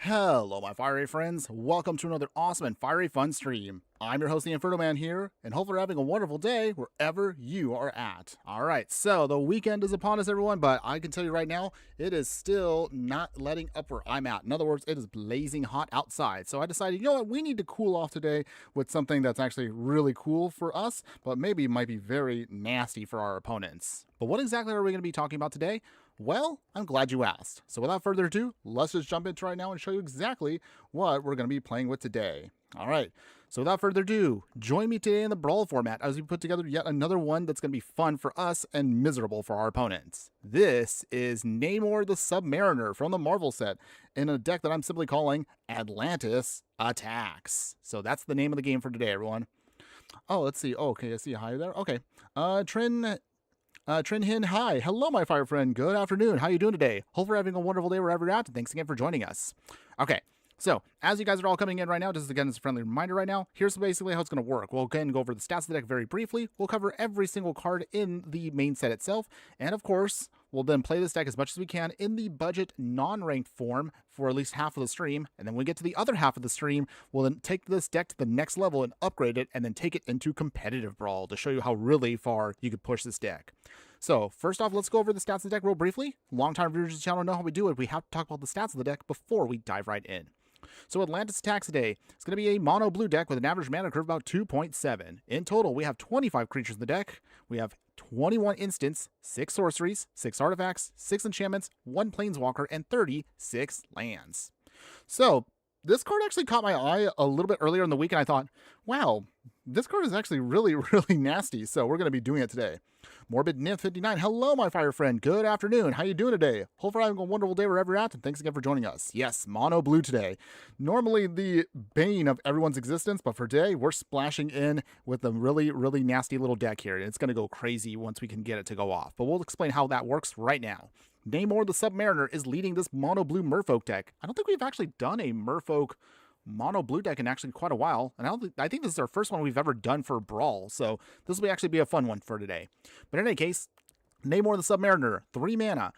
Hello, my fiery friends. Welcome to another awesome and fiery fun stream. I'm your host, the Infernoman here, and hopefully you're having a wonderful day wherever you are at. Alright, so the weekend is upon us, everyone, but I can tell you right now, it is still not letting up where I'm at. In other words, it is blazing hot outside. So I decided, you know what, we need to cool off today with something that's actually really cool for us, but maybe might be very nasty for our opponents. But what exactly are we going to be talking about today? Well, I'm glad you asked. So without further ado, let's just jump into right now and show you exactly what we're going to be playing with today. All right, so without further ado, join me today in the Brawl format as we put together yet another one that's going to be fun for us and miserable for our opponents. This is Namor the Submariner from the Marvel set in a deck that I'm simply calling Atlantis Attacks. So that's the name of the game for today, everyone. Oh, let's see. Oh, okay, I see a hi there. Okay. Trinhin, hi. Hello, my fire friend. Good afternoon. How you doing today? Hope you're having a wonderful day wherever you're at. Thanks again for joining us. Okay, so as you guys are all coming in right now, just again as a friendly reminder right now, here's basically how it's going to work. We'll again go over the stats of the deck very briefly. We'll cover every single card in the main set itself. And of course, we'll then play this deck as much as we can in the budget non-ranked form for at least half of the stream. And then when we get to the other half of the stream, we'll then take this deck to the next level and upgrade it and then take it into competitive Brawl to show you how really far you could push this deck. So first off, let's go over the stats of the deck real briefly. Longtime viewers of the channel know how we do it. We have to talk about the stats of the deck before we dive right in. So Atlantis Attacks today, it's going to be a mono blue deck with an average mana curve about 2.7. In total, we have 25 creatures in the deck. We have 21 instants, 6 sorceries, 6 artifacts, 6 enchantments, 1 planeswalker, and 36 lands. So this card actually caught my eye a little bit earlier in the week, and I thought, wow, this card is actually really, really nasty, so we're going to be doing it today. Morbid Nymph 59, hello, my fire friend. Good afternoon. How you doing today? Hope you're having a wonderful day wherever you're at, and thanks again for joining us. Yes, mono blue today. Normally the bane of everyone's existence, but for today, we're splashing in with a really, really nasty little deck here, and it's going to go crazy once we can get it to go off. But we'll explain how that works right now. Namor the Submariner is leading this Mono Blue Merfolk deck. I don't think we've actually done a Merfolk Mono Blue deck in actually quite a while, and I think this is our first one we've ever done for Brawl, so this will actually be a fun one for today. But in any case, Namor the Submariner, 3 mana,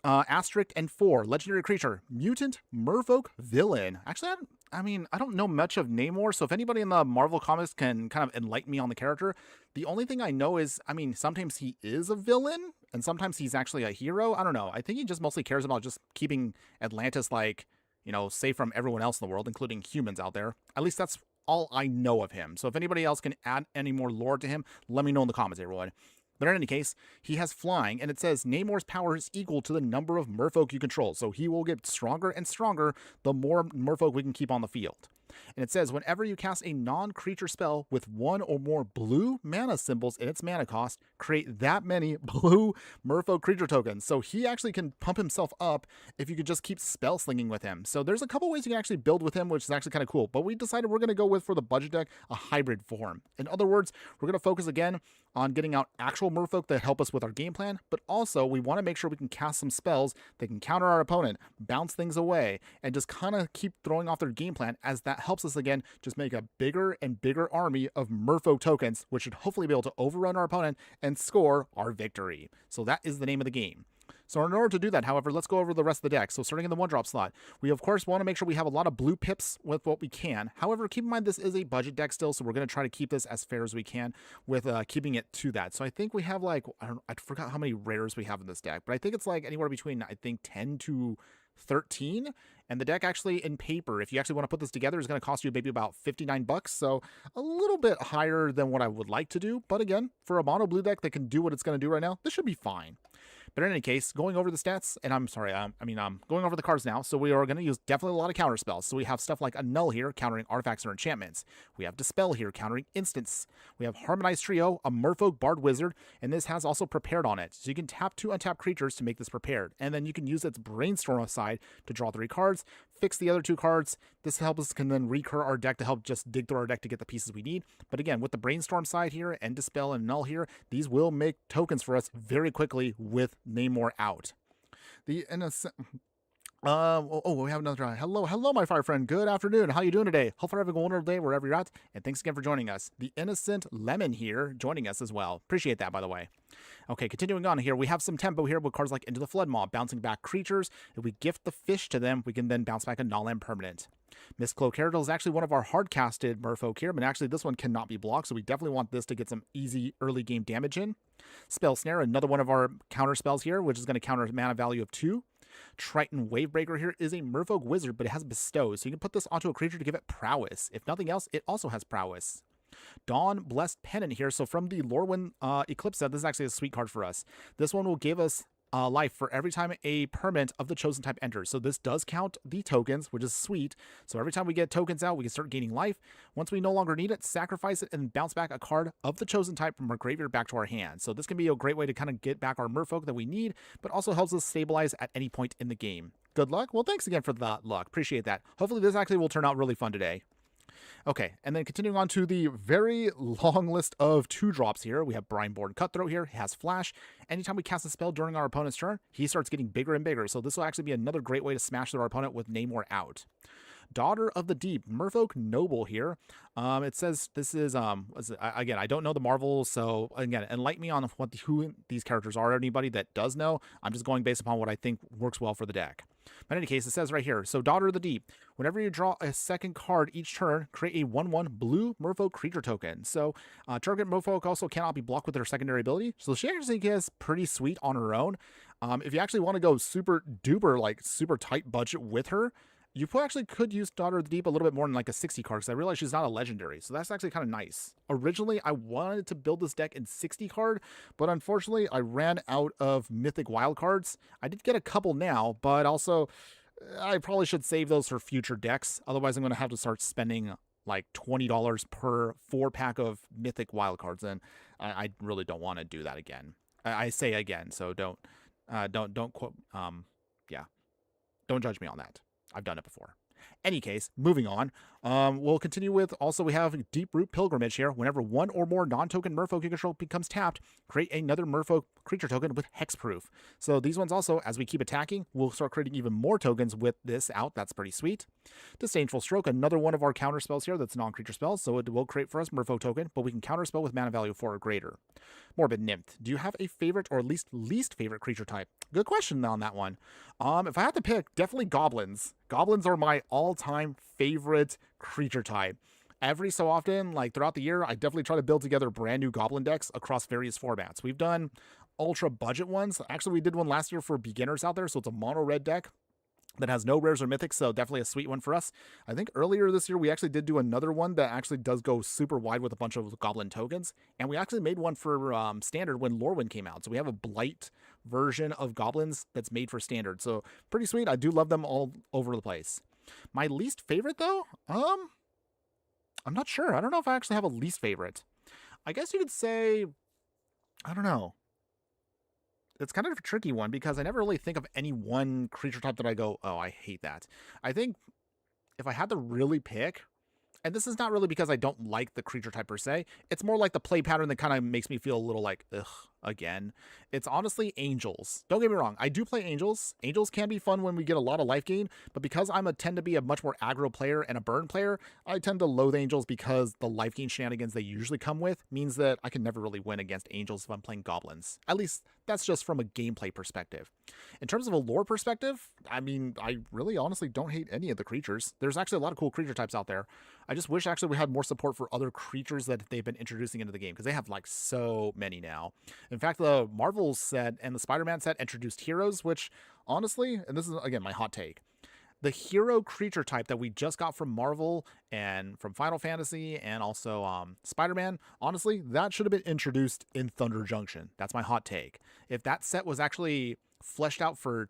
asterisk and 4, legendary creature, mutant, merfolk, villain. Actually, I don't know much of Namor, so if anybody in the Marvel comics can kind of enlighten me on the character, the only thing I know is, sometimes he is a villain, and sometimes he's actually a hero. I don't know. I think he just mostly cares about just keeping Atlantis, like, you know, safe from everyone else in the world, including humans out there. At least that's all I know of him. So if anybody else can add any more lore to him, let me know in the comments, everyone. But in any case, he has flying, and it says Namor's power is equal to the number of merfolk you control. So he will get stronger and stronger the more merfolk we can keep on the field. And it says whenever you cast a non-creature spell with 1 or more blue mana symbols in its mana cost, create that many blue merfolk creature tokens. So he actually can pump himself up if you could just keep spell slinging with him. So there's a couple ways you can actually build with him, which is actually kind of cool. But we decided we're going to go with, for the budget deck, a hybrid form. In other words, we're going to focus again on getting out actual merfolk that help us with our game plan, but also we want to make sure we can cast some spells that can counter our opponent, bounce things away, and just kind of keep throwing off their game plan, as that helps us again just make a bigger and bigger army of merfolk tokens, which should hopefully be able to overrun our opponent and score our victory. So that is the name of the game. So in order to do that, however, let's go over the rest of the deck. So starting in the 1-drop slot, we of course want to make sure we have a lot of blue pips with what we can. However, keep in mind this is a budget deck still, so we're going to try to keep this as fair as we can with keeping it to that. So I think we have like, I forgot how many rares we have in this deck, but I think it's like anywhere between, 10 to 13. And the deck actually in paper, if you actually want to put this together, is going to cost you maybe about 59 bucks. So a little bit higher than what I would like to do. But again, for a mono blue deck that can do what it's going to do right now, this should be fine. But in any case, going over the stats, and I'm sorry, going over the cards now. So we are going to use definitely a lot of counter spells. So we have stuff like Annul here, countering artifacts or enchantments. We have Dispel here, countering instants. We have Harmonized Trio, a Merfolk Bard Wizard, and this has also Prepared on it. So you can tap 2 untapped creatures to make this Prepared. And then you can use its Brainstorm aside to draw 3 cards, fix the other 2 cards. This helps us can then recur our deck to help just dig through our deck to get the pieces we need. But again, with the Brainstorm side here and Dispel and Null here, these will make tokens for us very quickly with Namor out. We have another try. Hello, my fire friend. Good afternoon. How you doing today? Hope you're having a wonderful day wherever you're at. And thanks again for joining us. The innocent lemon here joining us as well. Appreciate that, by the way. Okay, continuing on here, we have some tempo here with cards like Into the Flood Mob, bouncing back creatures. If we gift the fish to them, we can then bounce back a non-land permanent. Mistcloak Heraldal is actually one of our hard-casted merfolk here, but actually this one cannot be blocked, so we definitely want this to get some easy early game damage in. Spell Snare, another one of our counter spells here, which is going to counter a mana value of 2. Triton Wavebreaker here is a merfolk wizard, but it has Bestow, so you can put this onto a creature to give it prowess. If nothing else, it also has prowess. Dawn Blessed Pennant here. So from the Lorwyn Eclipse set, this is actually a sweet card for us. This one will give us life for every time a permanent of the chosen type enters. So this does count the tokens, which is sweet. So every time we get tokens out, we can start gaining life. Once we no longer need it, sacrifice it and bounce back a card of the chosen type from our graveyard back to our hand. So this can be a great way to kind of get back our merfolk that we need, but also helps us stabilize at any point in the game. Good luck. Well, thanks again for that luck. Appreciate that. Hopefully this actually will turn out really fun today. Okay, and then continuing on to the very long list of 2-drops here, we have Brineborn Cutthroat here. He has Flash. Anytime we cast a spell during our opponent's turn, he starts getting bigger and bigger. So this will actually be another great way to smash through our opponent with Namor out. Daughter of the Deep, Merfolk Noble here. It says this is, again, I don't know the Marvel, so again, enlighten me on who these characters are. Anybody that does know, I'm just going based upon what I think works well for the deck. But in any case, it says right here, so Daughter of the Deep, whenever you draw a second card each turn, create a 1/1 blue Merfolk creature token. So target Merfolk also cannot be blocked with her secondary ability, so she actually gets pretty sweet on her own. If you actually want to go super duper, like super tight budget with her, you actually could use Daughter of the Deep a little bit more than like a 60 card, because I realize she's not a legendary, so that's actually kind of nice. Originally, I wanted to build this deck in 60 card, but unfortunately, I ran out of mythic wild cards. I did get a couple now, but also, I probably should save those for future decks. Otherwise, I'm going to have to start spending like $20 per 4-pack of mythic wild cards, and I really don't want to do that again. I say again, so don't quote, yeah, don't judge me on that. I've done it before. Any case, moving on, we'll continue with, also we have Deep Root Pilgrimage here. Whenever one or more non-token merfolk you control becomes tapped, create another merfolk creature token with hexproof. So these ones also, as we keep attacking, we'll start creating even more tokens with this out. That's pretty sweet. Disdainful Stroke, another one of our counter spells here that's non-creature spells, so it will create for us merfolk token, but we can counter spell with mana value 4 or greater. Morbid Nymph, do you have a favorite or at least favorite creature type? Good question on that one. If I had to pick, definitely goblins. Goblins are my all-time favorite creature type. Every so often, like throughout the year, I definitely try to build together brand new goblin decks across various formats. We've done ultra budget ones. Actually, we did one last year for beginners out there, so it's a mono red deck that has no rares or mythics, so definitely a sweet one for us. I think earlier this year we actually did do another one that actually does go super wide with a bunch of goblin tokens, and we actually made one for standard when Lorwyn came out. So we have a blight version of goblins that's made for standard, so pretty sweet. I do love them all over the place. My least favorite though, I'm not sure. I don't know if I actually have a least favorite. I guess you could say, I don't know. It's kind of a tricky one because I never really think of any one creature type that I go, oh, I hate that. I think if I had to really pick, and this is not really because I don't like the creature type per se, it's more like the play pattern that kind of makes me feel a little like, ugh, again. It's honestly Angels. Don't get me wrong, I do play Angels. Angels can be fun when we get a lot of life gain, but because tend to be a much more aggro player and a burn player, I tend to loathe Angels because the life gain shenanigans they usually come with means that I can never really win against Angels if I'm playing Goblins. At least that's just from a gameplay perspective. In terms of a lore perspective, I mean, I really honestly don't hate any of the creatures. There's actually a lot of cool creature types out there. I just wish actually we had more support for other creatures that they've been introducing into the game, because they have like so many now. In fact, the Marvel set and the Spider-Man set introduced heroes, which honestly, and this is again my hot take, the hero creature type that we just got from Marvel and from Final Fantasy and also Spider-Man, honestly, that should have been introduced in Thunder Junction. That's my hot take. If that set was actually fleshed out for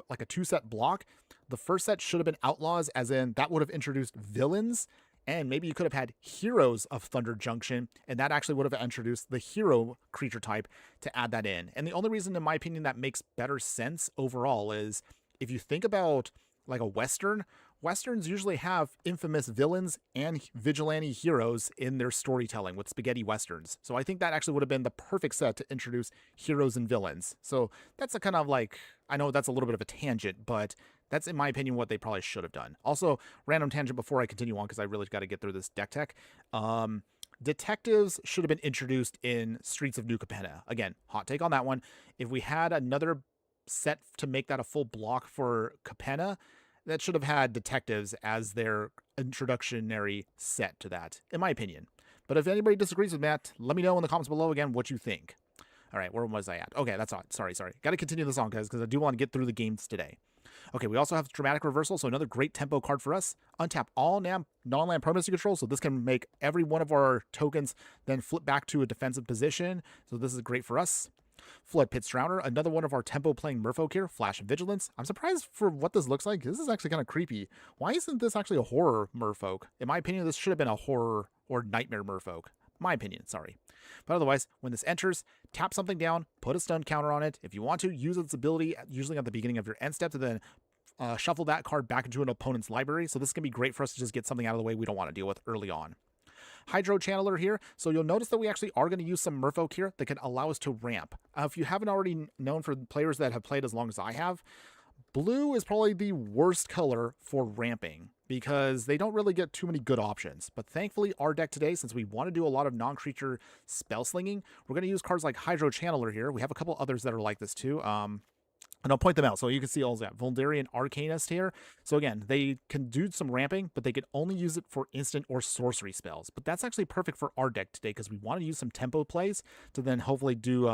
a two-set block, the first set should have been Outlaws, as in that would have introduced villains, and maybe you could have had Heroes of Thunder Junction, and that actually would have introduced the hero creature type to add that in. And the only reason, in my opinion, that makes better sense overall is if you think about like a Western, Westerns usually have infamous villains and vigilante heroes in their storytelling with spaghetti Westerns. So I think that actually would have been the perfect set to introduce heroes and villains. So that's a kind of like I know that's a little bit of a tangent, but that's, in my opinion, what they probably should have done. Also, random tangent before I continue on, because I really got to get through this deck tech. Detectives should have been introduced in Streets of New Capenna. Again, hot take on that one. If we had another set to make that a full block for Capenna, that should have had detectives as their introductionary set to that, in my opinion. But if anybody disagrees with that, let me know in the comments below again what you think. All right, where was I at? Okay, that's all. Sorry. Got to continue this on, guys, because I do want to get through the games today. Okay, we also have Dramatic Reversal, so another great tempo card for us. Untap all non-land permanents you control, so this can make every one of our tokens then flip back to a defensive position. So this is great for us. Flood Pit Drowner, another one of our tempo playing Merfolk here. Flash and Vigilance. I'm surprised for what this looks like. This is actually kind of creepy. Why isn't this actually a horror Merfolk? In my opinion, this should have been a horror or nightmare Merfolk. My opinion, sorry. But otherwise, when this enters, tap something down, put a stun counter on it. If you want to, use its ability, usually at the beginning of your end step, to then shuffle that card back into an opponent's library. So this can be great for us to just get something out of the way we don't want to deal with early on. Hydro Channeler here. So you'll notice that we actually are going to use some Merfolk here that can allow us to ramp. If you haven't already known, for players that have played as long as I have, blue is probably the worst color for ramping because they don't really get too many good options. But thankfully, our deck today, since we want to do a lot of non-creature spell slinging, we're going to use cards like Hydro Channeler here. We have a couple others that are like this too. And I'll point them out. So you can see all that. Voldarian Arcanist here. So again, they can do some ramping, but they can only use it for instant or sorcery spells. But that's actually perfect for our deck today because we want to use some tempo plays to then hopefully do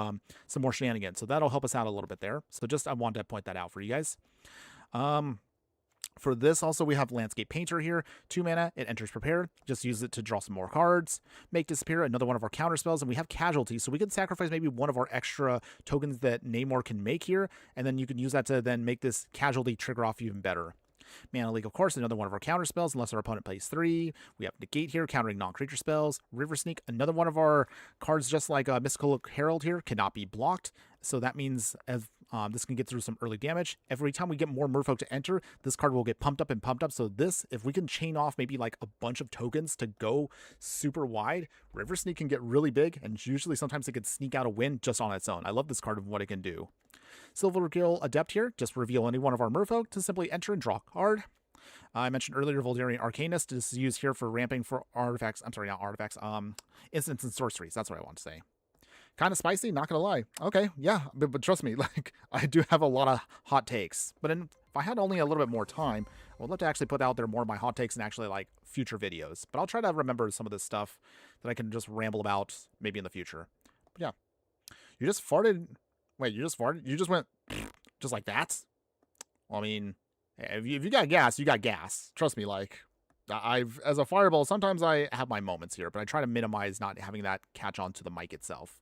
some more shenanigans. So that'll help us out a little bit there. So just I wanted to point that out for you guys. For this, also, we have Landscape Painter here. 2 mana, it enters prepared. Just use it to draw some more cards. Make Disappear, another one of our counter spells. And we have Casualty, so we can sacrifice maybe one of our extra tokens that Namor can make here. And then you can use that to then make this Casualty trigger off even better. Mana Leak, of course, another one of our counter spells, unless our opponent plays 3. We have Negate here, countering non-creature spells. River Sneak, another one of our cards, just like Mystical Herald here, cannot be blocked. So that means as this can get through some early damage. Every time we get more Merfolk to enter, this card will get pumped up and pumped up. So this, if we can chain off maybe like a bunch of tokens to go super wide, River Sneak can get really big, and usually sometimes it can sneak out a win just on its own. I love this card and what it can do. Silvergill Adept here, just reveal any one of our Merfolk to simply enter and draw a card. I mentioned earlier Voldarian Arcanist is used here for ramping for artifacts. I'm sorry, not artifacts. Instants and sorceries. That's what I want to say. Kind of spicy, not gonna lie. Okay, yeah, but trust me, like I do have a lot of hot takes. But if I had only a little bit more time, I would love to actually put out there more of my hot takes and actually like future videos. But I'll try to remember some of this stuff that I can just ramble about maybe in the future. But yeah, you just farted. Wait, you just farted? You just went just like that? Well, I mean, if you got gas, you got gas. Trust me, like as a fireball, sometimes I have my moments here, but I try to minimize not having that catch on to the mic itself.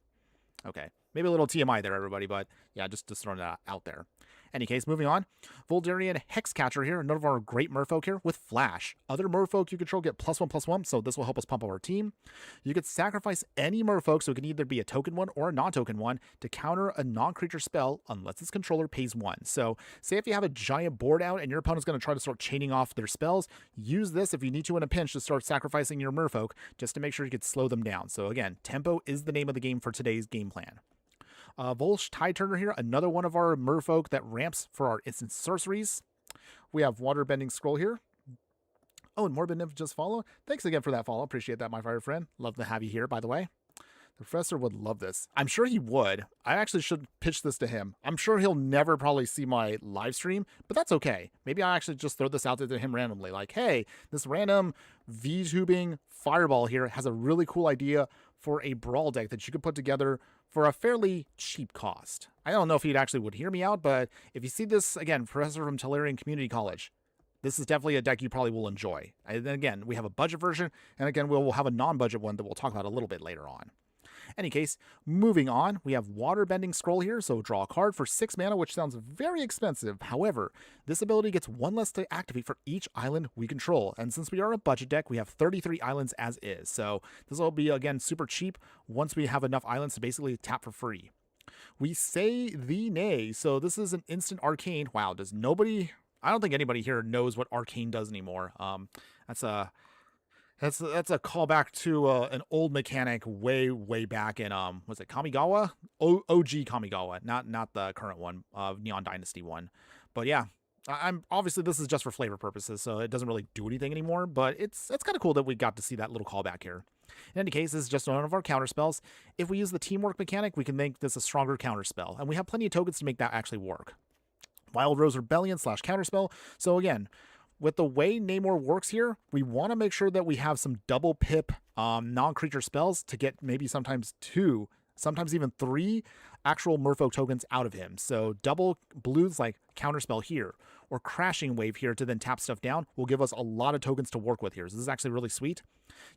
Okay, maybe a little TMI there, everybody, but yeah, just throwing that out there. Any case, moving on. Voldarian Hexcatcher here, another of our great Merfolk here with Flash. Other Merfolk you control get +1/+1, so this will help us pump up our team. You could sacrifice any Merfolk, so it can either be a token one or a non-token one, to counter a non-creature spell unless its controller pays 1. So say if you have a giant board out and your opponent's going to try to start chaining off their spells, use this if you need to in a pinch to start sacrificing your Merfolk just to make sure you can slow them down. So again, tempo is the name of the game for today's game plan. Volsh Tide Turner here, another one of our Merfolk that ramps for our instant sorceries. We have Waterbending Scroll here. Oh, and Morbid Nymph just follow. Thanks again for that follow. Appreciate that, my fire friend. Love to have you here, by the way. The professor would love this. I'm sure he would. I actually should pitch this to him. I'm sure he'll never probably see my live stream, but that's okay. Maybe I'll actually just throw this out there to him randomly. Like, hey, this random VTubing fireball here has a really cool idea for a Brawl deck that you could put together for a fairly cheap cost. I don't know if he'd actually would hear me out, but if you see this, again, Professor from Tellurian Community College, this is definitely a deck you probably will enjoy. And then again, we have a budget version, and again, we'll have a non-budget one that we'll talk about a little bit later on. Any case, moving on, we have Waterbending Scroll here, so draw a card for 6 mana, which sounds very expensive. However, this ability gets 1 less to activate for each island we control, and since we are a budget deck, we have 33 islands as is, so this will be, again, super cheap once we have enough islands to basically tap for free. We Say the Nay, so this is an instant arcane. Wow, I don't think anybody here knows what arcane does anymore. That's a... That's a callback to an old mechanic way back in was it Kamigawa? OG Kamigawa, not the current one, Neon Dynasty one. But yeah, I'm obviously this is just for flavor purposes, so it doesn't really do anything anymore. But it's kind of cool that we got to see that little callback here. In any case, this is just one of our counter spells. If we use the teamwork mechanic, we can make this a stronger counter spell, and we have plenty of tokens to make that actually work. Wild Rose Rebellion / counterspell. So again, with the way Namor works here, we want to make sure that we have some double pip non-creature spells to get maybe sometimes 2, sometimes even 3 actual Merfolk tokens out of him. So double blues like counterspell here, or crashing wave here to then tap stuff down will give us a lot of tokens to work with here. So this is actually really sweet.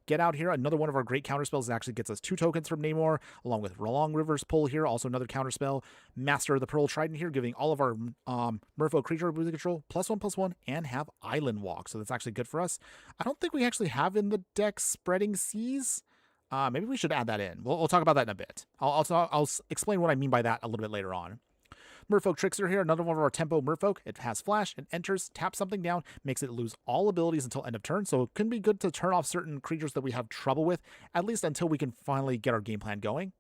Get out here, another one of our great counterspells that actually gets us 2 tokens from Namor, along with Long River's Pull here, also another counterspell. Master of the Pearl Trident here, giving all of our Merfolk creature ability control +1/+1, and have Island Walk. So that's actually good for us. I don't think we actually have in the deck Spreading Seas. Maybe we should add that in. We'll talk about that in a bit. I'll explain what I mean by that a little bit later on. Merfolk Trickster here, another one of our tempo Merfolk. It has flash, it enters, taps something down, makes it lose all abilities until end of turn, so it can be good to turn off certain creatures that we have trouble with, at least until we can finally get our game plan going.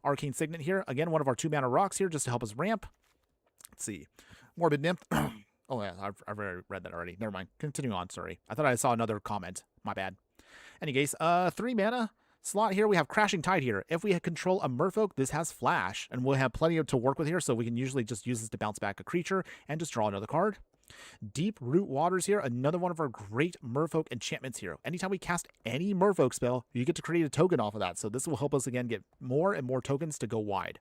Arcane Signet here, again, one of our 2-mana rocks here just to help us ramp. Let's see. Morbid Nymph. Oh yeah, I've already read that already. Never mind. Continuing on, sorry. I thought I saw another comment. My bad. Any case, 3 mana. Slot here, we have Crashing Tide here. If we control a Merfolk, this has flash, and we'll have plenty to work with here, so we can usually just use this to bounce back a creature and just draw another card. Deep Root Waters here, another one of our great Merfolk enchantments here. Anytime we cast any Merfolk spell, you get to create a token off of that, so this will help us again get more and more tokens to go wide.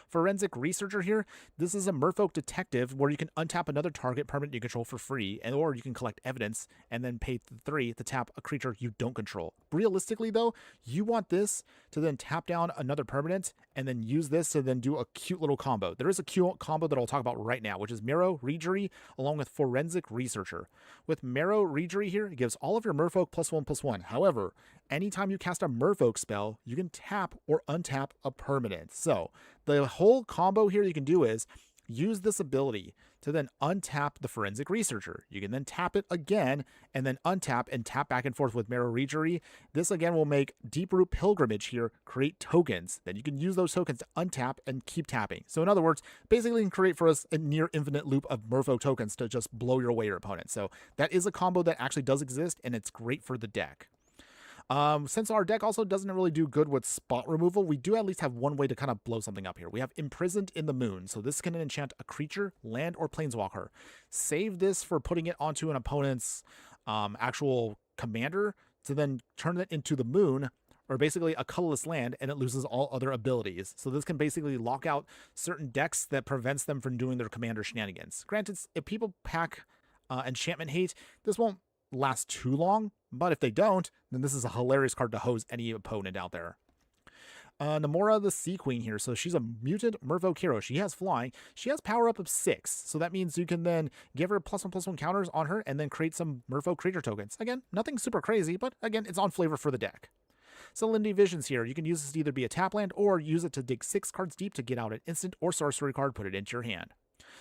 Forensic Researcher here. This is a Merfolk Detective where you can untap another target permanent you control for free, or you can collect evidence and then pay 3 to tap a creature you don't control. Realistically, though, you want this to then tap down another permanent and then use this to then do a cute little combo. There is a cute combo that I'll talk about right now, which is Marrow Reejery along with Forensic Researcher. With Marrow Reejery here, it gives all of your Merfolk +1/+1. However, anytime you cast a Merfolk spell, you can tap or untap a permanent. So the whole combo here you can do is use this ability to then untap the Forensic Researcher. You can then tap it again and then untap and tap back and forth with Marrow Reejery. This again will make Deeproot Pilgrimage here create tokens. Then you can use those tokens to untap and keep tapping. So in other words, basically you can create for us a near infinite loop of Merfolk tokens to just blow away your opponent. So that is a combo that actually does exist, and it's great for the deck. Since our deck also doesn't really do good with spot removal, we do at least have one way to kind of blow something up here. We have Imprisoned in the Moon. So this can enchant a creature, land, or planeswalker. Save this for putting it onto an opponent's actual commander to then turn it into the moon, or basically a colorless land, and it loses all other abilities. So this can basically lock out certain decks that prevents them from doing their commander shenanigans. Granted, if people pack enchantment hate, this won't last too long, but if they don't, then this is a hilarious card to hose any opponent out there. Namora the Sea Queen here. So she's a mutant Merfolk hero. She has flying. She has power up of 6. So that means you can then give her +1/+1 counters on her and then create some Merfolk creature tokens. Again, nothing super crazy, but again, it's on flavor for the deck. So Lindy Visions here. You can use this to either be a tap land or use it to dig 6 cards deep to get out an instant or sorcery card, put it into your hand.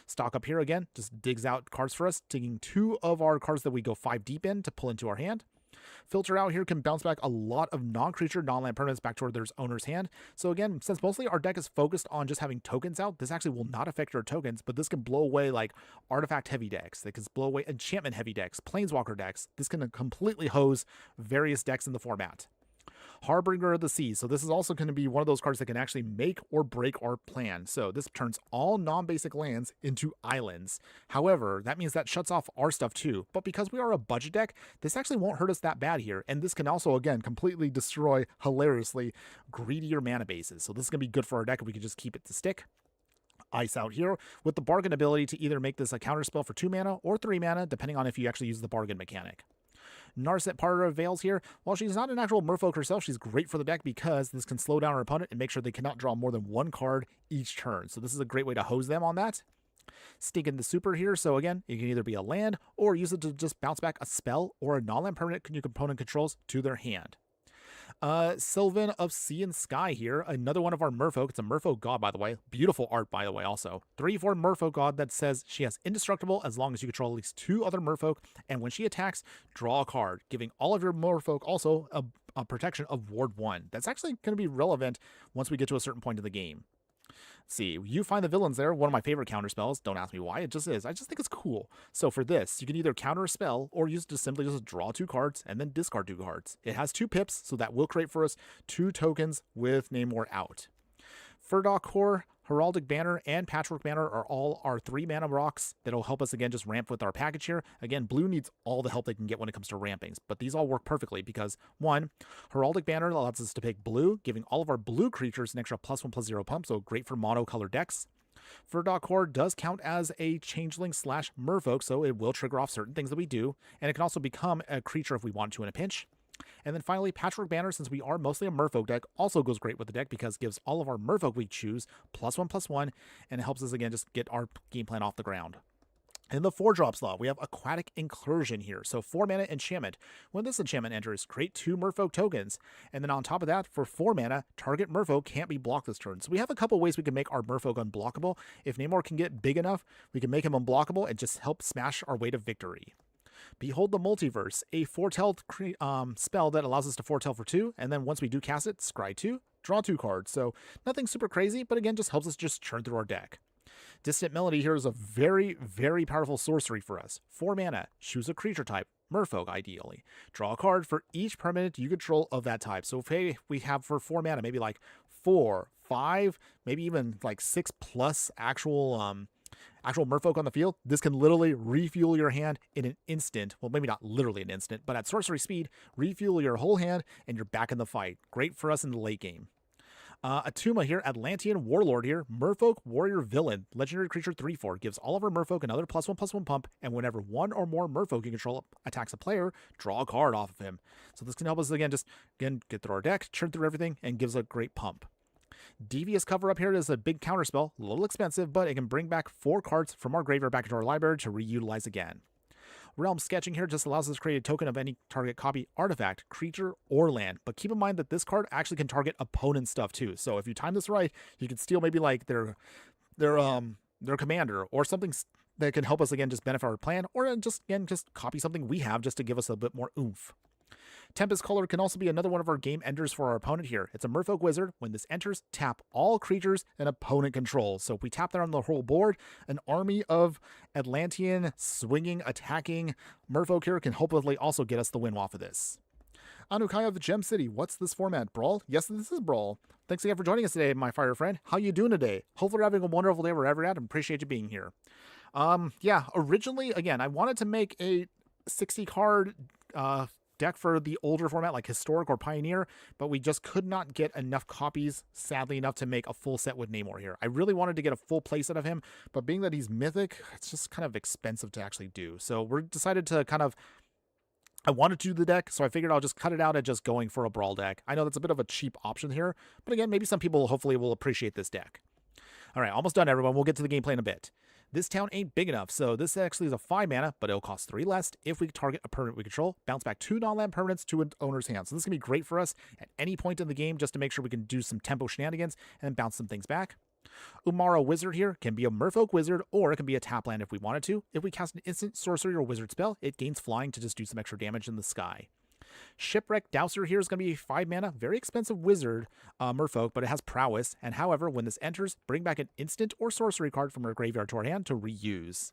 Stock Up here again just digs out cards for us, taking 2 of our cards that we go 5 deep in to pull into our hand. Filter Out here can bounce back a lot of non-creature, non-land permanents back toward their owner's hand. So again, since mostly our deck is focused on just having tokens out, this actually will not affect your tokens, but this can blow away like artifact-heavy decks. It can blow away enchantment-heavy decks, planeswalker decks. This can completely hose various decks in the format. Harbinger of the Sea. So this is also going to be one of those cards that can actually make or break our plan. So this turns all non-basic lands into islands. However, that means that shuts off our stuff too. But because we are a budget deck, this actually won't hurt us that bad here. And this can also, again, completely destroy, hilariously, greedier mana bases. So this is going to be good for our deck if we can just keep it to stick. Ice Out here with the bargain ability to either make this a counterspell for 2 mana or 3 mana, depending on if you actually use the bargain mechanic. Narset Parter of Veils here. While she's not an actual Merfolk herself, she's great for the deck because this can slow down our opponent and make sure they cannot draw more than 1 card each turn. So this is a great way to hose them on that. Stinkin' the Super here. So again, you can either be a land or use it to just bounce back a spell or a non-land permanent your opponent controls to their hand. Sylvan of Sea and Sky here. Another one of our Merfolk. It's a Merfolk god, by the way. Beautiful art, by the way, also. 3/4 Merfolk god that says she has indestructible as long as you control at least 2 other Merfolk. And when she attacks, draw a card, giving all of your Merfolk also a protection of Ward 1. That's actually going to be relevant once we get to a certain point in the game. See, you find the villains there, one of my favorite counter spells. Don't ask me why, it just is. I just think it's cool. So for this, you can either counter a spell or use just simply just draw 2 cards and then discard 2 cards. It has 2 pips, so that will create for us 2 tokens with Namor out. Furdock Core, Heraldic Banner, and Patchwork Banner are all our 3 mana rocks that'll help us again just ramp with our package here. Again, blue needs all the help they can get when it comes to rampings, but these all work perfectly because 1, Heraldic Banner allows us to pick blue, giving all of our blue creatures an extra +1/+0 pump, so great for mono color decks. Furdock Core does count as a changeling / merfolk, so it will trigger off certain things that we do, and it can also become a creature if we want to in a pinch. And then finally, Patchwork Banner, since we are mostly a Merfolk deck, also goes great with the deck because it gives all of our Merfolk we choose +1/+1, and it helps us again just get our game plan off the ground. In the 4-drop slot, we have Aquatic Incursion here. So 4 mana enchantment. When this enchantment enters, create 2 Merfolk tokens. And then on top of that, for 4 mana, target Merfolk can't be blocked this turn. So we have a couple ways we can make our Merfolk unblockable. If Namor can get big enough, we can make him unblockable and just help smash our way to victory. Behold the Multiverse, a foretell spell that allows us to foretell for 2, and then once we do cast it, scry 2, draw 2 cards. So nothing super crazy, but again, just helps us just churn through our deck. Distant Melody here is a very, very powerful sorcery for us. 4 mana, choose a creature type, Merfolk ideally. Draw a card for each permanent you control of that type. So if we have for 4 mana, maybe like 4, 5, maybe even like 6+ actual Merfolk on the field, this can literally refuel your hand in an instant. Well, maybe not literally an instant, but at sorcery speed, refuel your whole hand and you're back in the fight. Great for us in the late game. Atuma here, Atlantean Warlord here, Merfolk Warrior Villain, legendary creature 3/4, gives all of our Merfolk another +1/+1 pump, and whenever 1 or more Merfolk you control attacks a player, draw a card off of him. So this can help us again get through our deck, churn through everything, and gives a great pump. Devious Cover Up here is a big counterspell, a little expensive, but it can bring back 4 cards from our graveyard back into our library to reutilize again. Realm Sketching here just allows us to create a token of any target copy, artifact, creature, or land. But keep in mind that this card actually can target opponent stuff too. So if you time this right, you can steal maybe like their commander or something that can help us again just benefit our plan, or just copy something we have just to give us a bit more oomph. Tempest Color can also be another one of our game enders for our opponent here. It's a Merfolk Wizard. When this enters, tap all creatures an opponent controls. So if we tap that on the whole board, an army of Atlantean swinging, attacking Merfolk here can hopefully also get us the win off of this. Anukai of the Gem City, what's this format? Brawl? Yes, this is Brawl. Thanks again for joining us today, my fire friend. How you doing today? Hopefully you're having a wonderful day wherever you're at, and appreciate you being here. Yeah, originally, again, I wanted to make a 60-card deck for the older format like Historic or Pioneer, but we just could not get enough copies, sadly enough, to make a full set with Namor here. I really wanted to get a full playset of him, but being that he's mythic, it's just kind of expensive to actually do. So we decided to I wanted to do the deck, so I figured I'll just cut it out at just going for a Brawl deck. I know that's a bit of a cheap option here, but again, maybe some people hopefully will appreciate this deck. All right, almost done, everyone. We'll get to the gameplay in a bit. This town ain't big enough, so this actually is a 5 mana, but it'll cost 3 less if we target a permanent we control. Bounce back 2 non-land permanents to an owner's hand. So this can be great for us at any point in the game just to make sure we can do some tempo shenanigans and bounce some things back. Umara Wizard here can be a Merfolk Wizard, or it can be a tap land if we wanted to. If we cast an instant sorcery or wizard spell, it gains flying to just do some extra damage in the sky. Shipwreck Dowser here is going to be 5 mana, very expensive wizard Merfolk, but it has prowess, and however, when this enters, bring back an instant or sorcery card from our graveyard to our hand to reuse.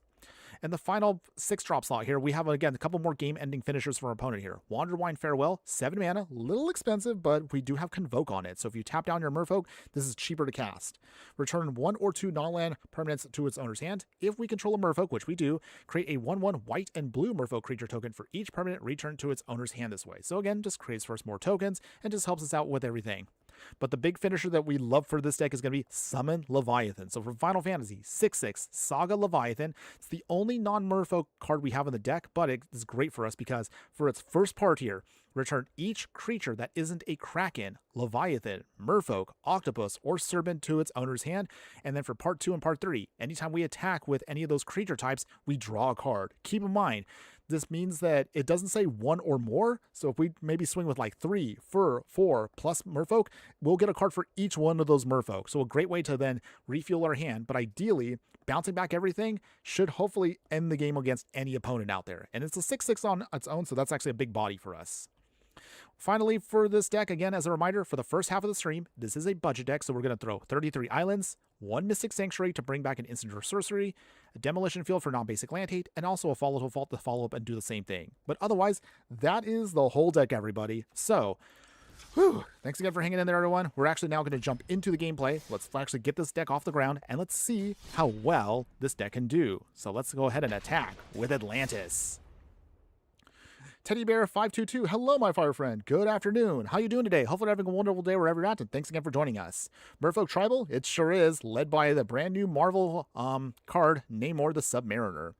And the final 6-drop slot here, we have, again, a couple more game-ending finishers for our opponent here. Wanderwine Farewell, 7 mana, little expensive, but we do have Convoke on it. So if you tap down your Merfolk, this is cheaper to cast. Return 1 or 2 non-land permanents to its owner's hand. If we control a Merfolk, which we do, create a 1/1 white and blue Merfolk creature token for each permanent returned to its owner's hand this way. So again, just creates for us more tokens and just helps us out with everything. But the big finisher that we love for this deck is going to be Summon Leviathan. So from Final Fantasy 6/6 Saga Leviathan, it's the only non-Merfolk card we have in the deck, but it is great for us because for its first part here, return each creature that isn't a Kraken, Leviathan, Merfolk, Octopus, or Serpent to its owner's hand. And then for part 2 and part 3, anytime we attack with any of those creature types, we draw a card. Keep in mind, this means that it doesn't say 1 or more. So if we maybe swing with like 3, 4 plus Merfolk, we'll get a card for each one of those Merfolk. So a great way to then refuel our hand. But ideally, bouncing back everything should hopefully end the game against any opponent out there. And it's a 6/6 on its own, so that's actually a big body for us. Finally, for this deck, again, as a reminder, for the first half of the stream, this is a budget deck, so we're going to throw 33 islands, 1 Mystic Sanctuary to bring back an instant or sorcery, a Demolition Field for non-basic land hate, and also a Volatile Vault to follow up and do the same thing. But otherwise, that is the whole deck, everybody. So, thanks again for hanging in there, everyone. We're actually now going to jump into the gameplay. Let's actually get this deck off the ground, and let's see how well this deck can do. So let's go ahead and attack with Atlantis. Teddy Bear 522, hello my fire friend. Good afternoon. How you doing today? Hopefully you're having a wonderful day wherever you're at, and thanks again for joining us. Merfolk Tribal, it sure is, led by the brand new Marvel card, Namor the Submariner.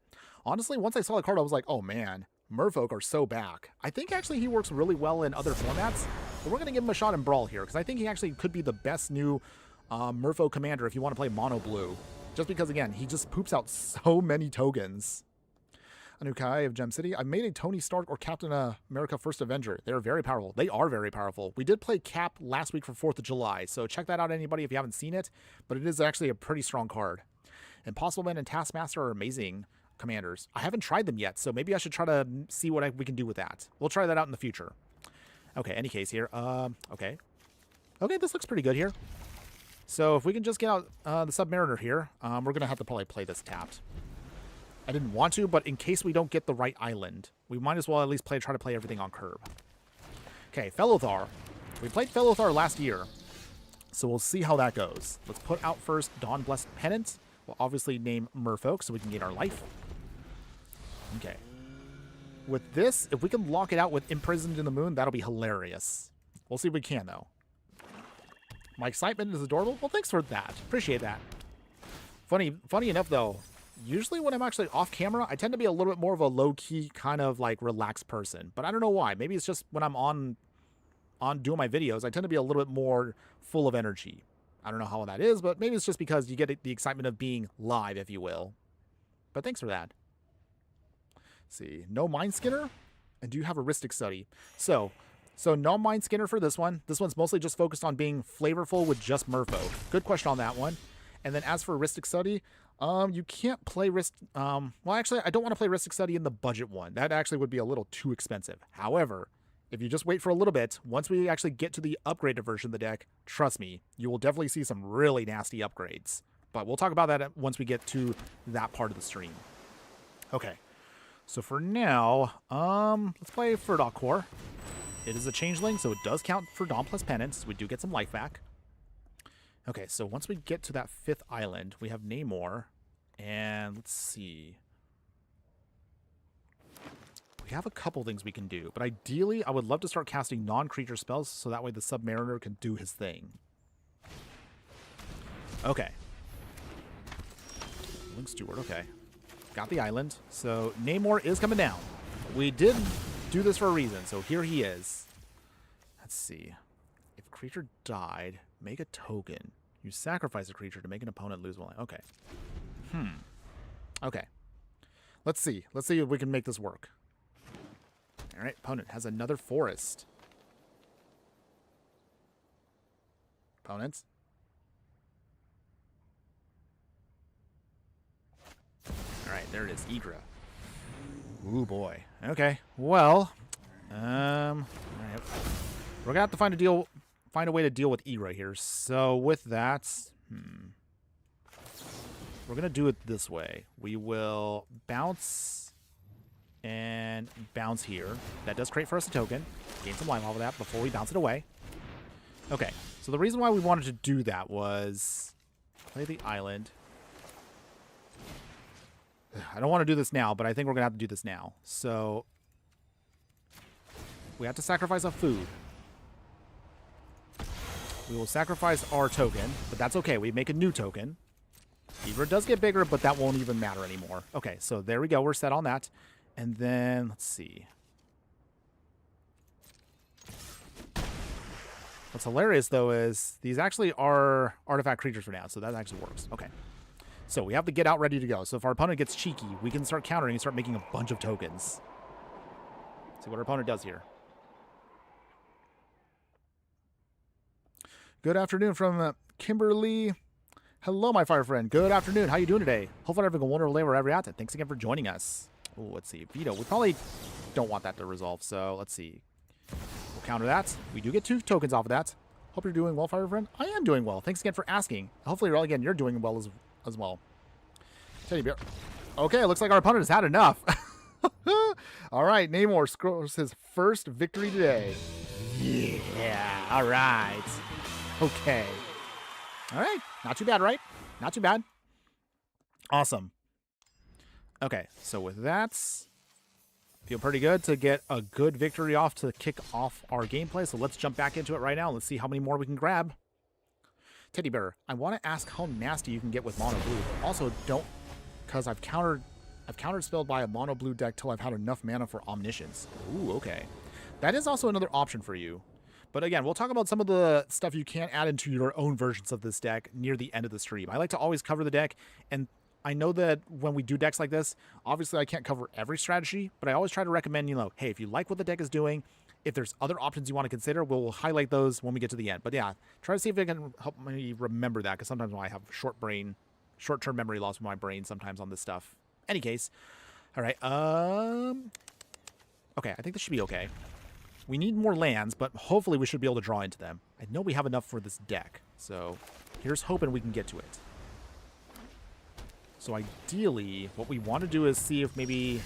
Honestly, once I saw the card, I was like, oh man, Merfolk are so back. I think actually he works really well in other formats, but we're going to give him a shot in Brawl here, because I think he actually could be the best new Merfolk commander if you want to play Mono Blue. Just because, again, he just poops out so many tokens. Anukai of Gem City. I made a Tony Stark or Captain America First Avenger. They're very powerful. They are very powerful. We did play Cap last week for 4th of July, so check that out, anybody, if you haven't seen it. But it is actually a pretty strong card. Impossible Man and Taskmaster are amazing commanders. I haven't tried them yet, so maybe I should try to see what we can do with that. We'll try that out in the future. Okay, any case here. Okay, this looks pretty good here. So if we can just get out the Submariner here, we're going to have to probably play this tapped. I didn't want to, but in case we don't get the right island, we might as well at least try to play everything on curb. Okay, Fellothar. We played Fellothar last year, so we'll see how that goes. Let's put out first Dawn Blessed Pennant. We'll obviously name Merfolk so we can gain our life. Okay. With this, if we can lock it out with Imprisoned in the Moon, that'll be hilarious. We'll see if we can, though. My excitement is adorable. Well, thanks for that. Appreciate that. Funny enough, though, usually when I'm actually off camera, I tend to be a little bit more of a low-key, kind of like relaxed person. But I don't know why. Maybe it's just when I'm on doing my videos, I tend to be a little bit more full of energy. I don't know how that is, but maybe it's just because you get the excitement of being live, if you will. But thanks for that. Let's see, no Mind Skinner, and do you have a Ristic Study? So no Mind Skinner for this one. This one's mostly just focused on being flavorful with just Merfolk. Good question on that one. And then as for Ristic Study, you can't play well, actually, I don't want to play Ristic Study in the budget one. That actually would be a little too expensive. However, if you just wait for a little bit, once we actually get to the upgraded version of the deck, trust me, you will definitely see some really nasty upgrades. But we'll talk about that once we get to that part of the stream. Okay, so for now, let's play Furdok Core. It is a changeling, so it does count for Dawn plus Penance. We do get some life back. Okay, so once we get to that 5th island, we have Namor, and let's see. We have a couple things we can do, but ideally, I would love to start casting non-creature spells, so that way the Submariner can do his thing. Okay. Link Steward, okay. Got the island, so Namor is coming down. We did do this for a reason, so here he is. Let's see. If creature died, make a token. You sacrifice a creature to make an opponent lose one. Okay. Okay. Let's see. Let's see if we can make this work. All right. Opponent has another forest. Opponents. All right. There it is. Igra. Ooh, boy. Okay. Well, all right. We're gonna have to find a way to deal with Igra here. So with that, we're gonna do it this way. We will bounce and bounce here. That does create for us a token. Gain some life off of that before we bounce it away. Okay. So the reason why we wanted to do that was play the island. I don't want to do this now, but I think we're gonna have to do this now. So we have to sacrifice a food. We will sacrifice our token, but that's okay. We make a new token. Igra does get bigger, but that won't even matter anymore. Okay, so there we go. We're set on that. And then, let's see. What's hilarious, though, is these actually are artifact creatures for now, so that actually works. Okay. So we have the get out ready to go. So if our opponent gets cheeky, we can start countering and start making a bunch of tokens. See what our opponent does here. Good afternoon from Kimberly. Hello, my fire friend. Good afternoon. How you doing today? Hopefully having a wonderful day wherever you're at. Thanks again for joining us. Ooh, let's see. Veto. We probably don't want that to resolve, so let's see. We'll counter that. We do get 2 tokens off of that. Hope you're doing well, fire friend. I am doing well. Thanks again for asking. Hopefully, again, you're doing well as well. Teddy bear. Okay, it looks like our opponent has had enough. All right, Namor scores his first victory today. Yeah, all right. Okay. All right, not too bad, right? Not too bad. Awesome. Okay, so with that, feel pretty good to get a good victory off to kick off our gameplay. So let's jump back into it right now. Let's see how many more we can grab. Teddy bear, I want to ask how nasty you can get with Mono Blue. Also, don't, because I've counterspelled by a Mono Blue deck till I've had enough mana for Omniscience. Ooh, okay. That is also another option for you. But again, we'll talk about some of the stuff you can add into your own versions of this deck near the end of the stream. I like to always cover the deck, and I know that when we do decks like this, obviously I can't cover every strategy, but I always try to recommend, hey, if you like what the deck is doing, if there's other options you want to consider, we'll highlight those when we get to the end. But yeah, try to see if it can help me remember that, because sometimes I have short-term memory loss with my brain sometimes on this stuff. Any case, all right, okay, I think this should be okay. We need more lands, but hopefully we should be able to draw into them. I know we have enough for this deck, so here's hoping we can get to it. So ideally, what we want to do is see if maybe...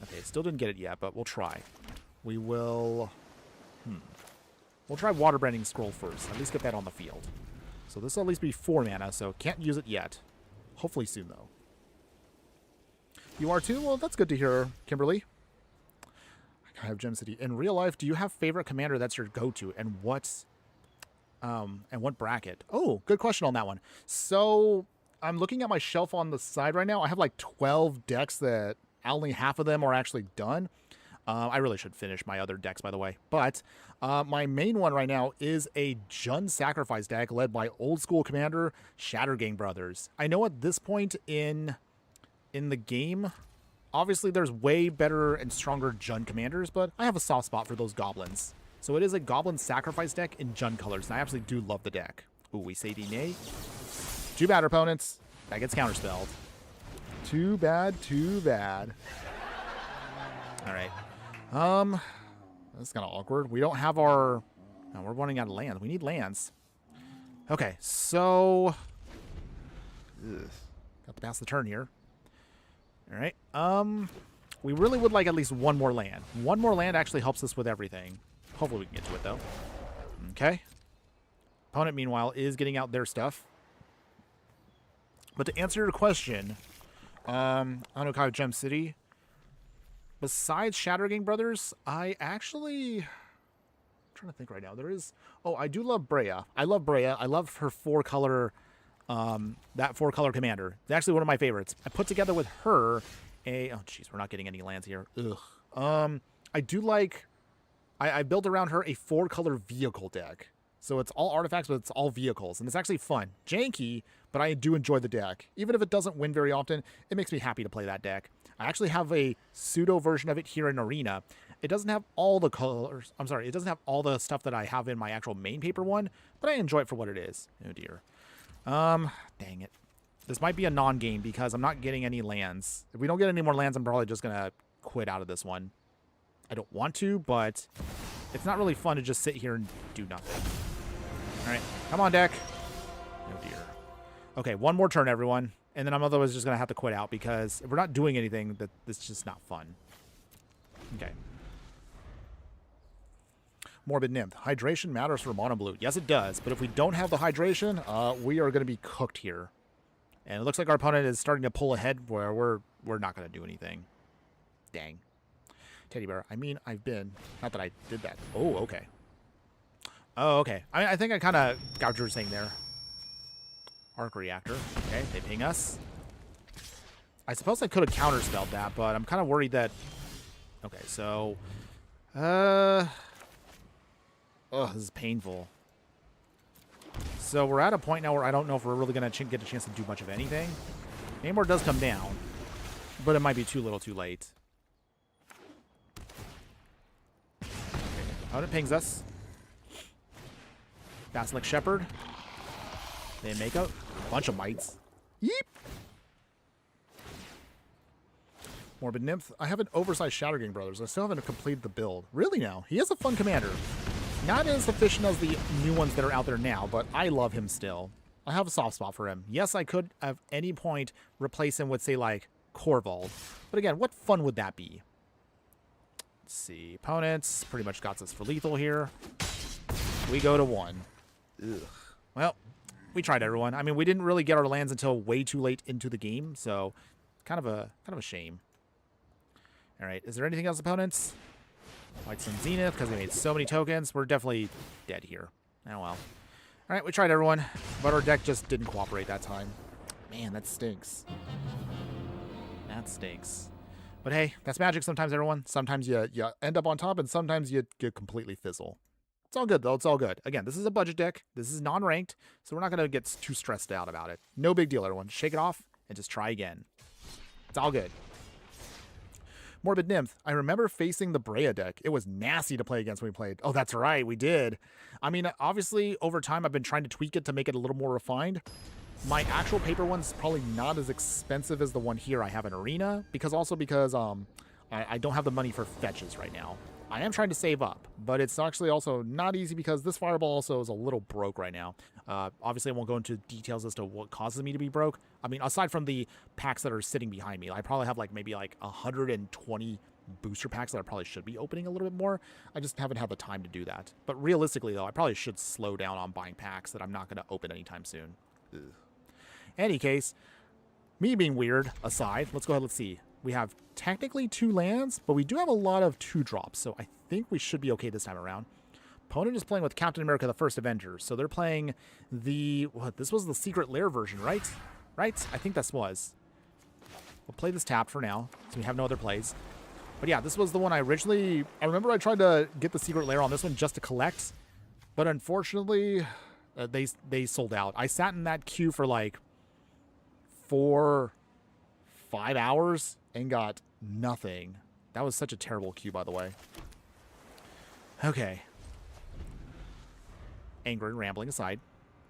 Okay, still didn't get it yet, but we'll try. We will... We'll try Waterbending Scroll first. At least get that on the field. So this will at least be 4 mana, so can't use it yet. Hopefully soon, though. You are too? Well, that's good to hear, Kimberly. I have Gem City. In real life, do you have favorite commander that's your go-to? And what bracket? Oh, good question on that one. So... I'm looking at my shelf on the side right now. I have like 12 decks that only half of them are actually done. I really should finish my other decks, by the way. But my main one right now is a Jund Sacrifice deck led by old school commander Shattergang Brothers. I know at this point in the game, obviously there's way better and stronger Jund commanders, but I have a soft spot for those goblins. So it is a Goblin Sacrifice deck in Jund colors, and I absolutely do love the deck. Ooh, we say nay. Too bad, opponents. That gets counterspelled. Too bad, too bad. All right. That's kind of awkward. We don't have our... No, we're running out of lands. We need lands. Okay, so... Got to pass the turn here. All right. We really would like at least one more land. One more land actually helps us with everything. Hopefully we can get to it, though. Okay. Opponent, meanwhile, is getting out their stuff. But to answer your question, Anokai Gem City, besides Shattergang Brothers, I actually... I'm trying to think right now. There is... Oh, I do love Breya. I love Breya. I love her 4-color... that 4-color commander. It's actually one of my favorites. I put together with her a... Oh, jeez, we're not getting any lands here. Ugh. I do like... I built around her a 4-color vehicle deck. So it's all artifacts, but it's all vehicles. And it's actually fun. Janky, but I do enjoy the deck. Even if it doesn't win very often, it makes me happy to play that deck. I actually have a pseudo version of it here in Arena. It doesn't have all the colors. I'm sorry, it doesn't have all the stuff that I have in my actual main paper one, but I enjoy it for what it is. Oh dear. Dang it. This might be a non-game because I'm not getting any lands. If we don't get any more lands, I'm probably just going to quit out of this one. I don't want to, but it's not really fun to just sit here and do nothing. All right, come on, deck. Oh, dear. Okay, one more turn, everyone. And then I'm otherwise just going to have to quit out because if we're not doing anything, that's just not fun. Okay. Morbid Nymph. Hydration matters for Mono Blue. Yes, it does. But if we don't have the hydration, we are going to be cooked here. And it looks like our opponent is starting to pull ahead where we're not going to do anything. Dang. Teddy bear. I mean, I've been... Not that I did that. Oh, okay. Oh, okay. I think I kind of got what you were saying there. Arc Reactor. Okay, they ping us. I suppose I could have counterspelled that, but I'm kind of worried that... Okay, so... Oh, this is painful. So we're at a point now where I don't know if we're really going to get a chance to do much of anything. Namor does come down, but it might be too little too late. Okay. Opponent pings us. Basilisk Shepherd. They make a bunch of mites. Yeep! Morbid Nymph. I have an oversized Shattergang Brothers. I still haven't completed the build. Really now? He is a fun commander. Not as efficient as the new ones that are out there now, but I love him still. I have a soft spot for him. Yes, I could at any point replace him with, say, like, Corvald. But again, what fun would that be? Let's see. Opponents pretty much got us for lethal here. We go to 1. Ugh. Well, we tried, everyone. I mean, we didn't really get our lands until way too late into the game, so kind of a shame. All right, is there anything else, opponents? White Sun Zenith, because they made so many tokens. We're definitely dead here. Oh, well. All right, we tried, everyone. But our deck just didn't cooperate that time. Man, that stinks. That stinks. But hey, that's magic sometimes, everyone. Sometimes you end up on top, and sometimes you completely fizzle. It's all good, though. It's all good. Again, this is a budget deck. This is non-ranked, so we're not going to get too stressed out about it. No big deal, everyone. Shake it off and just try again. It's all good. Morbid Nymph. I remember facing the Brea deck. It was nasty to play against when we played. Oh, that's right. We did. I mean, obviously, over time, I've been trying to tweak it to make it a little more refined. My actual paper one's probably not as expensive as the one here I have in Arena, because I don't have the money for fetches right now. I am trying to save up, but it's actually also not easy because this Fireball also is a little broke right now. Obviously, I won't go into details as to what causes me to be broke. I mean, aside from the packs that are sitting behind me, I probably have maybe 120 booster packs that I probably should be opening a little bit more. I just haven't had the time to do that. But realistically, though, I probably should slow down on buying packs that I'm not going to open anytime soon. Ugh. Any case, me being weird aside, let's go ahead, let's see. We have technically 2 lands, but we do have a lot of 2-drops, so I think we should be okay this time around. Opponent is playing with Captain America, the First Avenger, so they're playing this was the Secret Lair version, right? Right? I think this was. We'll play this tap for now, so we have no other plays. But yeah, this was the one I remember I tried to get the Secret Lair on this one just to collect, but unfortunately, they sold out. I sat in that queue for 4-5 hours and got nothing. That was such a terrible queue, by the way. Okay. Angry and rambling aside.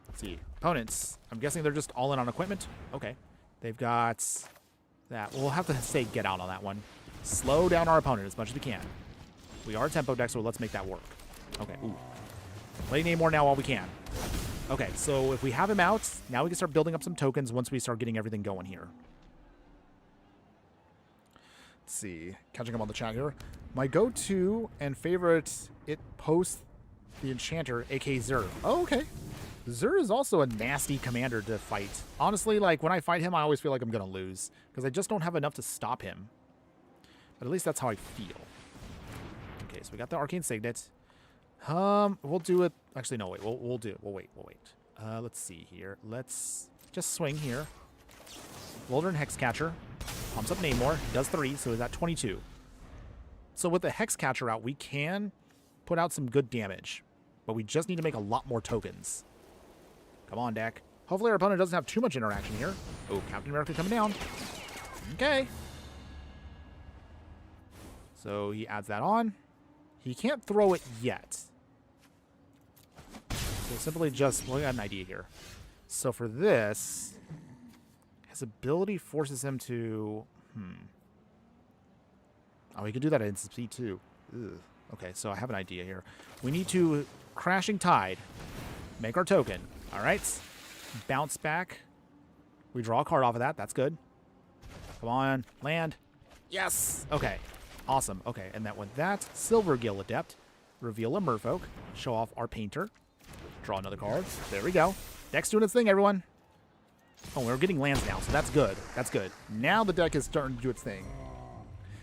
Let's see. Opponents. I'm guessing they're just all in on equipment. Okay. They've got that. We'll have to say get out on that one. Slow down our opponent as much as we can. We are a tempo deck, so let's make that work. Okay. Ooh. Play Namor now while we can. Okay, so if we have him out, now we can start building up some tokens once we start getting everything going here. Let's see. Catching up on the chat here. My go-to and favorite, it posts the Enchanter, aka Zur. Oh, okay. Zur is also a nasty commander to fight. Honestly, when I fight him, I always feel like I'm going to lose, because I just don't have enough to stop him. But at least that's how I feel. Okay, so we got the Arcane Signet. We'll do it. Actually, no, wait. We'll do it. We'll wait. Let's see here. Let's just swing here. Wildern Hexcatcher. Pumps up Namor. Does 3, so is at 22. So with the Hexcatcher out, we can put out some good damage. But we just need to make a lot more tokens. Come on, deck. Hopefully our opponent doesn't have too much interaction here. Oh, Captain America coming down. Okay. So he adds that on. He can't throw it yet. So simply just, well, we got an idea here. So for this, his ability forces him to, Oh, he can do that at instant speed too. Ugh. Okay, so I have an idea here. We need to Crashing Tide, make our token. All right, bounce back. We draw a card off of that. That's good. Come on, land. Yes. Okay, awesome. Okay, and that with that, Silver Gill Adept, reveal a Merfolk, show off our Painter, draw another card. There we go. Deck's doing its thing, everyone. Oh, we're getting lands now, so that's good. That's good. Now the deck is starting to do its thing.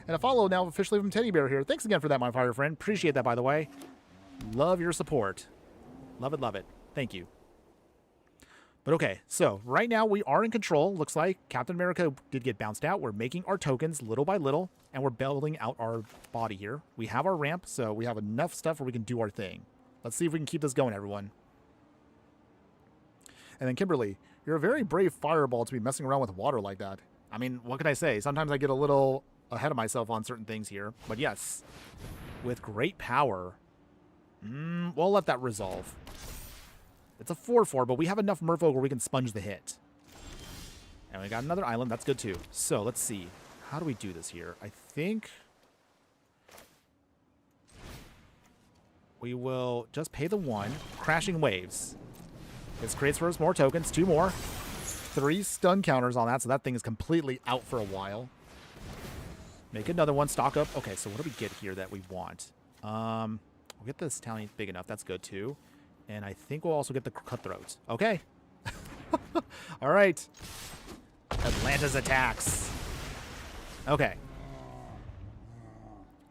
And a follow now officially from Teddy Bear here. Thanks again for that, my fire friend. Appreciate that, by the way. Love your support. Love it, love it. Thank you. But okay, so right now we are in control. Looks like Captain America did get bounced out. We're making our tokens little by little, and we're building out our body here. We have our ramp, so we have enough stuff where we can do our thing. Let's see if we can keep this going, everyone. And then Kimberly, you're a very brave fireball to be messing around with water like that. I mean, what can I say? Sometimes I get a little ahead of myself on certain things here. But yes, with great power, we'll let that resolve. It's a 4-4, but we have enough Merfolk where we can sponge the hit. And we got another island. That's good, too. So, let's see. How do we do this here? I think we will just pay the 1. Crashing Waves. This creates for us more tokens. 2 more. 3 stun counters on that, so that thing is completely out for a while. Make another one. Stock up. Okay, so what do we get here that we want? We'll get this talent big enough. That's good, too. And I think we'll also get the Cutthroats. Okay. All right. Atlanta's attacks. Okay.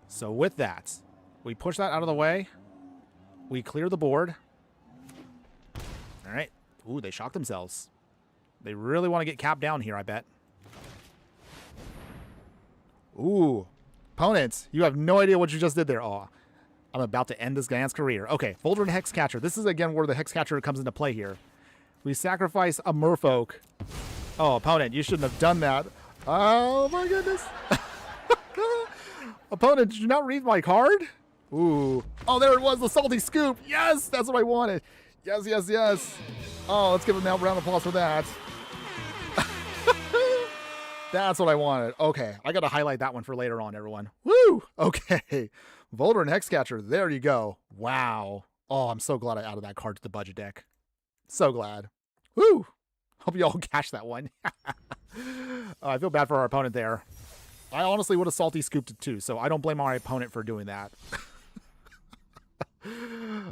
So with that, we push that out of the way. We clear the board. All right. Ooh, they shocked themselves. They really want to get capped down here, I bet. Ooh. Opponents, you have no idea what you just did there. Oh, I'm about to end this man's career. Okay, Folder and Hexcatcher. This is, again, where the Hexcatcher comes into play here. We sacrifice a Merfolk. Oh, opponent, you shouldn't have done that. Oh, my goodness. Opponent, did you not read my card? Ooh. Oh, there it was, the Salty Scoop. Yes, that's what I wanted. Yes, yes, yes. Oh, let's give him a round of applause for that. That's what I wanted. Okay, I got to highlight that one for later on, everyone. Woo! Okay. Volder and Hexcatcher, there you go. Wow. Oh, I'm so glad I added that card to the budget deck. So glad. Woo! Hope you all catch that one. I feel bad for our opponent there. I honestly would have salty scooped it too, so I don't blame our opponent for doing that.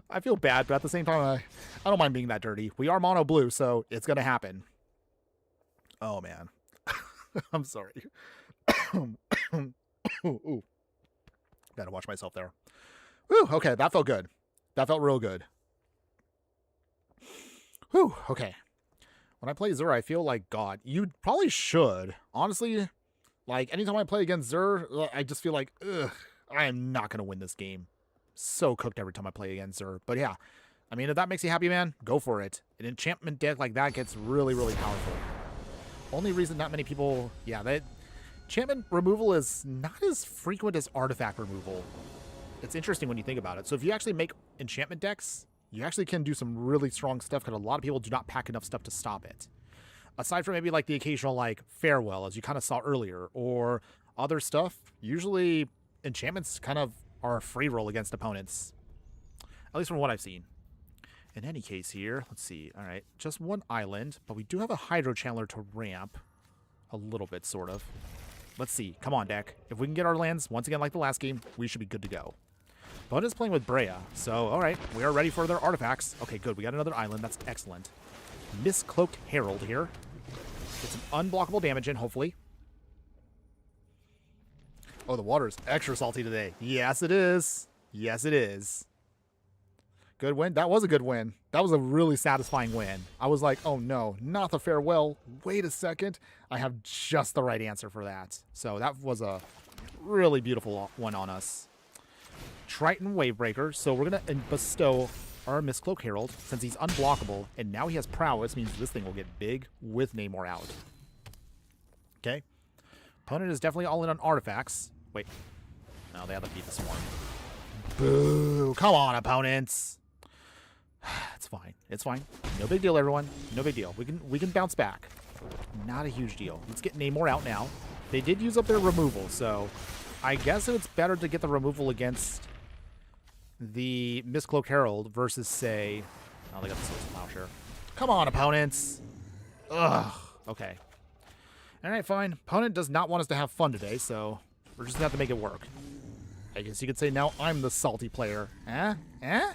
I feel bad, but at the same time, I don't mind being that dirty. We are mono blue, so it's going to happen. Oh, man. I'm sorry. Ooh. Gotta watch myself there. Whew, okay, that felt good. That felt real good. Whew, okay. When I play Zur, I feel like God. You probably should. Honestly, like, anytime I play against Zur, I just feel like, ugh, I am not going to win this game. So cooked every time I play against Zur. But yeah, I mean, if that makes you happy, man, go for it. An enchantment deck like that gets really, really powerful. Only reason not many people... Yeah, that enchantment removal is not as frequent as artifact removal. It's interesting when you think about it. So if you actually make enchantment decks, you actually can do some really strong stuff because a lot of people do not pack enough stuff to stop it. Aside from maybe like the occasional like Farewell, as you kind of saw earlier, or other stuff, usually enchantments kind of are a free roll against opponents. At least from what I've seen. In any case here, let's see. All right, just 1 island, but we do have a Hydro Channeler to ramp a little bit, sort of. Let's see. Come on, deck. If we can get our lands, once again, like the last game, we should be good to go. Opponent's playing with Brea, so all right, we are ready for their artifacts. Okay, good. We got another island. That's excellent. Miscloaked Herald here. Get some unblockable damage in, hopefully. Oh, the water is extra salty today. Yes, it is. Yes, it is. Good win. That was a good win. That was a really satisfying win. I was like, oh no, not the Farewell. Wait a second. I have just the right answer for that. So that was a really beautiful one on us. Triton Wavebreaker. So we're going to bestow our Miscloak Herald since he's unblockable. And now he has Prowess. Means this thing will get big with Namor out. Okay. Opponent is definitely all in on artifacts. Wait. No, they have to beat the Swarm. Boo. Come on, opponents. It's fine. It's fine. No big deal, everyone. No big deal. We can bounce back. Not a huge deal. Let's get Namor out now. They did use up their removal, so I guess it's better to get the removal against the Miscloak Herald versus, say... Oh, they got the Swords of Plowshare. Come on, opponents. Ugh. Okay. All right, fine. Opponent does not want us to have fun today, so we're just going to have to make it work. I guess you could say now I'm the salty player. Eh? Eh?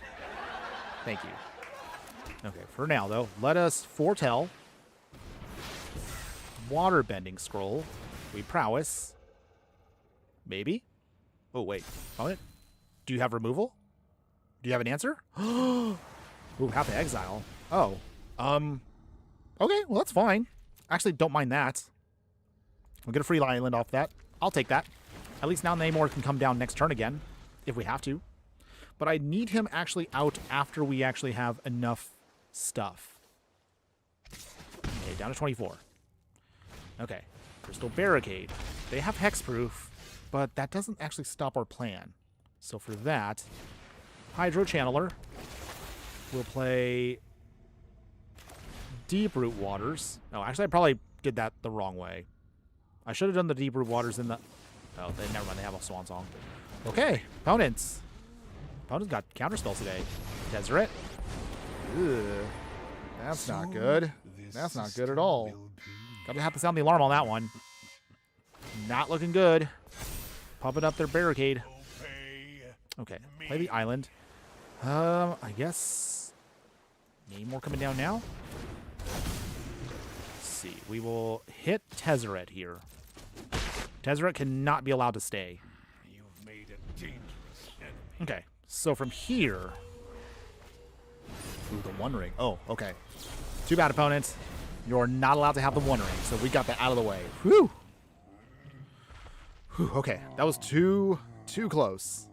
Thank you. Okay, for now, though, let us foretell. Waterbending Scroll. We prowess. Maybe? Oh, wait. Opponent? Do you have removal? Do you have an answer? Ooh, have to exile. Oh. Okay, well, that's fine. Actually, don't mind that. We'll get a free island off that. I'll take that. At least now Namor can come down next turn again, if we have to. But I need him actually out after we actually have enough stuff. Okay, down to 24. Okay, Crystal Barricade. They have Hexproof, but that doesn't actually stop our plan. So for that, Hydro Channeler. We'll play Deep Root Waters. Oh, actually, I probably did that the wrong way. I should have done the Deep Root Waters in the... Oh, never mind. They have a Swan Song. Okay, opponents. Opponents got counterspells today. Deseret. Ugh. That's not good. That's not good at all. Gotta have to sound the alarm on that one. Not looking good. Pumping up their barricade. Okay, play the island. I guess... Namor coming down now? Let's see. We will hit Tezzeret here. Tezzeret cannot be allowed to stay. You've made a dangerous enemy. Okay, so from here... Ooh, the One Ring. Oh, okay. Too bad, opponents. You're not allowed to have the One Ring, so we got that out of the way. Whew! Whew, okay, that was too close.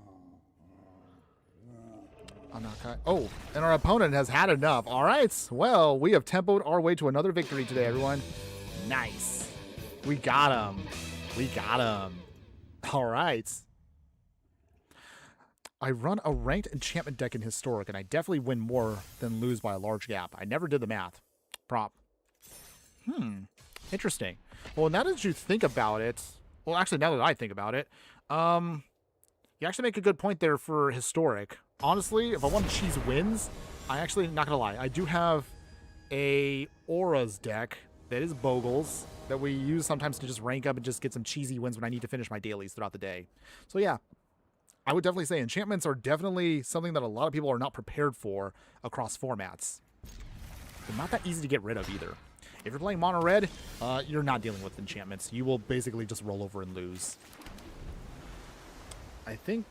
Oh, and our opponent has had enough. All right, well, we have tempoed our way to another victory today, everyone. Nice. We got him. We got him. All right. I run a ranked enchantment deck in Historic, and I definitely win more than lose by a large gap. I never did the math. Prop. Interesting. Well, now that you think about it, well, actually, now that I think about it, you actually make a good point there for Historic. Honestly, if I want to cheese wins, I actually, not going to lie, I do have a Auras deck that is Bogles that we use sometimes to just rank up and just get some cheesy wins when I need to finish my dailies throughout the day. So yeah, I would definitely say enchantments are definitely something that a lot of people are not prepared for across formats. They're not that easy to get rid of either. If you're playing mono red, you're not dealing with enchantments. You will basically just roll over and lose. I think,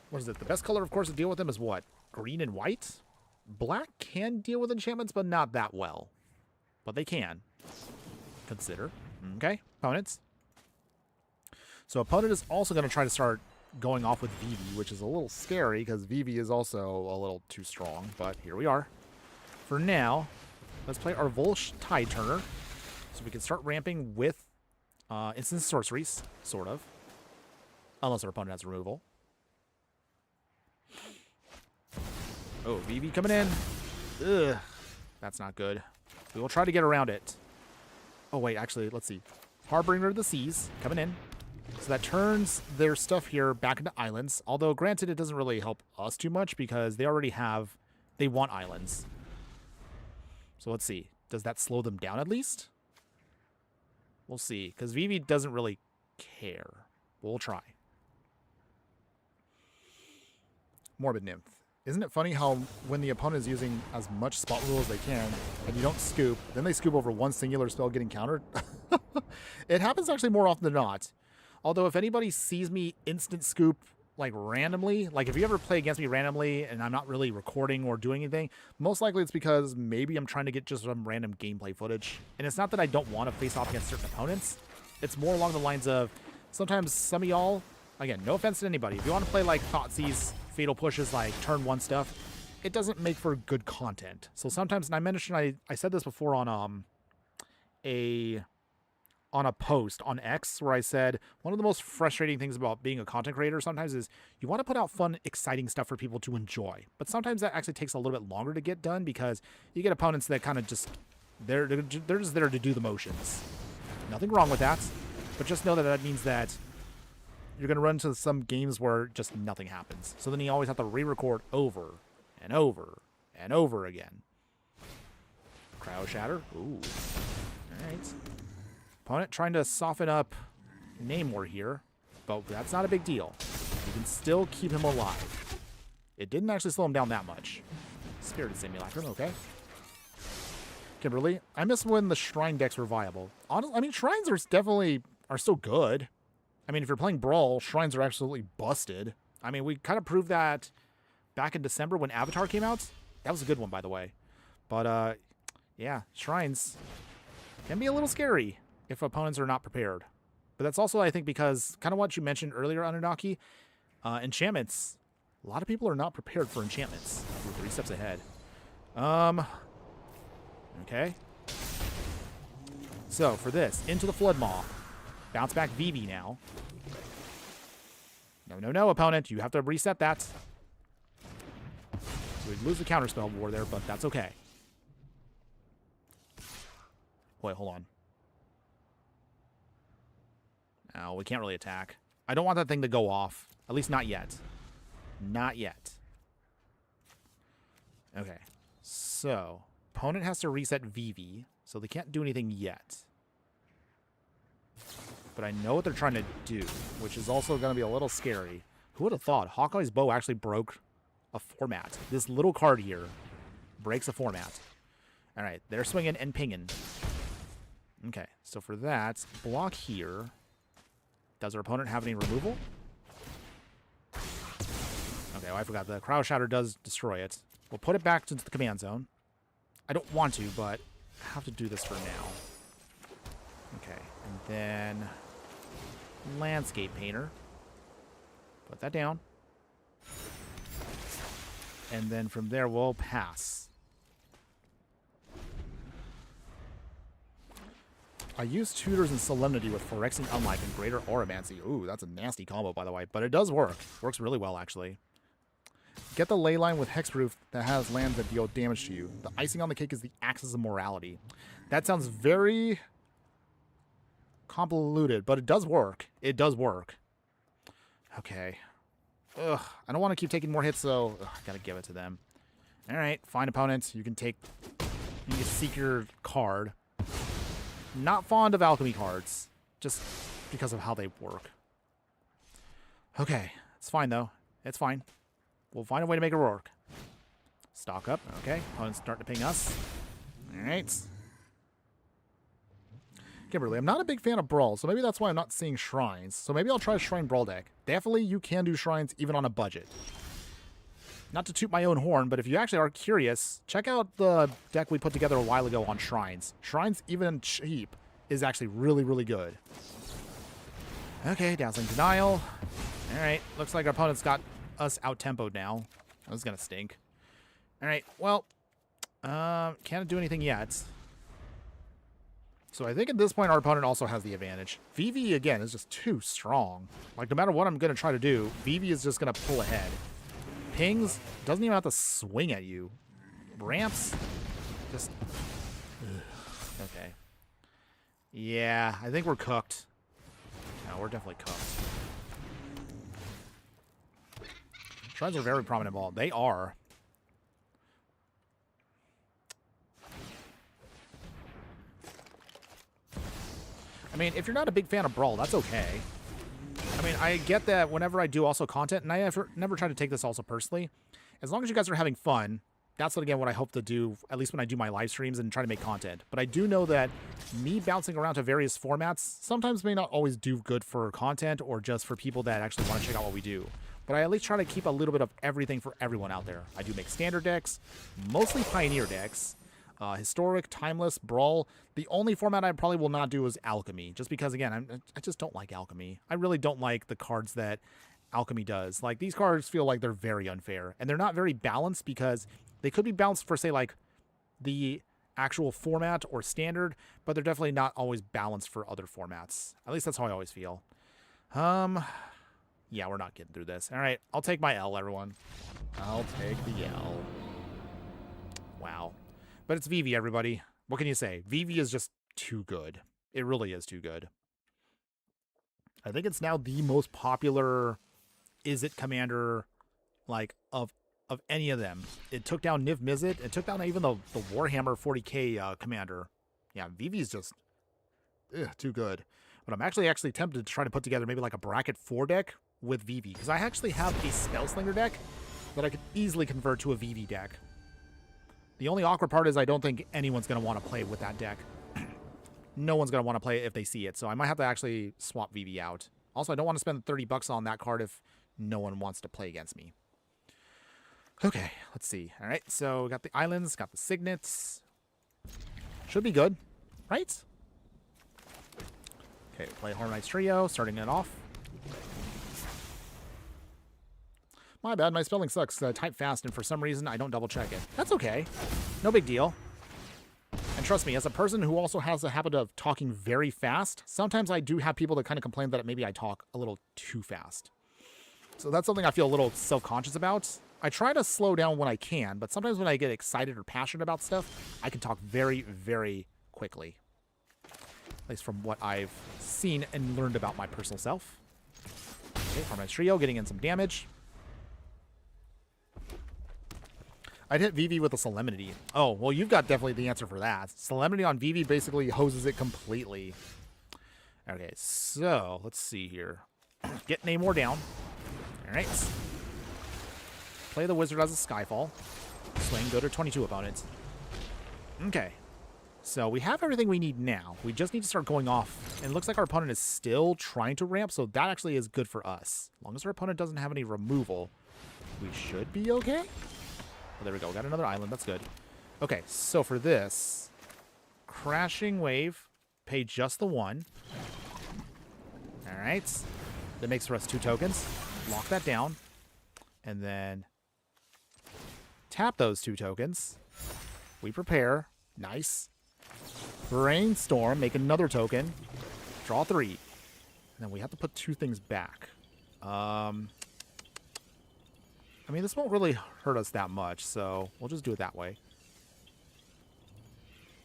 what is it? The best color, of course, to deal with them is what? Green and white? Black can deal with enchantments, but not that well. But they can. Consider. Okay, opponents. So opponent is also going to try to start going off with Vivi, which is a little scary because Vivi is also a little too strong. But here we are. For now, let's play our Volsh Tide Turner. So we can start ramping with instant sorceries, sort of. Unless our opponent has removal. Oh, Vivi coming in. Ugh. That's not good. We will try to get around it. Oh, wait, actually, let's see. Harbinger of the Seas coming in. So that turns their stuff here back into islands. Although, granted, it doesn't really help us too much because they already have... They want islands. So let's see. Does that slow them down at least? We'll see. Because Vivi doesn't really care. But we'll try. Morbid Nymph. Isn't it funny how when the opponent is using as much spot rule as they can, and you don't scoop, then they scoop over one singular spell getting countered? It happens actually more often than not. Although if anybody sees me instant scoop like randomly, like if you ever play against me randomly and I'm not really recording or doing anything, most likely it's because maybe I'm trying to get just some random gameplay footage. And it's not that I don't want to face off against certain opponents. It's more along the lines of sometimes some of y'all, again, no offense to anybody, if you want to play like Thoughtseize, Fatal Pushes, like turn one stuff, it doesn't make for good content. So sometimes, and I mentioned, I said this before on a post on X where I said one of the most frustrating things about being a content creator sometimes is you want to put out fun, exciting stuff for people to enjoy. But sometimes that actually takes a little bit longer to get done because you get opponents that kind of just, they're just there to do the motions. Nothing wrong with that, but just know that that means that you're going to run into some games where just nothing happens. So then you always have to re-record over and over and over again. Cryo Shatter. Ooh. All right. Opponent trying to soften up Namor here, but that's not a big deal. You can still keep him alive. It didn't actually slow him down that much. Spirited Simulacrum, okay. Kimberly, I miss when the Shrine decks were viable. Honestly, I mean, Shrines are still good. I mean, if you're playing Brawl, Shrines are absolutely busted. I mean, we kind of proved that back in December when Avatar came out. That was a good one, by the way. But, yeah, Shrines can be a little scary if opponents are not prepared. But that's also, I think, because kind of what you mentioned earlier, Anunnaki, enchantments. A lot of people are not prepared for enchantments. We're 3 steps ahead. Okay. So for this, into the Flood Maw. Bounce back Vivi now. No, opponent. You have to reset that. So we lose the counterspell war there, but that's okay. Wait, hold on. No, we can't really attack. I don't want that thing to go off. At least not yet. Not yet. Okay. So, opponent has to reset Vivi, so they can't do anything yet. But I know what they're trying to do, which is also going to be a little scary. Who would have thought Hawkeye's bow actually broke a format? This little card here breaks a format. All right, they're swinging and pinging. Okay, so for that, block here. Does our opponent have any removal? Okay, well, I forgot. The Cryo Shatter does destroy it. We'll put it back into the command zone. I don't want to, but I have to do this for now. Okay, and then Landscape Painter. Put that down. And then from there, we'll pass. I use Tutors and Solemnity with Phyrexian Unlife and Greater Auramancy. Ooh, that's a nasty combo, by the way. But it does work. Works really well, actually. Get the Leyline with Hexproof that has lands that deal damage to you. The icing on the cake is the Axis of Morality. That sounds very convoluted, but it does work. It does work. Okay. Ugh, I don't want to keep taking more hits, so I gotta give it to them. All right, fine opponents. You can seek your card. Not fond of alchemy cards, just because of how they work. Okay, it's fine though. It's fine. We'll find a way to make it work. Stock up. Okay, opponents start to ping us. All right. Kimberly, I'm not a big fan of Brawl, so maybe that's why I'm not seeing Shrines. So maybe I'll try a Shrine Brawl deck. Definitely, you can do Shrines even on a budget. Not to toot my own horn, but if you actually are curious, check out the deck we put together a while ago on Shrines. Shrines, even cheap, is actually really, really good. Okay, Dazzling Denial. All right, looks like our opponent's got us out-tempoed now. That was going to stink. All right, well, can't do anything yet. So I think at this point our opponent also has the advantage. Vivi, again, is just too strong. Like, no matter what I'm going to try to do, Vivi is just going to pull ahead. Pings, doesn't even have to swing at you. Ramps, just... Ugh. Okay. Yeah, I think we're cooked. No, we're definitely cooked. Shrines are very prominent ball. They are. I mean, if you're not a big fan of Brawl, that's okay. I mean, I get that whenever I do also content, and I never try to take this also personally, as long as you guys are having fun, that's what, again, what I hope to do, at least when I do my live streams and try to make content. But I do know that me bouncing around to various formats sometimes may not always do good for content or just for people that actually want to check out what we do. But I at least try to keep a little bit of everything for everyone out there. I do make standard decks, mostly Pioneer decks, Historic, Timeless, Brawl. The only format I probably will not do is Alchemy, just because, again, I just don't like Alchemy. I really don't like the cards that Alchemy does. Like, these cards feel like they're very unfair, and they're not very balanced because they could be balanced for, say, like, the actual format or standard, but they're definitely not always balanced for other formats. At least that's how I always feel. Yeah, we're not getting through this. All right, I'll take my L, everyone. I'll take the L. Wow. But it's Vivi, everybody. What can you say? Vivi is just too good. It really is too good. I think it's now the most popular Izzet commander, like, of any of them. It took down Niv Mizzet. It took down even the Warhammer 40k commander. Yeah, Vivi's just too good. But I'm actually tempted to try to put together maybe like a bracket 4 deck with Vivi, because I actually have a Spellslinger deck that I could easily convert to a Vivi deck. The only awkward part is I don't think anyone's going to want to play with that deck. No one's going to want to play it if they see it, so I might have to actually swap Vivi out. Also, I don't want to spend $30 on that card if no one wants to play against me. Okay, let's see. All right, so we got the islands, got the signets. Should be good, right? Okay, play Horror Knights Trio, starting it off. My bad, my spelling sucks. Type fast, and for some reason, I don't double check it. That's okay. No big deal. I And trust me, as a person who also has the habit of talking very fast, sometimes I do have people that kind of complain that maybe I talk a little too fast. So that's something I feel a little self-conscious about. I try to slow down when I can, but sometimes when I get excited or passionate about stuff, I can talk very, very quickly. At least from what I've seen and learned about my personal self. Okay, Farmhouse Trio getting in some damage. I'd hit Vivi with a Solemnity. Oh, well, you've got definitely the answer for that. Solemnity on Vivi basically hoses it completely. Okay, so let's see here. Get Namor down. All right. Play the Wizard as a Skyfall. Swing, go to 22 opponents. Okay. So we have everything we need now. We just need to start going off. And it looks like our opponent is still trying to ramp, so that actually is good for us. As long as our opponent doesn't have any removal, we should be okay. Oh, there we go. We got another island. That's good. Okay, so for this, Crashing Wave, pay just the 1. All right. That makes for us 2 tokens. Lock that down. And then tap those 2 tokens. We prepare. Nice. Brainstorm, make another token. Draw 3. And then we have to put 2 things back. I mean, this won't really hurt us that much, so we'll just do it that way.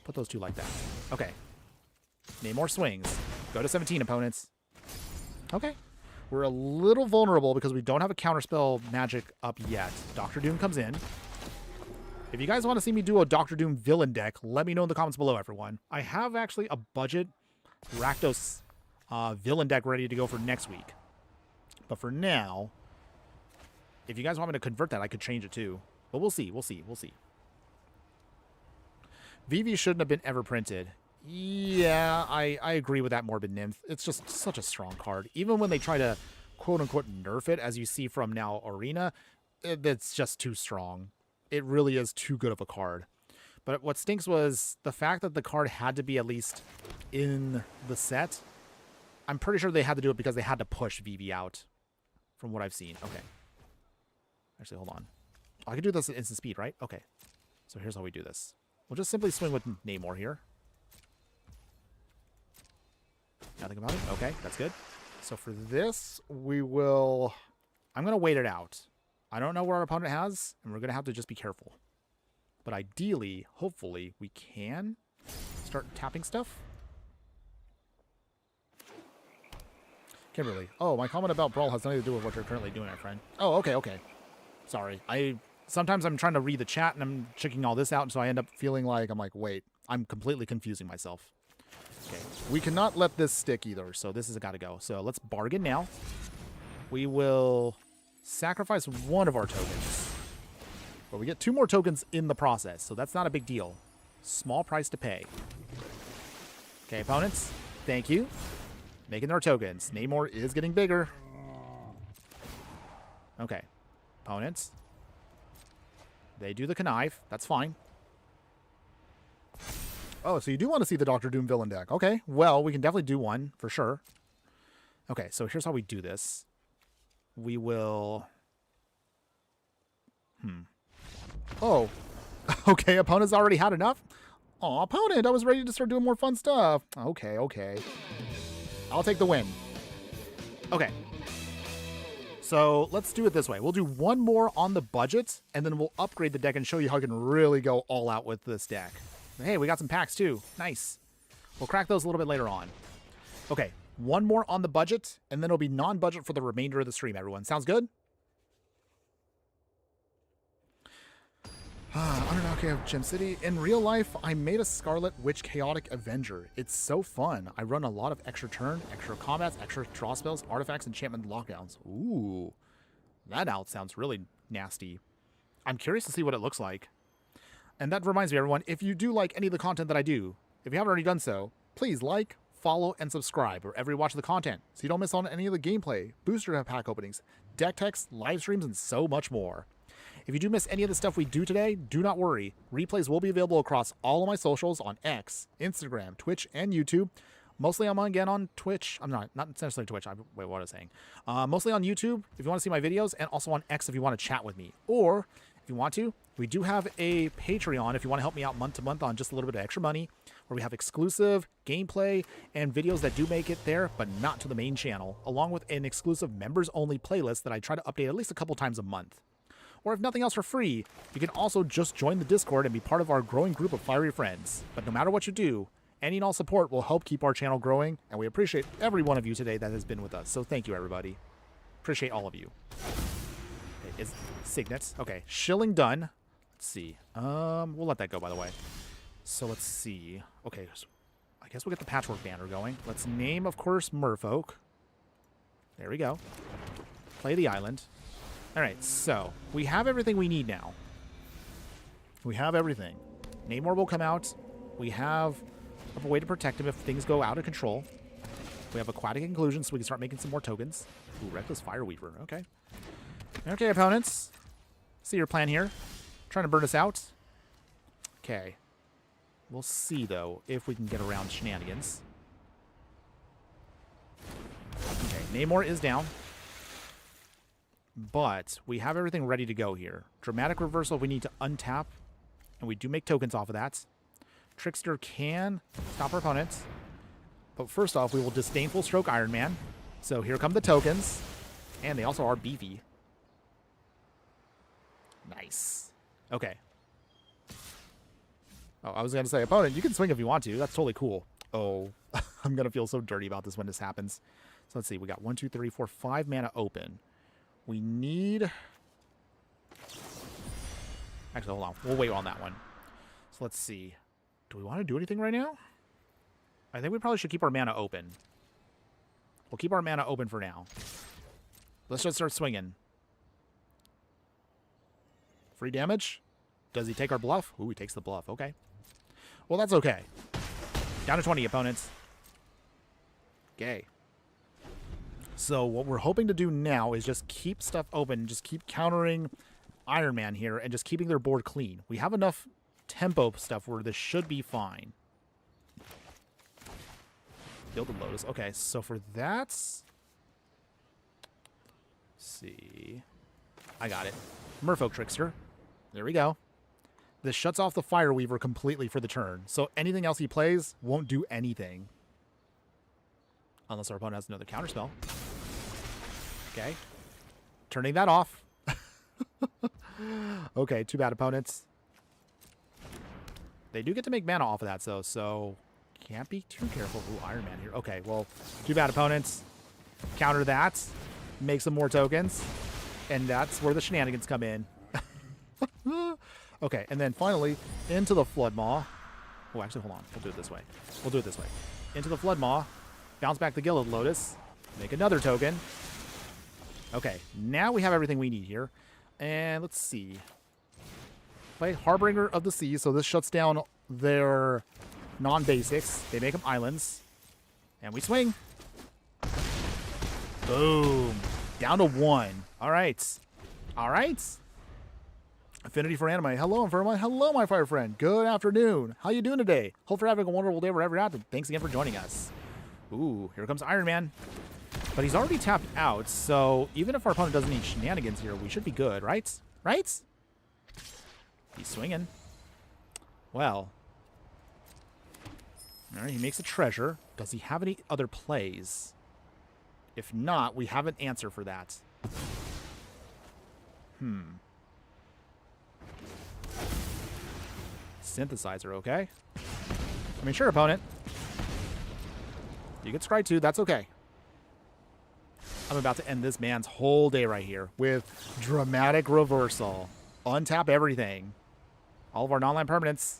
Put those 2 like that. Okay. Namor swings. Go to 17 opponents. Okay. We're a little vulnerable because we don't have a counterspell magic up yet. Doctor Doom comes in. If you guys want to see me do a Doctor Doom villain deck, let me know in the comments below, everyone. I have actually a budget Rakdos villain deck ready to go for next week. But for now, if you guys want me to convert that, I could change it too. But we'll see, we'll see, we'll see. Vivi shouldn't have been ever printed. Yeah, I agree with that, Morbid Nymph. It's just such a strong card. Even when they try to quote-unquote nerf it, as you see from now Arena, it's just too strong. It really is too good of a card. But what stinks was the fact that the card had to be at least in the set. I'm pretty sure they had to do it because they had to push Vivi out from what I've seen. Okay. Actually, hold on. I can do this at instant speed, right? Okay. So here's how we do this. We'll just simply swing with Namor here. Nothing about it? Okay, that's good. So for this, we will... I'm going to wait it out. I don't know where our opponent has, and we're going to have to just be careful. But ideally, hopefully, we can start tapping stuff. Kimberly. Oh, my comment about Brawl has nothing to do with what you're currently doing, my friend. Oh, okay, okay. Sorry. Sometimes I'm trying to read the chat, and I'm checking all this out, and so I end up feeling like, I'm like, wait, I'm completely confusing myself. Okay, we cannot let this stick either, so this has got to go. So let's bargain now. We will sacrifice one of our tokens. But we get 2 more tokens in the process, so that's not a big deal. Small price to pay. Okay, opponents, thank you. Making their tokens. Namor is getting bigger. Okay, opponents. They do the connive. That's fine. Oh, so you do want to see the Doctor Doom villain deck. Okay, well, we can definitely do one, for sure. Okay, so here's how we do this. We will... Oh. Okay, opponent's already had enough? Aw, opponent, I was ready to start doing more fun stuff. Okay, okay. I'll take the win. Okay. So let's do it this way. We'll do one more on the budget, and then we'll upgrade the deck and show you how you can really go all out with this deck. Hey, we got some packs too. Nice. We'll crack those a little bit later on. Okay, one more on the budget, and then it'll be non-budget for the remainder of the stream, everyone. Sounds good? Anunnaki of Gem City. In real life, I made a Scarlet Witch Chaotic Avenger. It's so fun. I run a lot of extra turn, extra combats, extra draw spells, artifacts, enchantment lockdowns. Ooh, that out sounds really nasty. I'm curious to see what it looks like. And that reminds me, everyone, if you do like any of the content that I do, if you haven't already done so, please like, follow, and subscribe wherever you watch the content so you don't miss on any of the gameplay, booster pack openings, deck techs, live streams, and so much more. If you do miss any of the stuff we do today, do not worry. Replays will be available across all of my socials on X, Instagram, Twitch, and YouTube. Mostly I'm again on Twitch. I'm not necessarily Twitch. Wait, what was I saying? Mostly on YouTube if you want to see my videos, and also on X if you want to chat with me. Or if you want to. We do have a Patreon if you want to help me out month to month on just a little bit of extra money, where we have exclusive gameplay and videos that do make it there, but not to the main channel, along with an exclusive members-only playlist that I try to update at least a couple times a month. Or if nothing else for free, you can also just join the Discord and be part of our growing group of fiery friends. But no matter what you do, any and all support will help keep our channel growing, and we appreciate every one of you today that has been with us. So thank you, everybody. Appreciate all of you. Okay, is Signets. Okay, shilling done. Let's see. We'll let that go, by the way. So let's see. Okay, so I guess we'll get the patchwork banner going. Let's name, of course, Merfolk. There we go. Play the island. All right, so we have everything we need now. We have everything. Namor will come out. We have a way to protect him if things go out of control. We have Aquatic Inclusion, so we can start making some more tokens. Ooh, Reckless Fireweaver. Okay. Okay, opponents. See your plan here. Trying to burn us out. Okay. We'll see, though, if we can get around shenanigans. Okay, Namor is down. But we have everything ready to go here. Dramatic Reversal, we need to untap. And we do make tokens off of that. Trickster can stop our opponents. But first off, we will Disdainful Stroke Iron Man. So here come the tokens. And they also are beefy. Nice. Okay. Oh, I was going to say, opponent, you can swing if you want to. That's totally cool. Oh, I'm going to feel so dirty about this when this happens. So let's see. We got 1, 2, 3, 4, 5 mana open. We need... Actually, hold on. We'll wait on that one. So let's see. Do we want to do anything right now? I think we probably should keep our mana open. We'll keep our mana open for now. Let's just start swinging. Free damage? Does he take our bluff? Ooh, he takes the bluff. Okay. Well, that's okay. Down to 20, opponents. Okay. So what we're hoping to do now is just keep stuff open, just keep countering Iron Man here, and just keeping their board clean. We have enough tempo stuff where this should be fine. Build the Lotus. Okay, so for that... Let's see... I got it. Merfolk Trickster. There we go. This shuts off the Fireweaver completely for the turn. So anything else he plays won't do anything. Unless our opponent has another counterspell. Okay. Turning that off. Okay, too bad, opponents. They do get to make mana off of that, though, so can't be too careful. Ooh, Iron Man here. Okay, well, too bad, opponents. Counter that. Make some more tokens. And that's where the shenanigans come in. Okay, and then finally, into the Flood Maw. Oh, actually, hold on. We'll do it this way. We'll do it this way. Into the Flood Maw. Bounce back the Gilded Lotus. Make another token. Okay, now we have everything we need here. And let's see. Play Harbinger of the Sea, so this shuts down their non-basics. They make them islands. And we swing. Boom. Down to 1. All right. All right. Affinity for Anime. Hello, Infernoman. Hello, my fire friend. Good afternoon. How you doing today? Hope you're having a wonderful day wherever you're at. Thanks again for joining us. Ooh, here comes Iron Man. But he's already tapped out, so even if our opponent doesn't need shenanigans here, we should be good, right? Right? He's swinging. Well. All right, he makes a treasure. Does he have any other plays? If not, we have an answer for that. Synthesizer, okay? I mean, sure, opponent. You get scry too, that's okay. I'm about to end this man's whole day right here with Dramatic Reversal. Untap everything. All of our non-land permanents.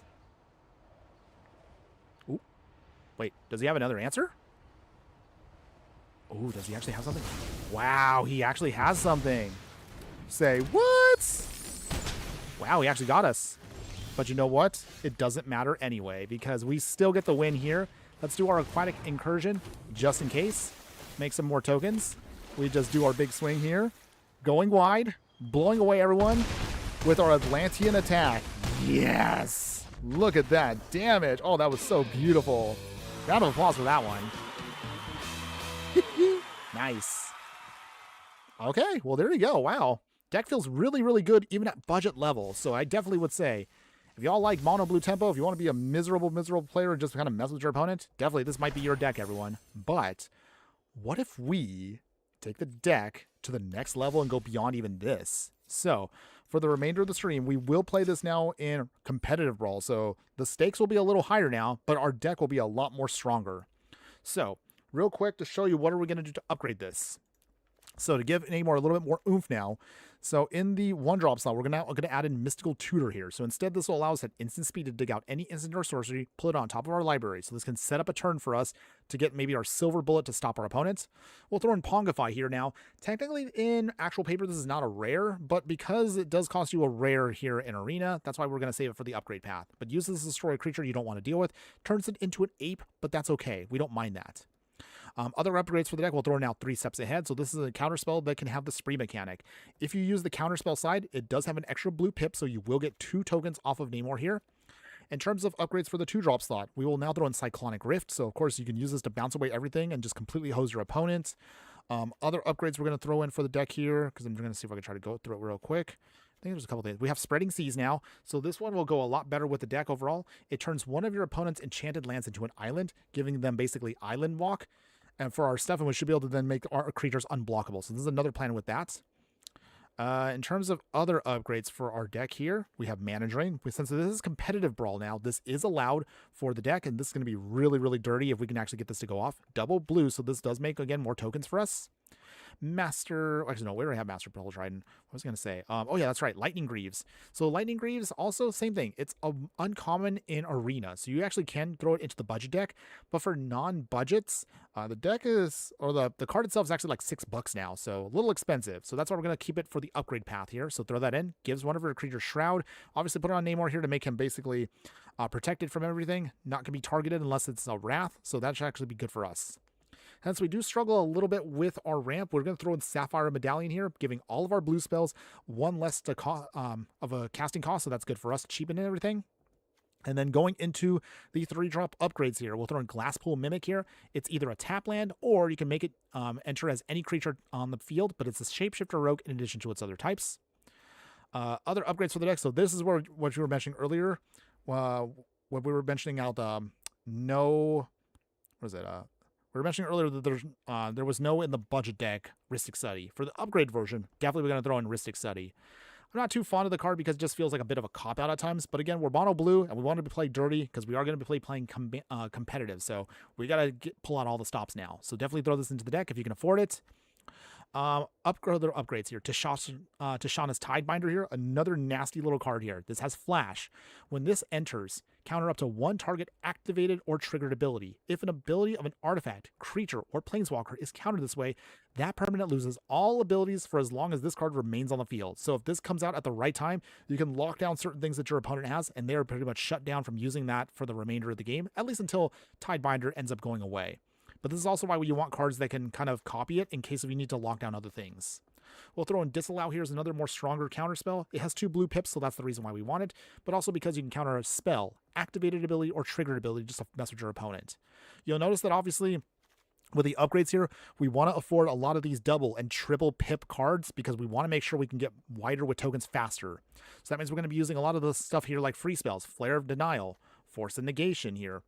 Ooh. Wait, does he have another answer? Oh, does he actually have something? Wow, he actually has something. Say, what? Wow, he actually got us. But you know what? It doesn't matter anyway, because we still get the win here. Let's do our Aquatic Incursion, just in case. Make some more tokens. We just do our big swing here. Going wide, blowing away everyone with our Atlantean attack. Yes! Look at that damage. Oh, that was so beautiful. Round of applause for that one. Nice. Okay, well, there you go. Wow. Deck feels really, really good even at budget level. So I definitely would say, if y'all like Mono Blue Tempo, if you want to be a miserable, miserable player and just kind of mess with your opponent, definitely this might be your deck, everyone. But what if we take the deck to the next level and go beyond even this? So for the remainder of the stream, we will play this now in competitive Brawl. So the stakes will be a little higher now, but our deck will be a lot more stronger. So real quick to show you what are we going to do to upgrade this. So to give Namor a little bit more oomph now, so in the 1-drop slot, we're going to add in Mystical Tutor here. So instead, this will allow us at instant speed to dig out any instant or sorcery, pull it on top of our library. So this can set up a turn for us to get maybe our Silver Bullet to stop our opponents. We'll throw in Pongify here now. Technically, in actual paper, this is not a rare, but because it does cost you a rare here in Arena, that's why we're going to save it for the upgrade path. But use this to destroy a creature you don't want to deal with. Turns it into an ape, but that's okay. We don't mind that. Other upgrades for the deck, we'll throw in now 3 steps ahead. So this is a counterspell that can have the spree mechanic. If you use the counterspell side, it does have an extra blue pip, so you will get 2 tokens off of Namor here. In terms of upgrades for the 2-drop slot, we will now throw in Cyclonic Rift. So of course you can use this to bounce away everything and just completely hose your opponent. Other upgrades we're going to throw in for the deck here, because I'm going to see if I can try to go through it real quick. I think there's a couple things. We have Spreading Seas now, so this one will go a lot better with the deck overall. It turns one of your opponent's enchanted lands into an island, giving them basically island walk. And for our stuff, and we should be able to then make our creatures unblockable. So this is another plan with that. In terms of other upgrades for our deck here, we have Mana Drain. Since this is competitive Brawl now, this is allowed for the deck, and this is going to be really, really dirty if we can actually get this to go off. Double blue, so this does make, again, more tokens for us. Actually, no, we already have Master Pearl Trident. What was I going to say? Oh, yeah, that's right. Lightning Greaves. So Lightning Greaves, also, same thing. It's uncommon in Arena. So you actually can throw it into the budget deck. But for non-budgets, the deck is, or the card itself is actually like $6 now. So a little expensive. So that's why we're going to keep it for the upgrade path here. So throw that in. Gives one of your creatures Shroud. Obviously, put it on Namor here to make him basically protected from everything. Not going to be targeted unless it's a Wrath. So that should actually be good for us. Hence, we do struggle a little bit with our ramp. We're going to throw in Sapphire Medallion here, giving all of our blue spells 1 less of a casting cost, so that's good for us to cheapen everything. And then going into the 3-drop upgrades here, we'll throw in Glasspool Mimic here. It's either a tap land, or you can make it enter as any creature on the field, but it's a Shapeshifter Rogue in addition to its other types. Other upgrades for the deck, so this is where what you were mentioning earlier, what we were mentioning out, we were mentioning earlier that there was no in the budget deck Rhystic Study. For the upgrade version, definitely we're going to throw in Rhystic Study. I'm not too fond of the card because it just feels like a bit of a cop-out at times. But again, we're mono blue, and we want to play dirty because we are going to be playing competitive. So we got to pull out all the stops now. So definitely throw this into the deck if you can afford it. Other upgrades here. Tishana's Tidebinder here. Another nasty little card here. This has Flash. When this enters, counter up to 1 target activated or triggered ability. If an ability of an artifact, creature, or planeswalker is countered this way, that permanent loses all abilities for as long as this card remains on the field. So if this comes out at the right time, you can lock down certain things that your opponent has, and they are pretty much shut down from using that for the remainder of the game, at least until Tidebinder ends up going away. But this is also why you want cards that can kind of copy it in case if you need to lock down other things. We'll throw in Disallow here as another more stronger counterspell. It has 2 blue pips, so that's the reason why we want it, but also because you can counter a spell, activated ability, or triggered ability just to mess with your opponent. You'll notice that obviously with the upgrades here, we want to afford a lot of these double and triple pip cards because we want to make sure we can get wider with tokens faster. So that means we're going to be using a lot of the stuff here like free spells, Flare of Denial, Force of Negation here.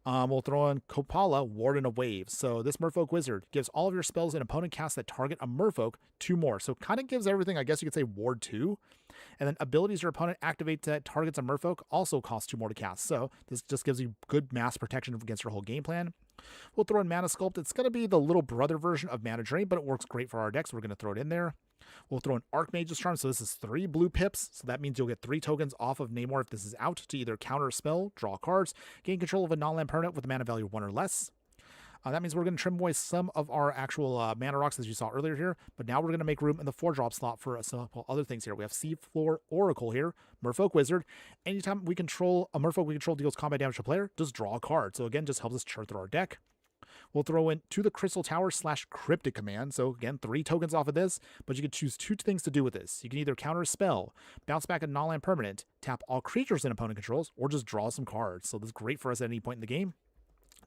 We'll throw in Kopala, Warden of Waves. So this Merfolk Wizard gives all of your spells an opponent casts that target a Merfolk 2 more. So kind of gives everything, I guess you could say, Ward 2. And then abilities your opponent activates that targets a Merfolk also cost 2 more to cast. So this just gives you good mass protection against your whole game plan. We'll throw in Mana Sculpt. It's going to be the little brother version of Mana Drain, but it works great for our deck, so we're going to throw it in there. We'll throw in Archmage's Charm. So this is 3 blue pips. So that means you'll get 3 tokens off of Namor if this is out to either counter a spell, draw cards, gain control of a non-land permanent with a mana value of 1 or less. That means we're going to trim away some of our actual mana rocks as you saw earlier here, but now we're going to make room in the 4-drop slot for some other things here. We have Seafloor Oracle here, Merfolk Wizard. Anytime we control a Merfolk we control deals combat damage to a player, just draw a card. So again, just helps us churn through our deck. We'll throw in To the Crystal Tower / Cryptic Command. So again, 3 tokens off of this, but you can choose 2 things to do with this. You can either counter a spell, bounce back a non-land permanent, tap all creatures an opponent controls, or just draw some cards. So this is great for us at any point in the game.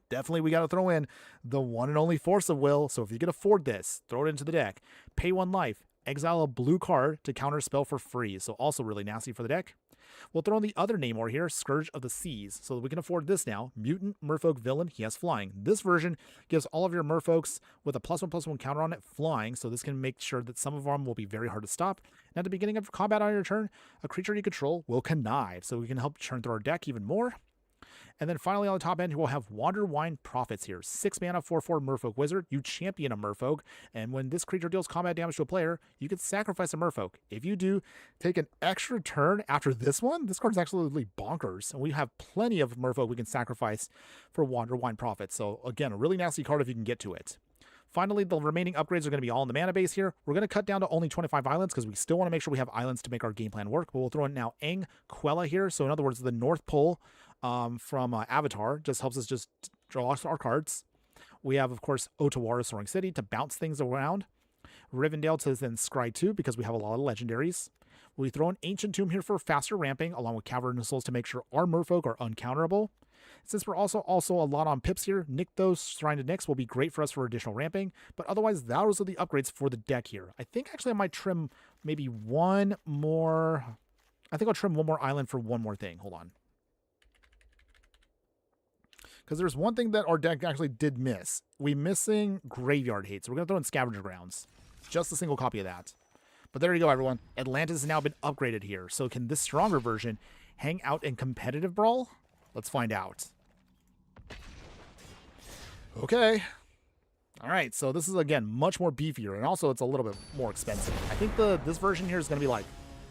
Definitely we got to throw in the one and only Force of Will. So if you can afford this, throw it into the deck. Pay 1 life. exile a blue card to counter spell for free. So also really nasty for the deck. We'll throw in the other Namor here, Scourge of the Seas, so that we can afford this now. Mutant Merfolk Villain, he has flying. This version gives all of your Merfolks with a +1/+1 counter on it flying, so this can make sure that some of them will be very hard to stop. And at the beginning of combat on your turn, a creature you control will connive, so we can help churn through our deck even more. And then finally on the top end, we'll have Wander Wine Prophets here. 6 mana, 4/4 Merfolk Wizard. You champion a Merfolk, and when this creature deals combat damage to a player, you can sacrifice a Merfolk. If you do, take an extra turn after this one. This card's absolutely bonkers, and we have plenty of Merfolk we can sacrifice for Wander Wine Prophets. So again, a really nasty card if you can get to it. Finally, the remaining upgrades are going to be all in the mana base here. We're going to cut down to only 25 islands because we still want to make sure we have islands to make our game plan work. But we'll throw in now Aang Quella here. So in other words, the North Pole from Avatar just helps us just draw our cards. We have, of course, Otawara Soaring City to bounce things around. Rivendell to then Scry 2 because we have a lot of legendaries. We throw an Ancient Tomb here for faster ramping along with Cavern of Souls to make sure our Merfolk are uncounterable. Since we're also a lot on pips here, Nykthos Shrine to Nyx will be great for us for additional ramping, but otherwise those are the upgrades for the deck here. I think actually I might trim maybe one more. I think I'll trim one more island for one more thing. Hold on. Because there's one thing that our deck actually did miss. We're missing Graveyard Hate, so we're going to throw in Scavenger Grounds. Just a single copy of that. But there you go, everyone. Atlantis has now been upgraded here. So can this stronger version hang out in competitive Brawl? Let's find out. Okay. All right, so this is, again, much more beefier, and also it's a little bit more expensive. I think this version here is going to be like,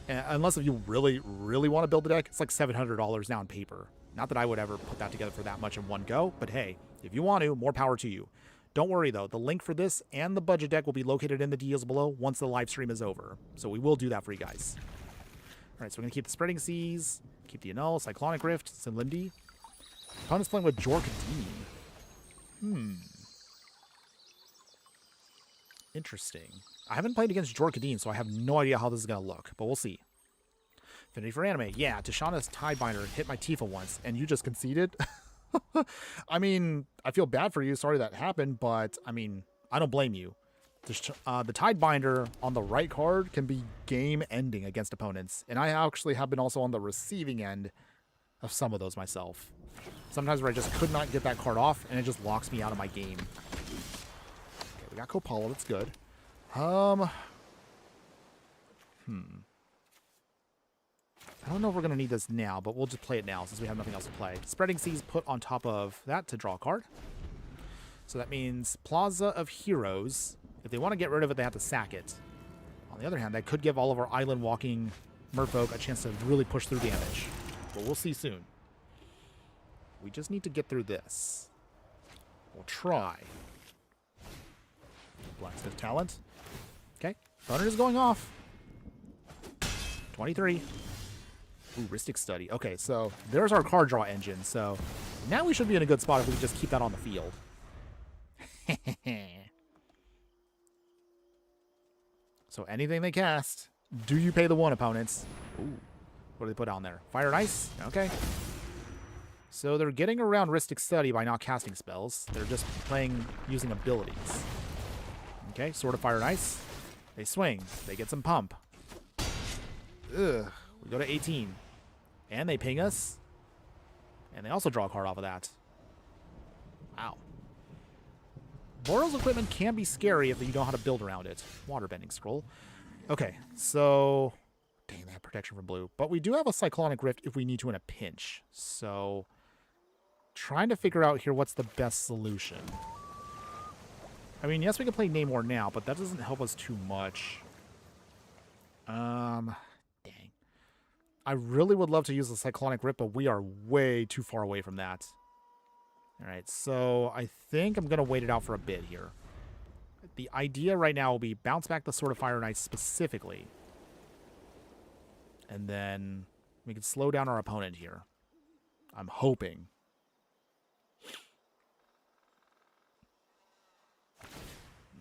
unless if you really, really want to build the deck, it's like $700 now on paper. Not that I would ever put that together for that much in one go, but hey, if you want to, more power to you. Don't worry, though. The link for this and the budget deck will be located in the details below once the live stream is over. So we will do that for you guys. All right, so we're going to keep the Spreading Seas, keep the Annul, Cyclonic Rift, Sinlimdi. Opponent's playing with Jorkadeen. Interesting. I haven't played against Jorkadeen, so I have no idea how this is going to look, but we'll see. Affinity for Anime. Yeah, Tishana's Tidebinder hit my Tifa once, and you just conceded? I mean, I feel bad for you. Sorry that happened, but, I mean, I don't blame you. The Tidebinder on the right card can be game-ending against opponents, and I actually have been also on the receiving end of some of those myself. Sometimes where I just could not get that card off, and it just locks me out of my game. Okay, we got Kopala. That's good. I don't know if we're going to need this now, but we'll just play it now since we have nothing else to play. Spreading Seas put on top of that to draw a card. So that means Plaza of Heroes. If they want to get rid of it, they have to sack it. On the other hand, that could give all of our island walking Merfolk a chance to really push through damage. But we'll see soon. We just need to get through this. We'll try. Blacksmith Talent. Okay. Thunder is going off. 23. Ooh, Rhystic Study. Okay, so there's our card draw engine. So now we should be in a good spot if we can just keep that on the field. So anything they cast, do you pay the one, opponents? Ooh, what do they put on there? Fire and Ice? Okay. So they're getting around Rhystic Study by not casting spells. They're just playing using abilities. Okay, Sword of Fire and Ice. They swing. They get some pump. Ugh. We go to 18. And they ping us. And they also draw a card off of that. Wow. Boral's equipment can be scary if you know how to build around it. Waterbending Scroll. Okay, so... Dang, they have protection from blue. But we do have a Cyclonic Rift if we need to in a pinch. So... Trying to figure out here what's the best solution. I mean, yes, we can play Namor now, but that doesn't help us too much. Dang. I really would love to use the Cyclonic Rift, but we are way too far away from that. Alright, so I think I'm going to wait it out for a bit here. The idea right now will be bounce back the Sword of Fire and Ice specifically. And then we can slow down our opponent here. I'm hoping.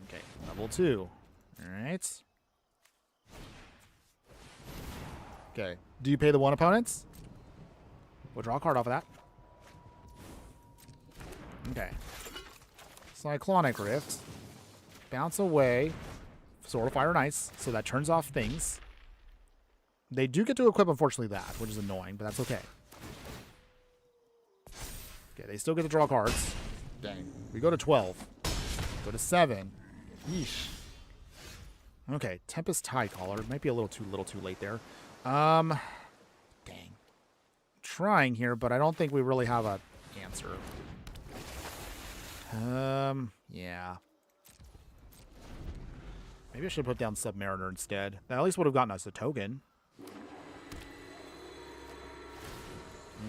Okay, level 2. Alright. Okay. Do you pay the one, opponents? We'll draw a card off of that. Okay. Cyclonic Rift. Bounce away. Sword of Fire and Ice, so that turns off things. They do get to equip, unfortunately, that, which is annoying, but that's okay. Okay, they still get to draw cards. Dang. We go to 12. Go to 7. Yeesh. Okay, Tempest Tide Caller. Might be a little too late there. Dang. Trying here, but I don't think we really have a answer. Yeah. Maybe I should put down Submariner instead. That at least would have gotten us a token.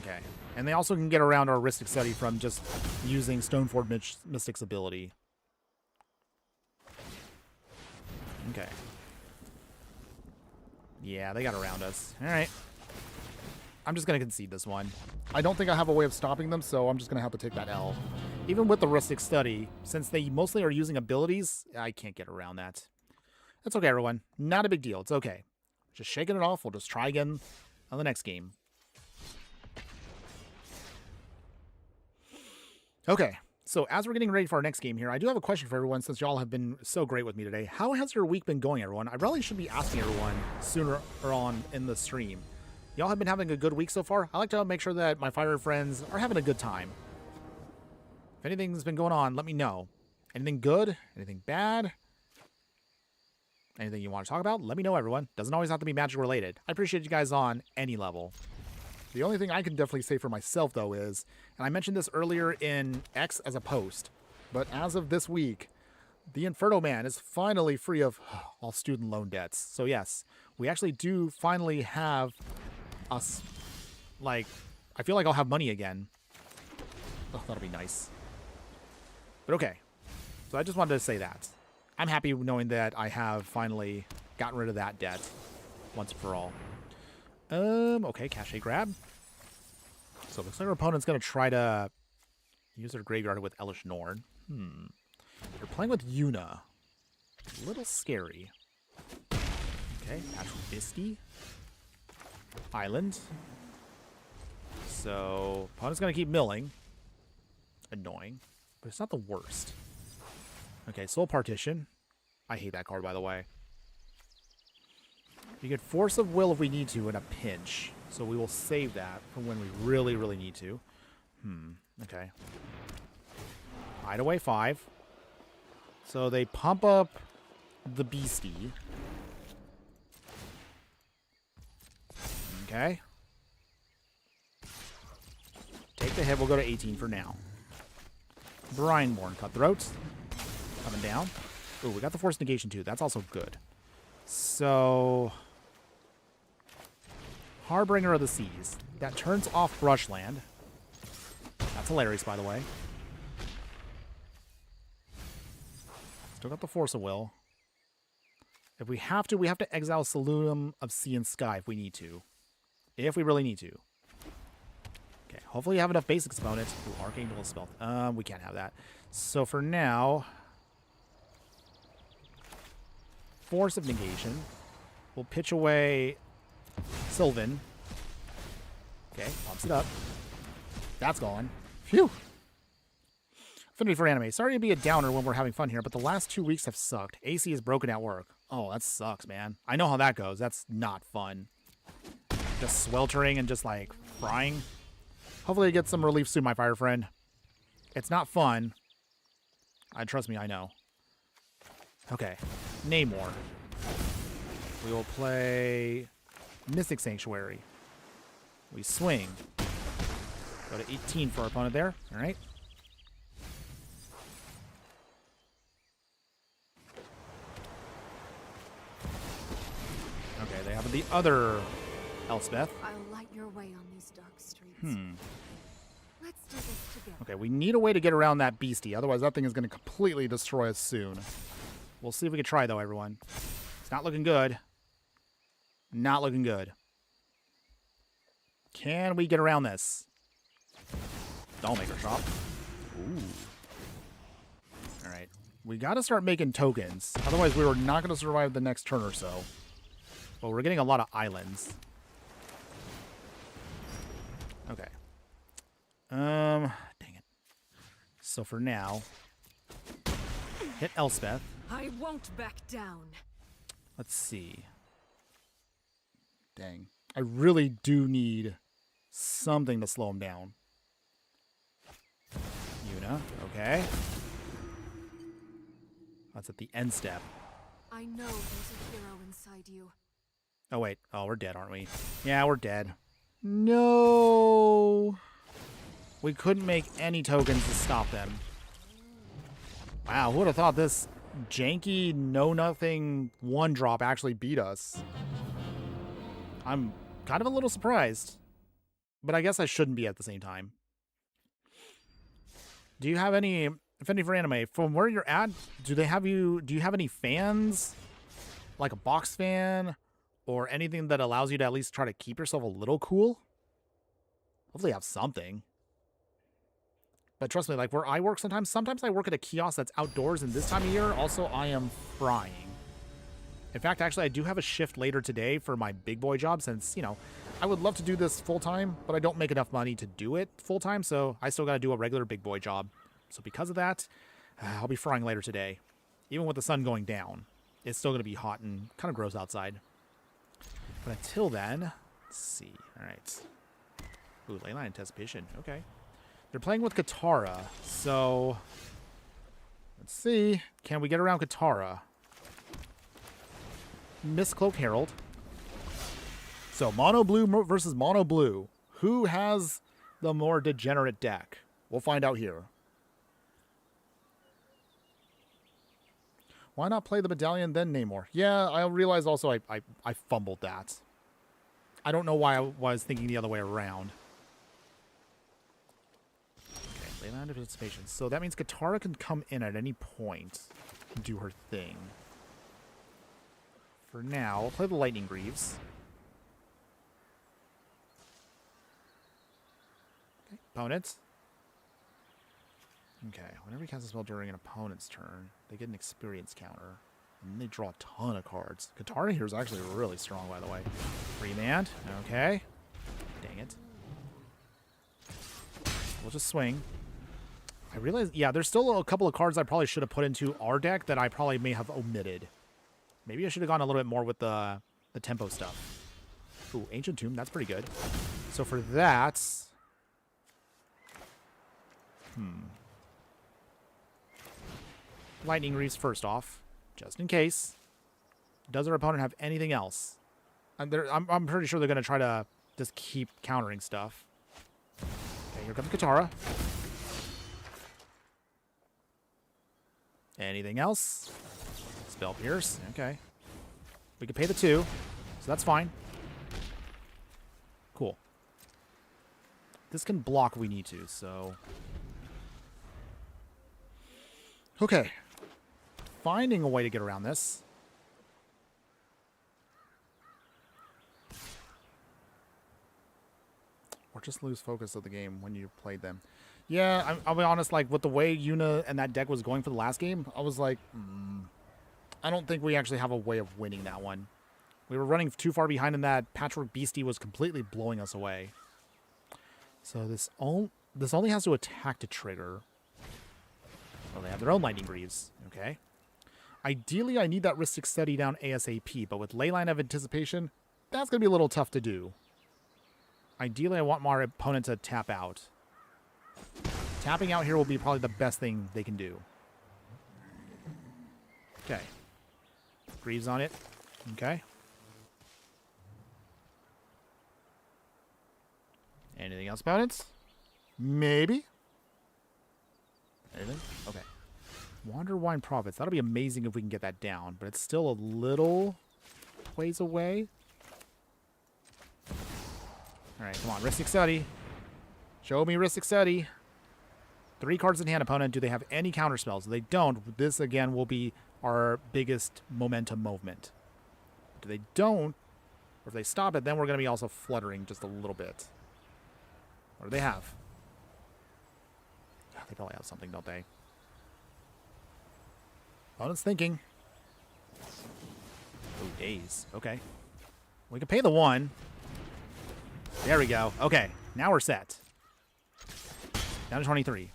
Okay. And they also can get around our Aristic Study from just using Stoneforge Mystic's ability. Okay. Yeah, they got around us. Alright. I'm just going to concede this one. I don't think I have a way of stopping them, so I'm just going to have to take that L. Even with the Aristic Study, since they mostly are using abilities, I can't get around that. That's okay, everyone. Not a big deal. It's okay. Just shaking it off. We'll just try again on the next game. Okay, so as we're getting ready for our next game here, I do have a question for everyone since y'all have been so great with me today. How has your week been going, everyone? I really should be asking everyone sooner or on in the stream. Y'all have been having a good week so far? I like to make sure that my fire friends are having a good time. If anything's been going on, let me know. Anything good? Anything bad? Anything you want to talk about? Let me know, everyone. Doesn't always have to be magic related. I appreciate you guys on any level. The only thing I can definitely say for myself, though, is, and I mentioned this earlier in X as a post, but as of this week, the Infernoman is finally free of all student loan debts. So yes, we actually do finally have us, like, I feel like I'll have money again. Oh, that'll be nice. But okay, so I just wanted to say that. I'm happy knowing that I have finally gotten rid of that debt once and for all. Okay, Cachet Grab. So it looks like our opponent's going to try to use their graveyard with Elish Norn. They're playing with Yuna. A little scary. Okay, Natural Bisky. Island. So, opponent's going to keep milling. Annoying. But it's not the worst. Okay, Soul Partition. I hate that card, by the way. You get Force of Will if we need to in a pinch. So we will save that for when we really, really need to. Okay. Hideaway 5. So they pump up the Beastie. Okay. Take the hit. We'll go to 18 for now. Brineborn Cutthroats. Coming down. Ooh, we got the Force Negation too. That's also good. So... Harbinger of the Seas. That turns off Brushland. That's hilarious, by the way. Still got the Force of Will. If we have to exile Salunum of Sea and Sky if we need to. If we really need to. Okay, hopefully you have enough basics opponents. Ooh, Archangel Spell. We can't have that. So for now... Force of Negation. We'll pitch away... Sylvan. Okay, pumps it up. That's gone. Phew. Affinity for anime. Sorry to be a downer when we're having fun here, but the last 2 weeks have sucked. AC is broken at work. Oh, that sucks, man. I know how that goes. That's not fun. Just sweltering and just, like, frying. Hopefully you get some relief soon, my fire friend. It's not fun. Trust me, I know. Okay. Namor. We will play... Mystic Sanctuary. We swing. Go to 18 for our opponent there. All right. Okay, they have the other Elspeth. I'll light your way on these dark streets. Let's do this together. Okay, we need a way to get around that beastie. Otherwise, that thing is going to completely destroy us soon. We'll see if we can try, though, everyone. It's not looking good. Not looking good. Can we get around this? Don't make her shop. Ooh. Alright. We got to start making tokens. Otherwise, we were not going to survive the next turn or so. But we're getting a lot of islands. Okay. Dang it. So for now, hit Elspeth. I won't back down. Let's see. Dang. I really do need something to slow him down. Yuna, okay. That's at the end step. I know there's a hero inside you. Oh, wait. Oh, we're dead, aren't we? Yeah, we're dead. No. We couldn't make any tokens to stop them. Wow, who would have thought this janky, know-nothing one-drop actually beat us? I'm kind of a little surprised. But I guess I shouldn't be at the same time. Do you have any affinity for anime? From where you're at, do you have any fans? Like a box fan? Or anything that allows you to at least try to keep yourself a little cool? Hopefully you have something. But trust me, like where I work sometimes I work at a kiosk that's outdoors, and this time of year, also I am frying. In fact, actually, I do have a shift later today for my big boy job since, you know, I would love to do this full-time, but I don't make enough money to do it full-time, so I still got to do a regular big boy job. So because of that, I'll be frying later today. Even with the sun going down, it's still going to be hot and kind of gross outside. But until then, let's see. All right. Ooh, Leyline Anticipation. Okay. They're playing with Katara, so let's see. Can we get around Katara? Miss Cloak Herald. So Mono Blue versus Mono Blue. Who has the more degenerate deck? We'll find out here. Why not play the Medallion, then Namor? Yeah, I realized also I fumbled that. I don't know why I was thinking the other way around. Okay, Leyline Anticipation. So that means Katara can come in at any point and do her thing. For now, I'll play the Lightning Greaves. Okay, opponents. Okay, whenever you cast a spell during an opponent's turn, they get an experience counter. And they draw a ton of cards. Katara here is actually really strong, by the way. Remand. Okay. Dang it. We'll just swing. I realize, yeah, there's still a couple of cards I probably should have put into our deck that I probably may have omitted. Maybe I should have gone a little bit more with the tempo stuff. Ooh, Ancient Tomb, that's pretty good. So for that... Lightning Reefs first off, just in case. Does our opponent have anything else? I'm pretty sure they're going to try to just keep countering stuff. Okay, here comes Katara. Anything else? Spell Pierce. Okay. We can pay the 2, so that's fine. Cool. This can block if we need to, so... Okay. Finding a way to get around this. Or just lose focus of the game when you played them. Yeah, I'll be honest, like, with the way Yuna and that deck was going for the last game, I was like, I don't think we actually have a way of winning that one. We were running too far behind, and that Patchwork Beastie was completely blowing us away. So this only has to attack to trigger. Well, they have their own Lightning Greaves. Okay. Ideally, I need that Rhystic Study down ASAP, but with Leyline of Anticipation, that's going to be a little tough to do. Ideally, I want my opponent to tap out. Tapping out here will be probably the best thing they can do. Okay. Greaves on it. Okay. Anything else, opponents? Maybe? Anything? Okay. Wander Wine Prophets. That'll be amazing if we can get that down, but it's still a little ways away. Alright, come on. Rhystic Study. Show me Rhystic Study. 3 cards in hand, opponent. Do they have any counter spells? If they don't, this again will be our biggest momentum movement. If they don't, or if they stop it, then we're going to be also fluttering just a little bit. What do they have? They probably have something, don't they? Opponent's thinking. Oh, days. Okay. We can pay the 1. There we go. Okay. Now we're set. Down to 23.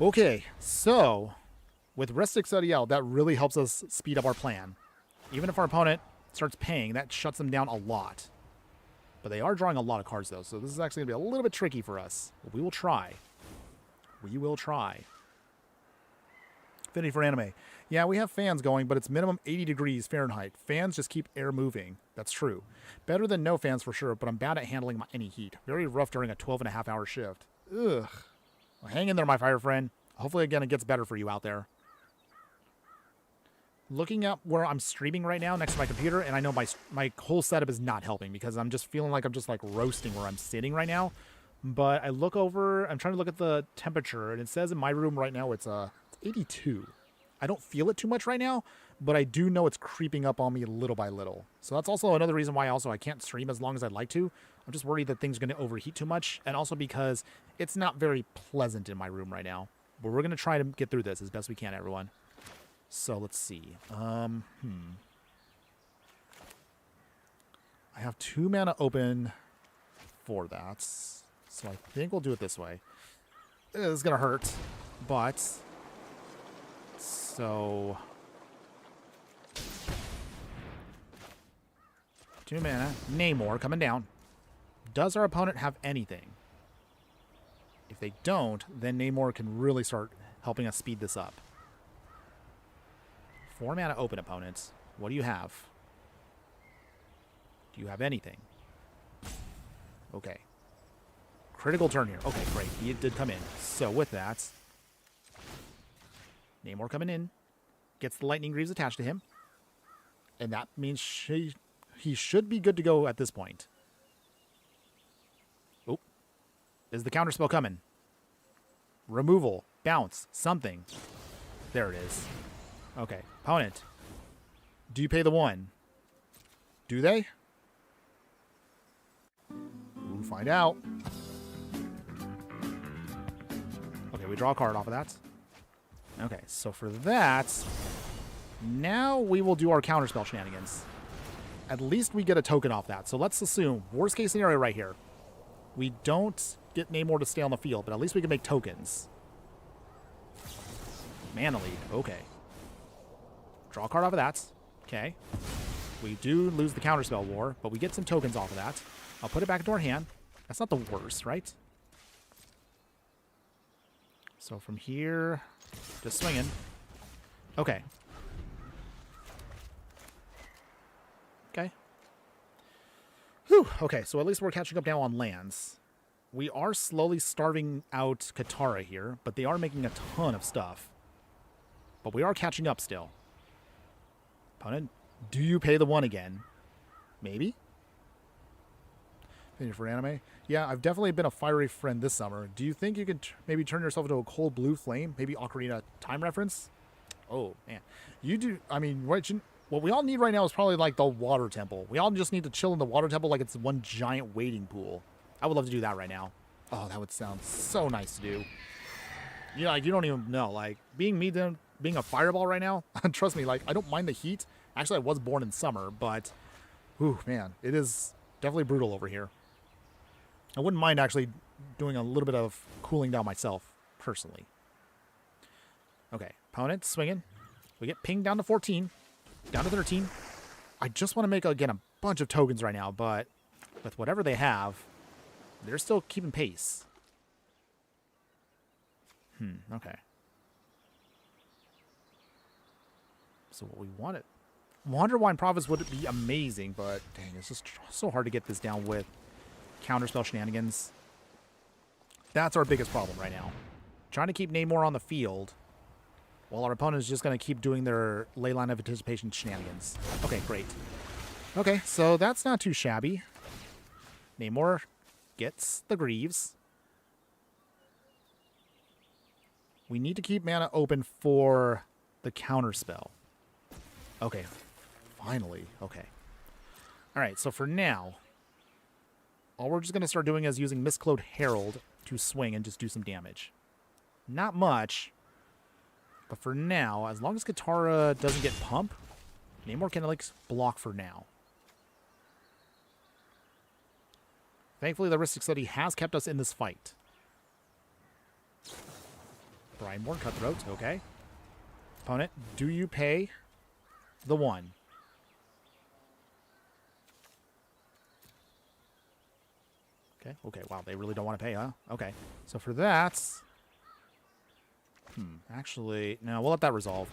Okay. So, with Rhystic Study out, that really helps us speed up our plan. Even if our opponent starts paying, that shuts them down a lot. But they are drawing a lot of cards, though, so this is actually going to be a little bit tricky for us. But we will try. We will try. Affinity for anime. Yeah, we have fans going, but it's minimum 80 degrees Fahrenheit. Fans just keep air moving. That's true. Better than no fans for sure, but I'm bad at handling any heat. Very rough during a 12-and-a-half-hour shift. Ugh. Well, hang in there, my fire friend. Hopefully, again, it gets better for you out there. Looking at where I'm streaming right now next to my computer, and I know my whole setup is not helping because I'm just feeling like I'm just like roasting where I'm sitting right now. But I look over, I'm trying to look at the temperature, and it says in my room right now it's 82. I don't feel it too much right now, but I do know it's creeping up on me little by little. So that's also another reason why I can't stream as long as I'd like to. I'm just worried that things are going to overheat too much, and also because it's not very pleasant in my room right now. But we're going to try to get through this as best we can, everyone. So let's see. I have 2 mana open for that. So I think we'll do it this way. It's going to hurt, but... So... 2 mana. Namor coming down. Does our opponent have anything? If they don't, then Namor can really start helping us speed this up. 4 mana open, opponents. What do you have? Do you have anything? Okay. Critical turn here. Okay, great. He did come in. So with that, Namor coming in. Gets the Lightning Greaves attached to him. And that means he should be good to go at this point. Oh. Is the counterspell coming? Removal. Bounce. Something. There it is. Okay. Opponent. Do you pay the 1? Do they? We'll find out. Okay, we draw a card off of that. Okay, so for that, now we will do our counterspell shenanigans. At least we get a token off that. So let's assume, worst case scenario right here, we don't get Namor to stay on the field, but at least we can make tokens. Mana lead. Okay. Draw a card off of that. Okay. We do lose the counterspell war, but we get some tokens off of that. I'll put it back into our hand. That's not the worst, right? So from here, just swinging. Okay. Okay. Whew. Okay, so at least we're catching up now on lands. We are slowly starving out Katara here, but they are making a ton of stuff. But we are catching up still. Opponent, do you pay the 1 again? Maybe? Thank you for anime. Yeah, I've definitely been a fiery friend this summer. Do you think you could maybe turn yourself into a cold blue flame? Maybe Ocarina time reference? Oh, man. You do... I mean, what we all need right now is probably like the water temple. We all just need to chill in the water temple like it's one giant wading pool. I would love to do that right now. Oh, that would sound so nice to do. You know, like, you don't even know. Like, being a fireball right now, trust me, like, I don't mind the heat. Actually, I was born in summer, but... Whew, man. It is definitely brutal over here. I wouldn't mind actually doing a little bit of cooling down myself, personally. Okay, opponent swinging. We get pinged down to 14, down to 13. I just want to make, again, a bunch of tokens right now, but with whatever they have, they're still keeping pace. Okay. So what we wanted... Wine Province would be amazing, but dang, it's just so hard to get this down with counterspell shenanigans. That's our biggest problem right now. Trying to keep Namor on the field while our opponent is just going to keep doing their Leyline of Anticipation shenanigans. Okay, great. Okay, so that's not too shabby. Namor gets the Greaves. We need to keep mana open for the counterspell. Okay, finally. Okay. All right, so for now, all we're just going to start doing is using Mistcloaked Herald to swing and just do some damage. Not much, but for now, as long as Katara doesn't get pump, Namor can like block for now. Thankfully, the Ristic Study has kept us in this fight. Brineborn Cutthroat, okay. Opponent, do you pay the 1? Okay, okay, wow, they really don't want to pay, huh? Okay, so for that... actually, no, we'll let that resolve.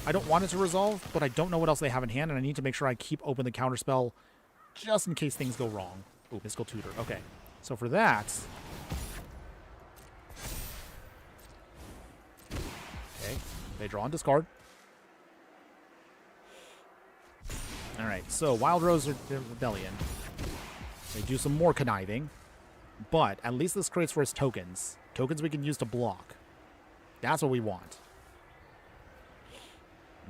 I don't want it to resolve, but I don't know what else they have in hand, and I need to make sure I keep open the counterspell just in case things go wrong. Ooh, Mystical Tutor. Okay, so for that... Okay, they draw and discard. Alright, so Wild Rose or Rebellion. They do some more conniving, but at least this creates for us tokens. Tokens we can use to block. That's what we want.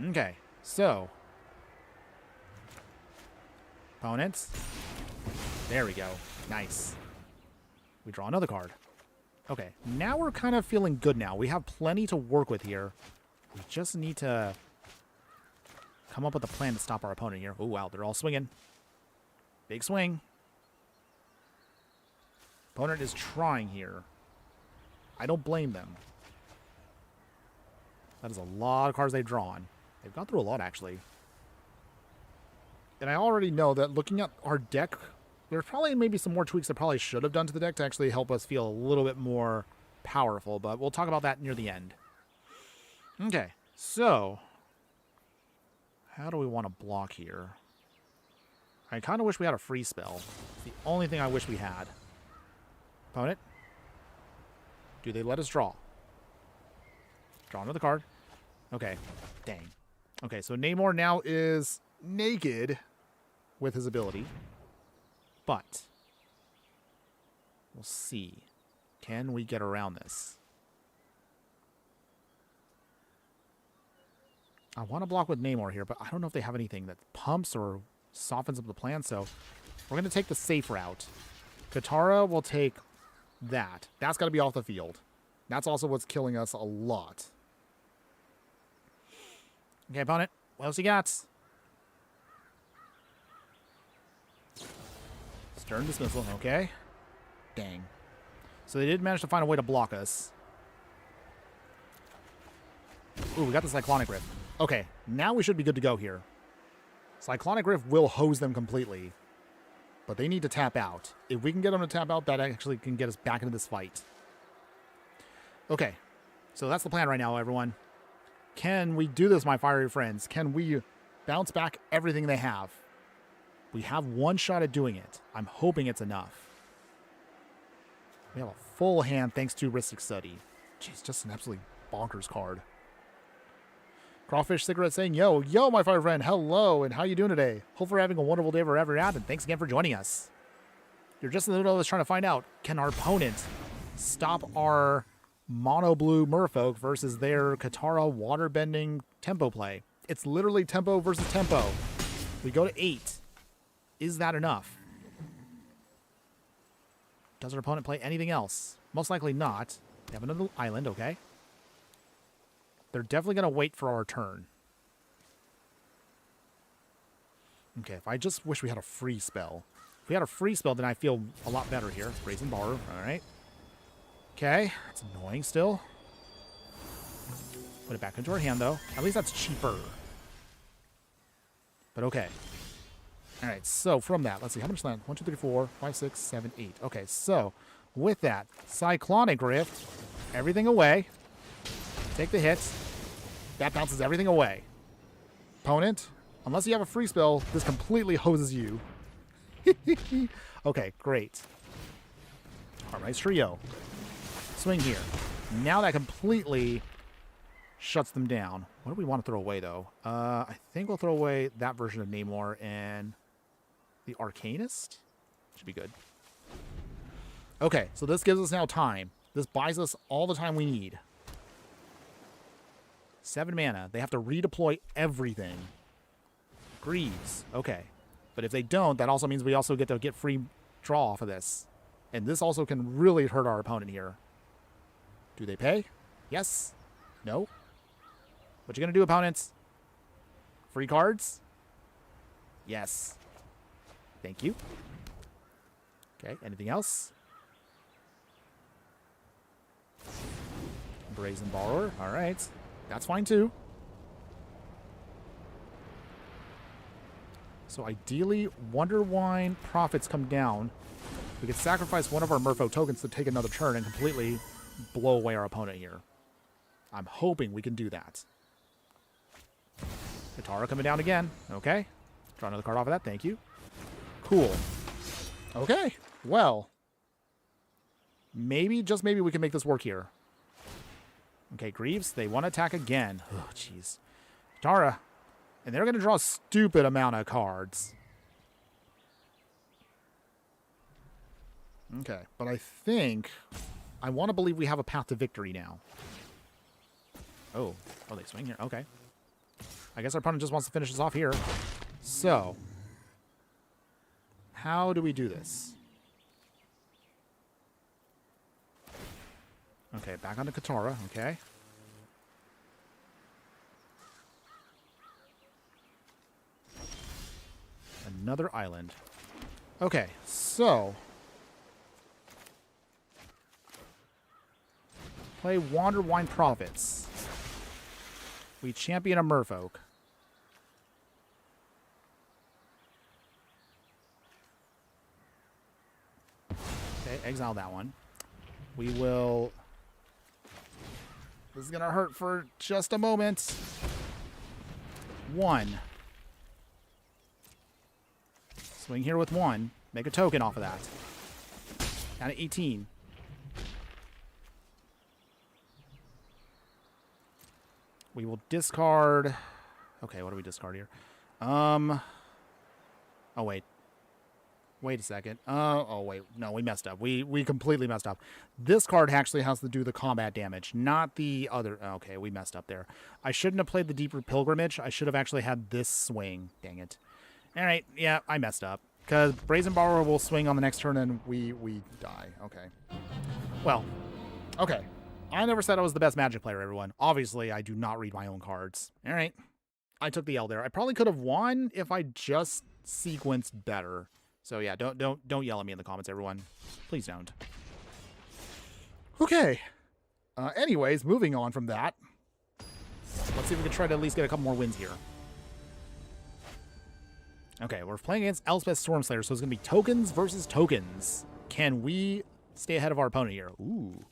Okay, so. Opponents. There we go. Nice. We draw another card. Okay, now we're kind of feeling good now. We have plenty to work with here. We just need to come up with a plan to stop our opponent here. Oh, wow, they're all swinging. Big swing. Opponent is trying here. I don't blame them. That is a lot of cards they've drawn. They've gone through a lot, actually. And I already know that looking at our deck, there's probably maybe some more tweaks I probably should have done to the deck to actually help us feel a little bit more powerful, but we'll talk about that near the end. Okay, so how do we want to block here? I kind of wish we had a free spell. It's the only thing I wish we had. Opponent. Do they let us draw? Draw another card. Okay. Dang. Okay, so Namor now is naked with his ability. But we'll see. Can we get around this? I want to block with Namor here, but I don't know if they have anything that pumps or softens up the plan, so we're going to take the safe route. Katara will take that. That's got to be off the field. That's also what's killing us a lot. Okay, opponent. What else you got? Stern Dismissal. Okay. Dang. So they did manage to find a way to block us. Ooh, we got the Cyclonic Rift. Okay, now we should be good to go here. Cyclonic Rift will hose them completely. But they need to tap out. If we can get them to tap out, that actually can get us back into this fight. Okay, so that's the plan right now, everyone. Can we do this, my fiery friends? Can we bounce back everything they have? We have one shot at doing it. I'm hoping it's enough. We have a full hand thanks to Ristic Study. Jeez, just an absolutely bonkers card. Crawfish Cigarette saying, yo, my fire friend, hello, and how you doing today? Hope you're having a wonderful day wherever you're at, and thanks again for joining us. You're just in the middle of us trying to find out, can our opponent stop our Mono Blue Merfolk versus their Katara waterbending tempo play? It's literally tempo versus tempo. We go to 8. Is that enough? Does our opponent play anything else? Most likely not. They have another island, okay. They're definitely going to wait for our turn. Okay, if I just wish we had a free spell. If we had a free spell, then I feel a lot better here. Brazen Borrower, alright. Okay, it's annoying still. Put it back into our hand, though. At least that's cheaper. But okay. Alright, so from that, let's see. How much land? 1, 2, 3, 4, 5, 6, 7, 8. Okay, so with that, Cyclonic Rift, everything away. Take the hits. That bounces everything away. Opponent, unless you have a free spell, this completely hoses you. Okay, great. Alright, trio. Swing here. Now that completely shuts them down. What do we want to throw away, though? I think we'll throw away that version of Namor and the Arcanist. Should be good. Okay, so this gives us now time. This buys us all the time we need. 7 mana. They have to redeploy everything. Greaves. Okay. But if they don't, that also means we also get to get free draw off of this. And this also can really hurt our opponent here. Do they pay? Yes? No? What you gonna do, opponents? Free cards? Yes. Thank you. Okay, anything else? Brazen Borrower. Alright. That's fine too. So ideally, Wonder Wine profits come down. We could sacrifice one of our Merfolk tokens to take another turn and completely blow away our opponent here. I'm hoping we can do that. Katara coming down again. Okay. Draw another card off of that. Thank you. Cool. Okay. Well. Maybe, just maybe, we can make this work here. Okay, Greaves, they want to attack again. Oh, jeez. Katara. And they're going to draw a stupid amount of cards. Okay, but I think... I want to believe we have a path to victory now. Oh, they swing here. Okay. I guess our opponent just wants to finish this off here. So, how do we do this? Okay, back onto Katara. Okay. Another island. Okay, so... play Wander Wine Prophets. We champion a Merfolk. Okay, exile that one. We will... This is going to hurt for just a moment. 1. Swing here with 1. Make a token off of that. Down to 18. We will discard... Okay, what do we discard here? Oh, wait. Wait a second. Oh, wait. No, we messed up. We completely messed up. This card actually has to do the combat damage, not the other... Okay, we messed up there. I shouldn't have played the Deeper Pilgrimage. I should have actually had this swing. Dang it. All right. Yeah, I messed up. Because Brazen Borrower will swing on the next turn and we die. Okay. Well, okay. I never said I was the best Magic player, everyone. Obviously, I do not read my own cards. All right. I took the L there. I probably could have won if I just sequenced better. So yeah, don't yell at me in the comments, everyone. Please don't. Okay. Anyways, moving on from that. Let's see if we can try to at least get a couple more wins here. Okay, we're playing against Elspeth Stormslayer, so it's going to be tokens versus tokens. Can we stay ahead of our opponent here? Ooh.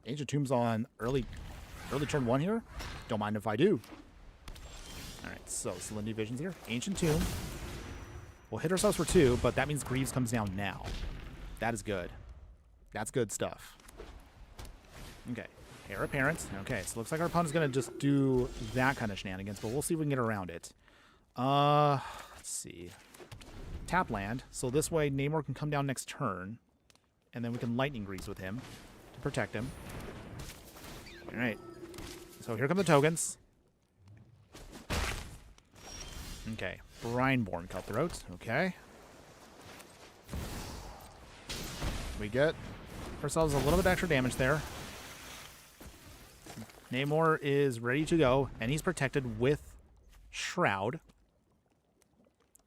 Ancient Tombs on early turn 1 here. Don't mind if I do. All right, so Salinity Visions here. Ancient Tomb. We'll hit ourselves for 2, but that means Greaves comes down now. That is good. That's good stuff. Okay. Heir Apparent. Okay, so looks like our opponent's going to just do that kind of shenanigans, but we'll see if we can get around it. Let's see. Tap land. So this way Namor can come down next turn, and then we can Lightning Greaves with him to protect him. All right. So here come the tokens. Okay. Brineborn Cutthroat. Okay. We get ourselves a little bit extra damage there. Namor is ready to go, and he's protected with Shroud.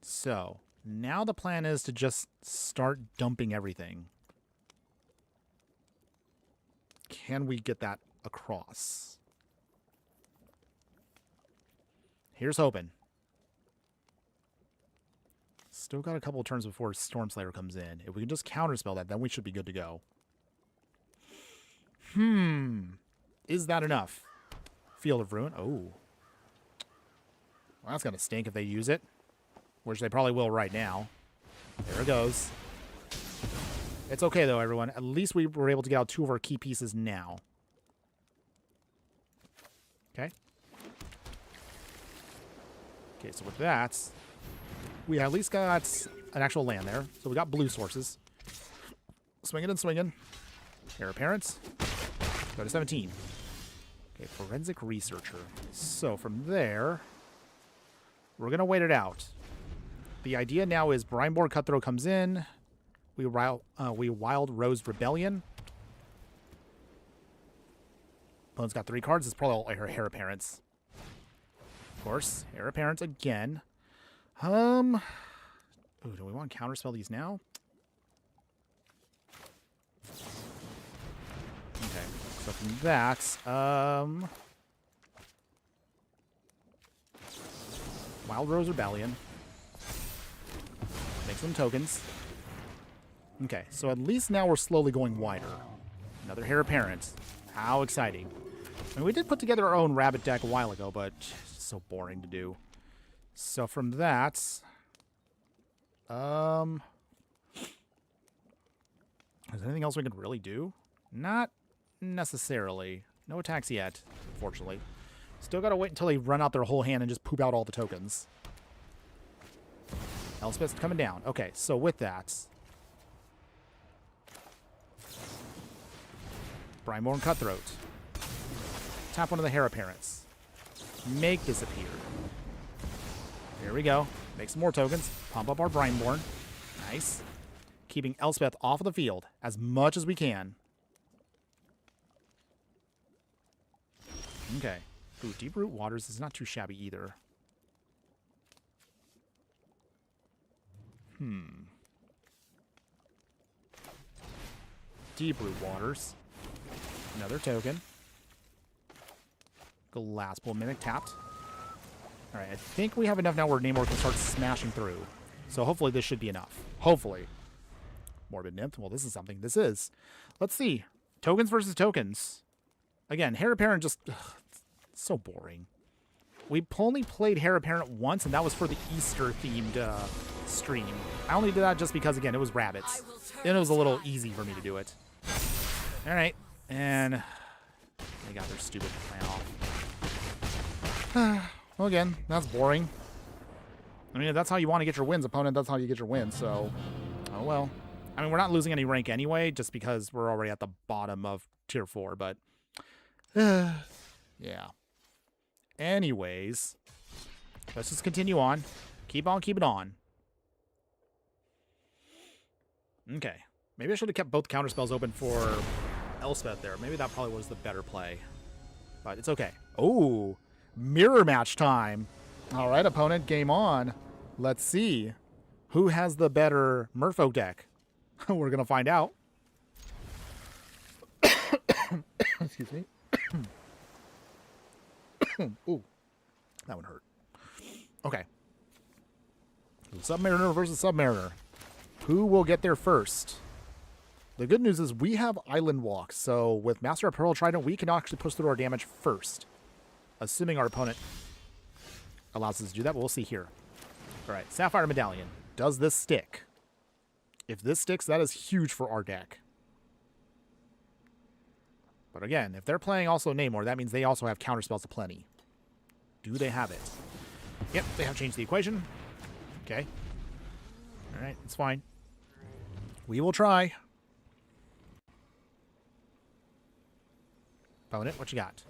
So, now the plan is to just start dumping everything. Can we get that across? Here's hoping. Still got a couple of turns before Stormslayer comes in. If we can just counterspell that, then we should be good to go. Is that enough? Field of Ruin. Oh. Well, that's going to stink if they use it. Which they probably will right now. There it goes. It's okay, though, everyone. At least we were able to get out 2 of our key pieces now. Okay. Okay, so with that, we at least got an actual land there. So we got blue sources. Swinging and swinging. Heir Apparent. Go to 17. Okay, Forensic Researcher. So from there, we're going to wait it out. The idea now is Brineborn Cutthroat comes in. We Wild Rose Rebellion. Opponent's got 3 cards. It's probably all her Heir Apparents. Of course, Heir Apparent again. Ooh, do we want to counterspell these now? Okay, so from that, Wild Rose Rebellion. Make some tokens. Okay, so at least now we're slowly going wider. Another Heir Apparent. How exciting. I mean, we did put together our own rabbit deck a while ago, but it's so boring to do. So from that... Is there anything else we could really do? Not necessarily. No attacks yet, unfortunately. Still gotta wait until they run out their whole hand and just poop out all the tokens. Elspeth's coming down. Okay, so with that... Brimborn Cutthroat. Tap one of the Heir Apparents. Make disappear. There we go. Make some more tokens. Pump up our Brimborn. Nice. Keeping Elspeth off of the field as much as we can. Okay. Ooh, Deep Root Waters is not too shabby either. Deep Root Waters. Another token. Glasspool Mimic tapped. Alright, I think we have enough now where Namor can start smashing through. So hopefully this should be enough. Hopefully. Morbid Nymph. Well, this is something. This is. Let's see. Tokens versus tokens. Again, Heir Apparent just... Ugh, it's so boring. We only played Heir Apparent once, and that was for the Easter-themed stream. I only did that just because, again, it was rabbits. And it was a little easy for me to do it. Alright. And... they got their stupid plan off. Well, again, that's boring. I mean, if that's how you want to get your wins, opponent, that's how you get your wins, so... oh, well. I mean, we're not losing any rank anyway, just because we're already at the bottom of Tier 4, but... yeah. Anyways. Let's just continue on. Keep on keeping on. Okay. Maybe I should have kept both counterspells open for Elspeth there. Maybe that probably was the better play. But it's okay. Oh! Mirror match time! Alright, opponent, game on. Let's see. Who has the better Merfolk deck? We're gonna find out. Excuse me. Ooh. That one hurt. Okay. Submariner versus Submariner. Who will get there first? The good news is we have Island Walk, so with Master of Pearl Trident, we can actually push through our damage first. Assuming our opponent allows us to do that, but we'll see here. Alright, Sapphire Medallion. Does this stick? If this sticks, that is huge for our deck. But again, if they're playing also Namor, that means they also have counterspells aplenty. Do they have it? Yep, they have changed the equation. Okay. Alright, it's fine. We will try. Opponent, what you got?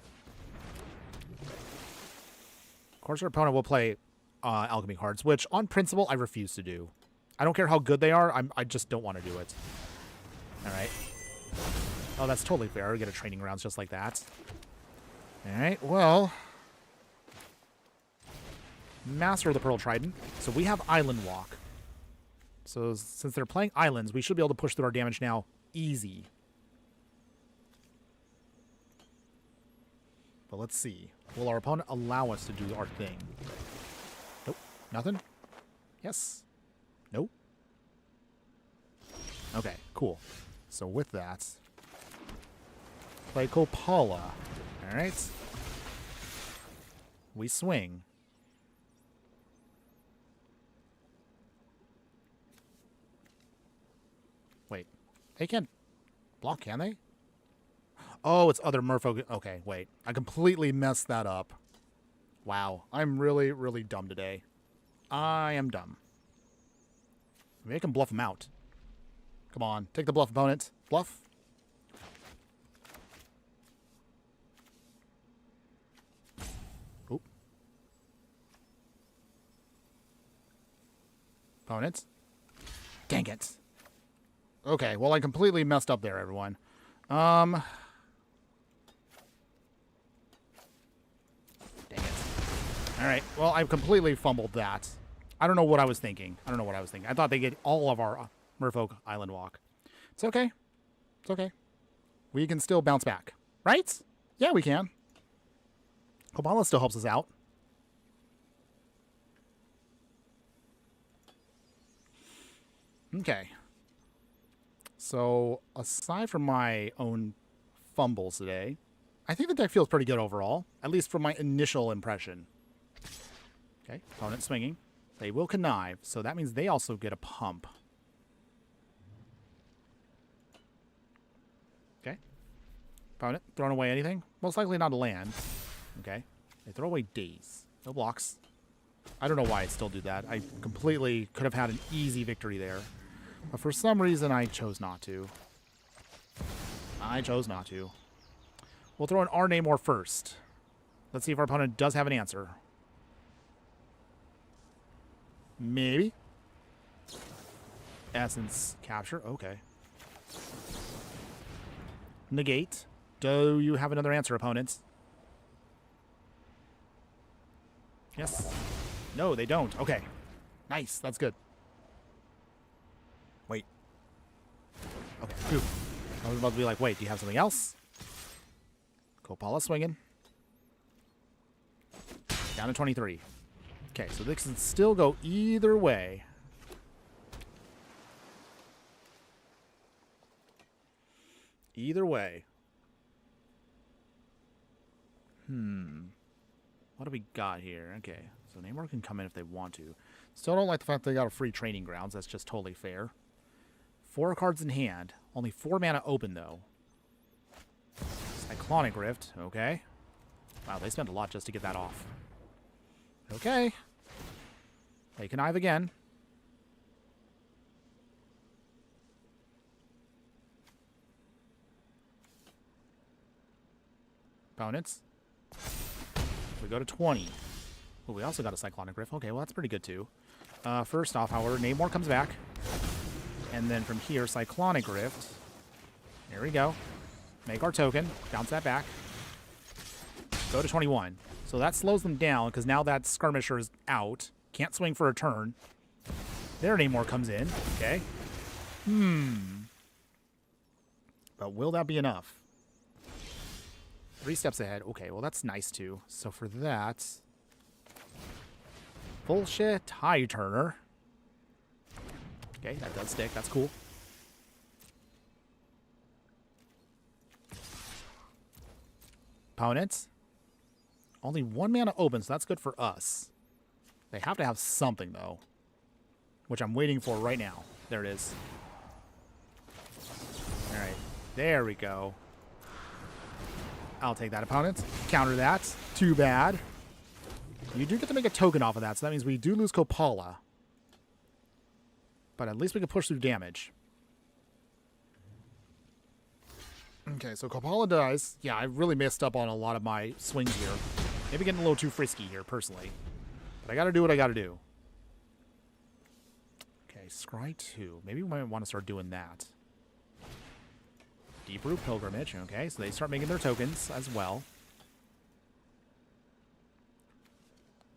Of course, our opponent will play alchemy cards, which on principle I refuse to do. I don't care how good they are, I just don't want to do it. Alright. Oh, that's totally fair. We get a training rounds just like that. Alright, well... Master of the Pearl Trident. So we have Island Walk. So since they're playing islands, we should be able to push through our damage now easy. But let's see. Will our opponent allow us to do our thing? Nope. Nothing? Yes. Nope. Okay, cool. So with that, play Copala. Alright. We swing. Wait. They can't block, can they? Oh, it's other Merfolk. Okay, wait. I completely messed that up. Wow. I'm really, really dumb today. I am dumb. Maybe I can bluff him out. Come on. Take the bluff, opponent. Bluff. Oop. Opponent. Dang it. Okay, well, I completely messed up there, everyone. Dang it. Alright, well, I completely fumbled that. I don't know what I was thinking. I thought they get all of our Merfolk Island Walk. It's okay. It's okay. We can still bounce back. Right? Yeah, we can. Copala still helps us out. Okay. So, aside from my own fumbles today, I think the deck feels pretty good overall, at least from my initial impression. Okay, opponent swinging. They will connive, so that means they also get a pump. Okay. Opponent throwing away anything? Most likely not a land. Okay. They throw away Daze. No blocks. I don't know why I'd still do that. I completely could have had an easy victory there. But for some reason, I chose not to. I chose not to. We'll throw in our Namor first. Let's see if our opponent does have an answer. Maybe. Essence capture. Okay. Negate. Do you have another answer, opponents? Yes. No, they don't. Okay. Nice. That's good. Wait. Okay. Phew. I was about to be like, wait, do you have something else? Copala swinging. Down to 23. Okay, so this can still go either way. Either way. What do we got here? Okay, so Namor can come in if they want to. Still don't like the fact they got a free training grounds. That's just totally fair. 4 cards in hand. Only 4 mana open, though. Cyclonic Rift. Okay. Wow, they spent a lot just to get that off. Okay. They connive again. Opponents. We go to 20. Oh, we also got a Cyclonic Rift. Okay, well, that's pretty good, too. First off, however, Namor comes back. And then from here, Cyclonic Rift. There we go. Make our token. Bounce that back. Go to 21. So that slows them down, because now that Skirmisher is out. Can't swing for a turn. There Namor comes in. Okay. But will that be enough? 3 steps ahead. Okay, well, that's nice, too. So for that... Bullshit Tie Turner. Okay, that does stick. That's cool. Opponents. Only 1 mana open, so that's good for us. They have to have something, though. Which I'm waiting for right now. There it is. Alright. There we go. I'll take that, opponent. Counter that. Too bad. You do get to make a token off of that, so that means we do lose Copala. But at least we can push through damage. Okay, so Copala dies. Yeah, I really messed up on a lot of my swings here. Maybe getting a little too frisky here, personally. But I gotta do what I gotta do. Okay, Scry 2. Maybe we might want to start doing that. Deep Root Pilgrimage. Okay, so they start making their tokens as well.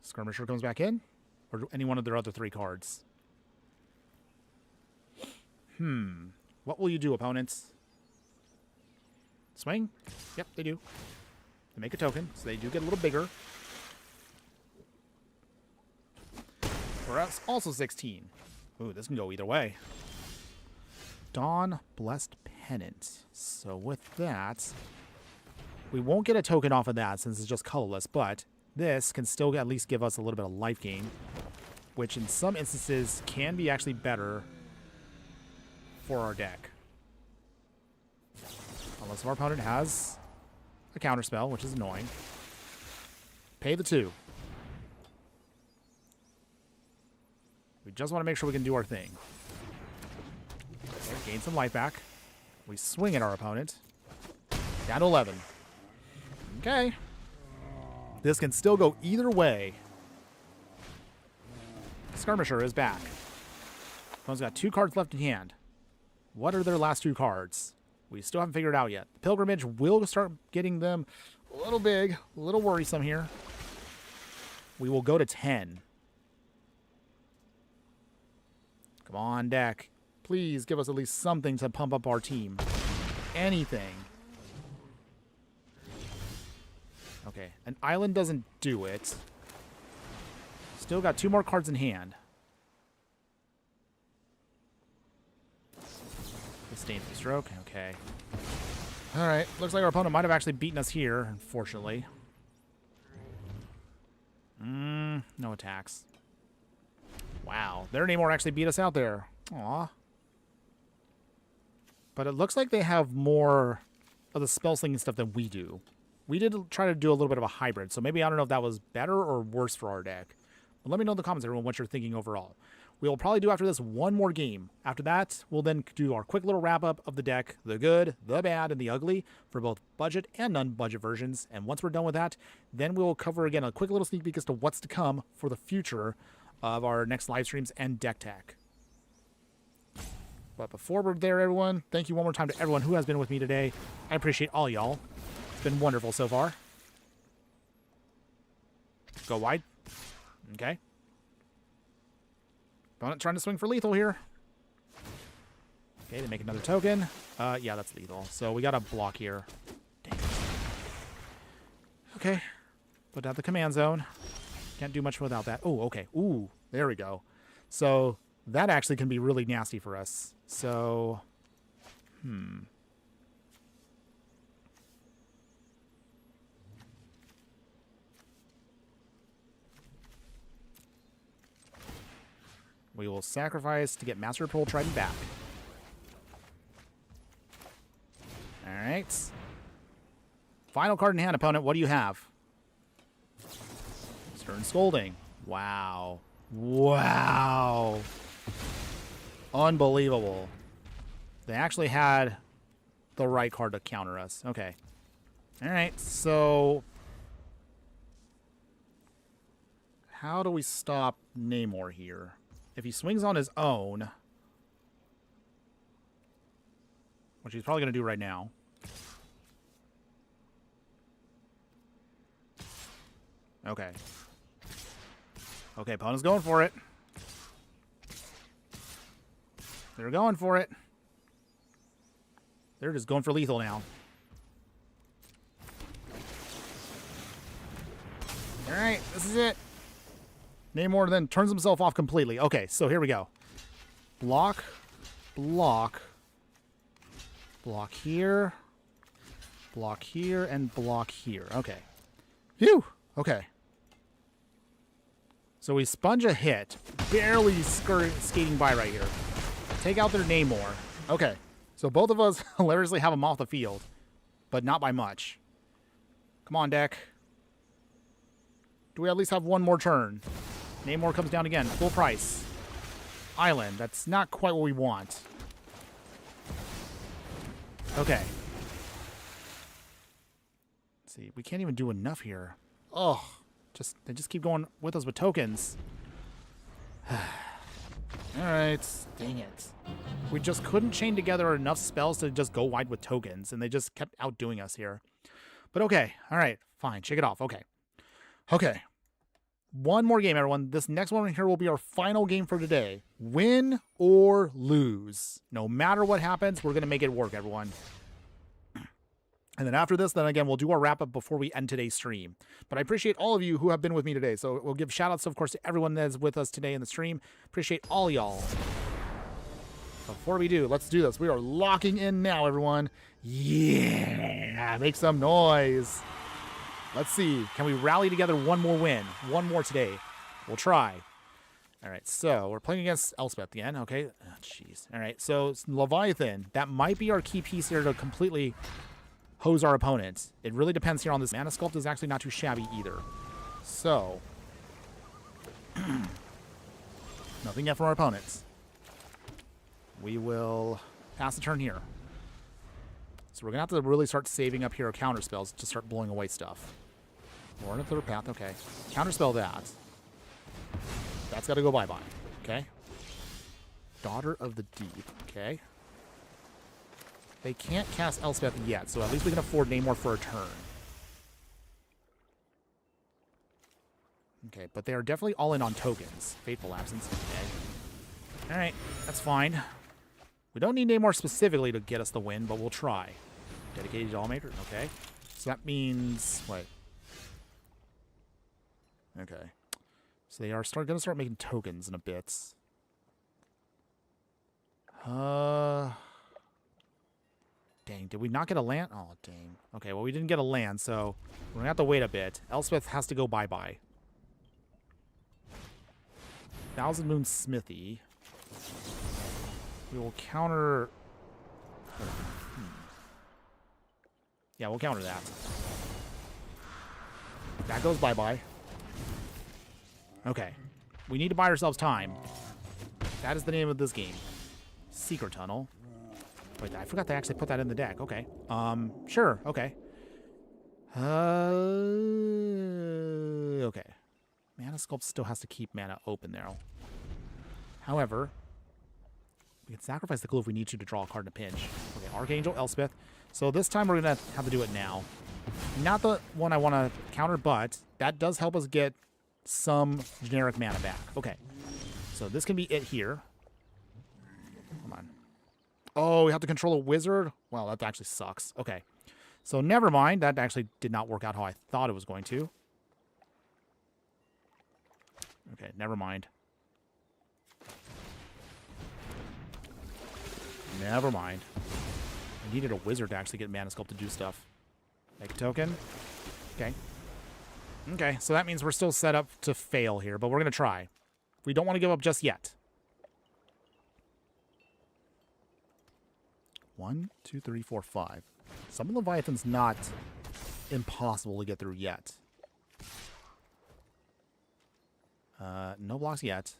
Skirmisher comes back in. Or any one of their other 3 cards. What will you do, opponents? Swing? Yep, they do. They make a token, so they do get a little bigger. We're at also 16. Ooh, this can go either way. Dawn Blessed Pennant. So with that, we won't get a token off of that since it's just colorless, but this can still at least give us a little bit of life gain, which in some instances can be actually better for our deck. Unless our opponent has a counterspell, which is annoying. Pay the 2. We just want to make sure we can do our thing. Okay, gain some life back. We swing at our opponent. Down to 11. Okay. This can still go either way. Skirmisher is back. Opponent's got 2 cards left in hand. What are their last 2 cards? We still haven't figured it out yet. The Pilgrimage will start getting them a little big, a little worrisome here. We will go to 10. Come on, deck. Please give us at least something to pump up our team. Anything. Okay, an island doesn't do it. Still got 2 more cards in hand. The Sustained the stroke. Okay. All right. Looks like our opponent might have actually beaten us here, unfortunately. No attacks. Wow. Their Namor actually beat us out there. Aw. But it looks like they have more of the spell slinging stuff than we do. We did try to do a little bit of a hybrid, so maybe I don't know if that was better or worse for our deck. But let me know in the comments, everyone, what you're thinking overall. We will probably do after this one more game. After that, we'll then do our quick little wrap-up of the deck, the good, the bad, and the ugly, for both budget and non-budget versions. And once we're done with that, then we will cover, again, a quick little sneak peek as to what's to come for the future of our next live streams and deck tech. But before we're there, everyone, thank you one more time to everyone who has been with me today. I appreciate all y'all. It's been wonderful so far. Go wide. Okay. Opponent trying to swing for lethal here. Okay, they make another token. Yeah, that's lethal. So we got a block here. Dang it. Okay. Put out the command zone. Can't do much without that. Oh, okay. Ooh, there we go. So that actually can be really nasty for us. So, we will sacrifice to get Master Pearl Trident back. Alright. Final card in hand, opponent. What do you have? Stern Scolding. Wow. Wow. Unbelievable. They actually had the right card to counter us. Okay. Alright, so how do we stop Namor here? If he swings on his own, which he's probably going to do right now. Okay. Okay, opponent's going for it. They're going for it. They're just going for lethal now. Alright, this is it. Namor then turns himself off completely. Okay, so here we go. Block, block, block here, and block here. Okay. Phew! Okay. So we sponge a hit, barely skating by right here. Take out their Namor. Okay. So both of us hilariously have him off the field, but not by much. Come on, deck. Do we at least have one more turn? Namor comes down again. Full price. Island. That's not quite what we want. Okay. Let's see. We can't even do enough here. Oh. They just keep going with us with tokens. Alright. Dang it. We just couldn't chain together enough spells to just go wide with tokens, and they just kept outdoing us here. But okay. Alright. Fine. Shake it off. Okay. Okay. One more game, everyone. This next one here will be our final game for today. Win or lose. No matter what happens, we're going to make it work, everyone. And then after this, then again, we'll do our wrap-up before we end today's stream. But I appreciate all of you who have been with me today. So we'll give shout-outs, of course, to everyone that is with us today in the stream. Appreciate all y'all. Before we do, let's do this. We are locking in now, everyone. Yeah! Make some noise. Let's see. Can we rally together one more win? One more today. We'll try. All right. So we're playing against Elspeth again. Okay. Oh, jeez. All right. So Leviathan. That might be our key piece here to completely hose our opponents. It really depends here on this. Mana Sculpt is actually not too shabby either. So nothing yet from our opponents. We will pass the turn here. So we're going to have to really start saving up here our counter spells to start blowing away stuff. We're in a third path. Okay. Counterspell that. That's got to go bye-bye. Okay. Daughter of the Deep. Okay. They can't cast Elspeth yet, so at least we can afford Namor for a turn. Okay, but they are definitely all in on tokens. Fateful Absence. Okay. Alright, that's fine. We don't need Namor specifically to get us the win, but we'll try. Dedicated Dollmaker. Okay. So that means... Wait. Okay. So they are going to start making tokens in a bit. Did we not get a land? Oh, dang. Okay, well, we didn't get a land, so we're going to have to wait a bit. Elspeth has to go bye-bye. Thousand Moon Smithy. We will counter... Yeah, we'll counter that. That goes bye-bye. Okay. We need to buy ourselves time. That is the name of this game. Secret Tunnel. Wait, I forgot to actually put that in the deck. Okay. Sure. Okay. Okay. Mana Sculpt still has to keep mana open there. However, we can sacrifice the clue if we need to draw a card in a pinch. Okay, Archangel, Elspeth. So this time we're going to have to do it now. Not the one I want to counter, but that does help us get some generic mana back. Okay. So this can be it here. Come on. Oh, we have to control a wizard? Well, that actually sucks. Okay. So never mind. That actually did not work out how I thought it was going to. Okay, never mind. Never mind. I needed a wizard to actually get Mana Sculpt to do stuff. Make a token. Okay. Okay, so that means we're still set up to fail here, but we're going to try. We don't want to give up just yet. 1, 2, 3, 4, 5. Summon Leviathan's not impossible to get through yet. No blocks yet.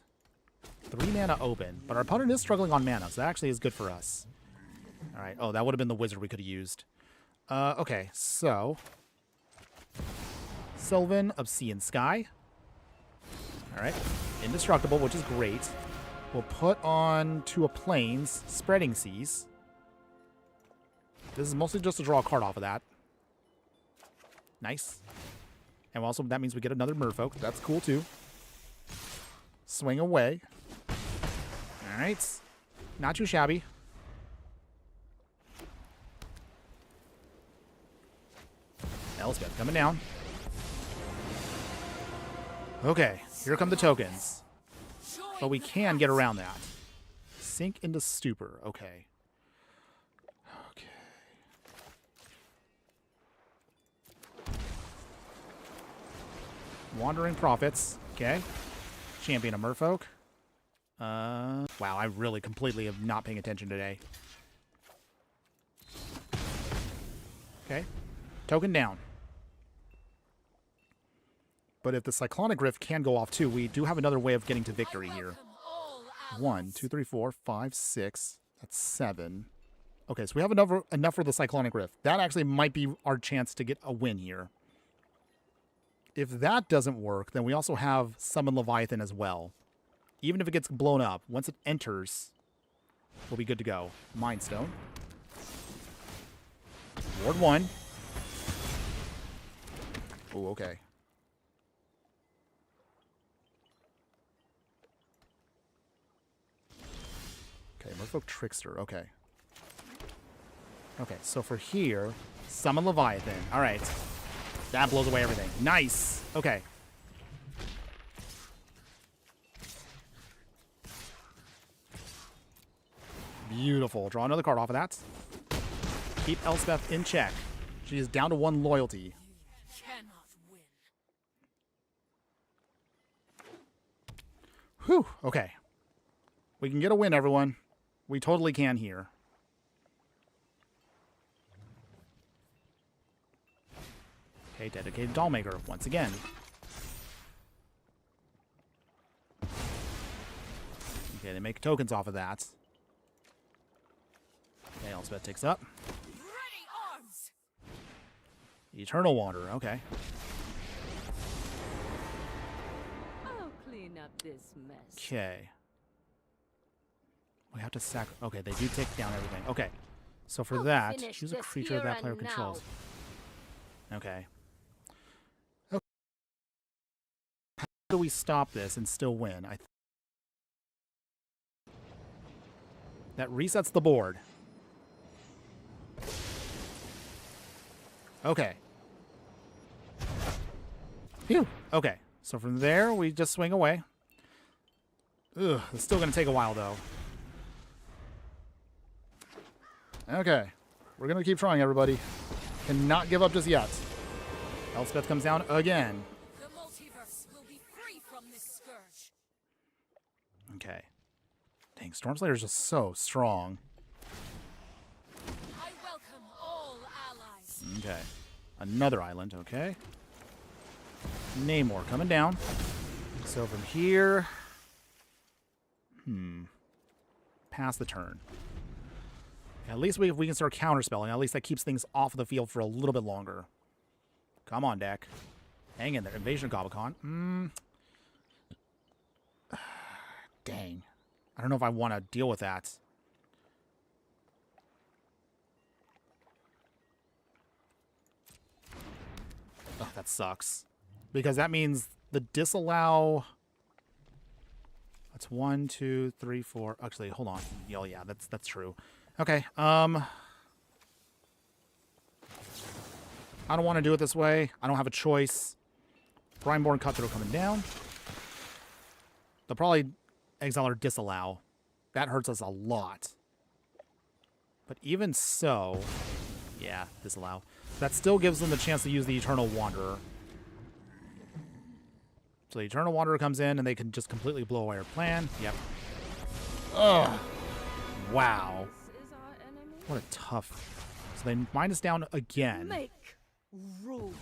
3 mana open, but our opponent is struggling on mana, so that actually is good for us. All right. Oh, that would have been the wizard we could have used. Okay, so Sylvan, Obsidian Sky. All right. Indestructible, which is great. We'll put on to a Plains, Spreading Seas. This is mostly just to draw a card off of that. Nice. And also, that means we get another Merfolk. That's cool, too. Swing away. All right. Not too shabby. Elspeth coming down. Okay, here come the tokens. But we can get around that. Sink into stupor. Okay. Okay. Wandering Prophets. Okay. Champion of Merfolk. Wow, I really completely am not paying attention today. Okay. Token down. But if the Cyclonic Rift can go off too, we do have another way of getting to victory here. 1, 2, 3, 4, 5, 6. That's 7. Okay, so we have enough for the Cyclonic Rift. That actually might be our chance to get a win here. If that doesn't work, then we also have Summon Leviathan as well. Even if it gets blown up, once it enters, we'll be good to go. Mind Stone. Ward 1. Oh, okay. Okay, Merfolk Trickster. Okay. Okay, so for here, Summon Leviathan. All right. That blows away everything. Nice. Okay. Beautiful. Draw another card off of that. Keep Elspeth in check. She is down to 1 loyalty. Whew. Okay. We can get a win, everyone. We totally can here. Okay, Dedicated Dollmaker once again. Okay, they make tokens off of that. Okay, Elspeth takes up. Eternal Wanderer, okay. I'll clean up this mess. Okay. We have to okay, they do take down everything. Okay. So for that, choose a creature that player controls. Okay. Okay. How do we stop this and still win? That resets the board. Okay. Phew. Okay. So from there, we just swing away. Ugh, it's still going to take a while, though. Okay. We're going to keep trying, everybody. And not give up just yet. Elspeth comes down again. The multiverse will be free from this scourge. Okay. Dang, Stormslayer is just so strong. I welcome all allies. Okay. Another island, okay. Namor coming down. So from here... Pass the turn. At least if we can start counterspelling, at least that keeps things off of the field for a little bit longer. Come on, deck. Hang in there. Invasion Goblicon. Dang. I don't know if I want to deal with that. Oh, that sucks. Because that means the disallow... That's 1, 2, 3, 4... Actually, hold on. Oh, yeah, that's true. Okay, I don't want to do it this way. I don't have a choice. Brineborn Cutthroat coming down. They'll probably exile or disallow. That hurts us a lot. But even so... Yeah, disallow. That still gives them the chance to use the Eternal Wanderer. So the Eternal Wanderer comes in and they can just completely blow away our plan. Yep. Ugh. Wow. What a tough... So they mine us down again. Make room.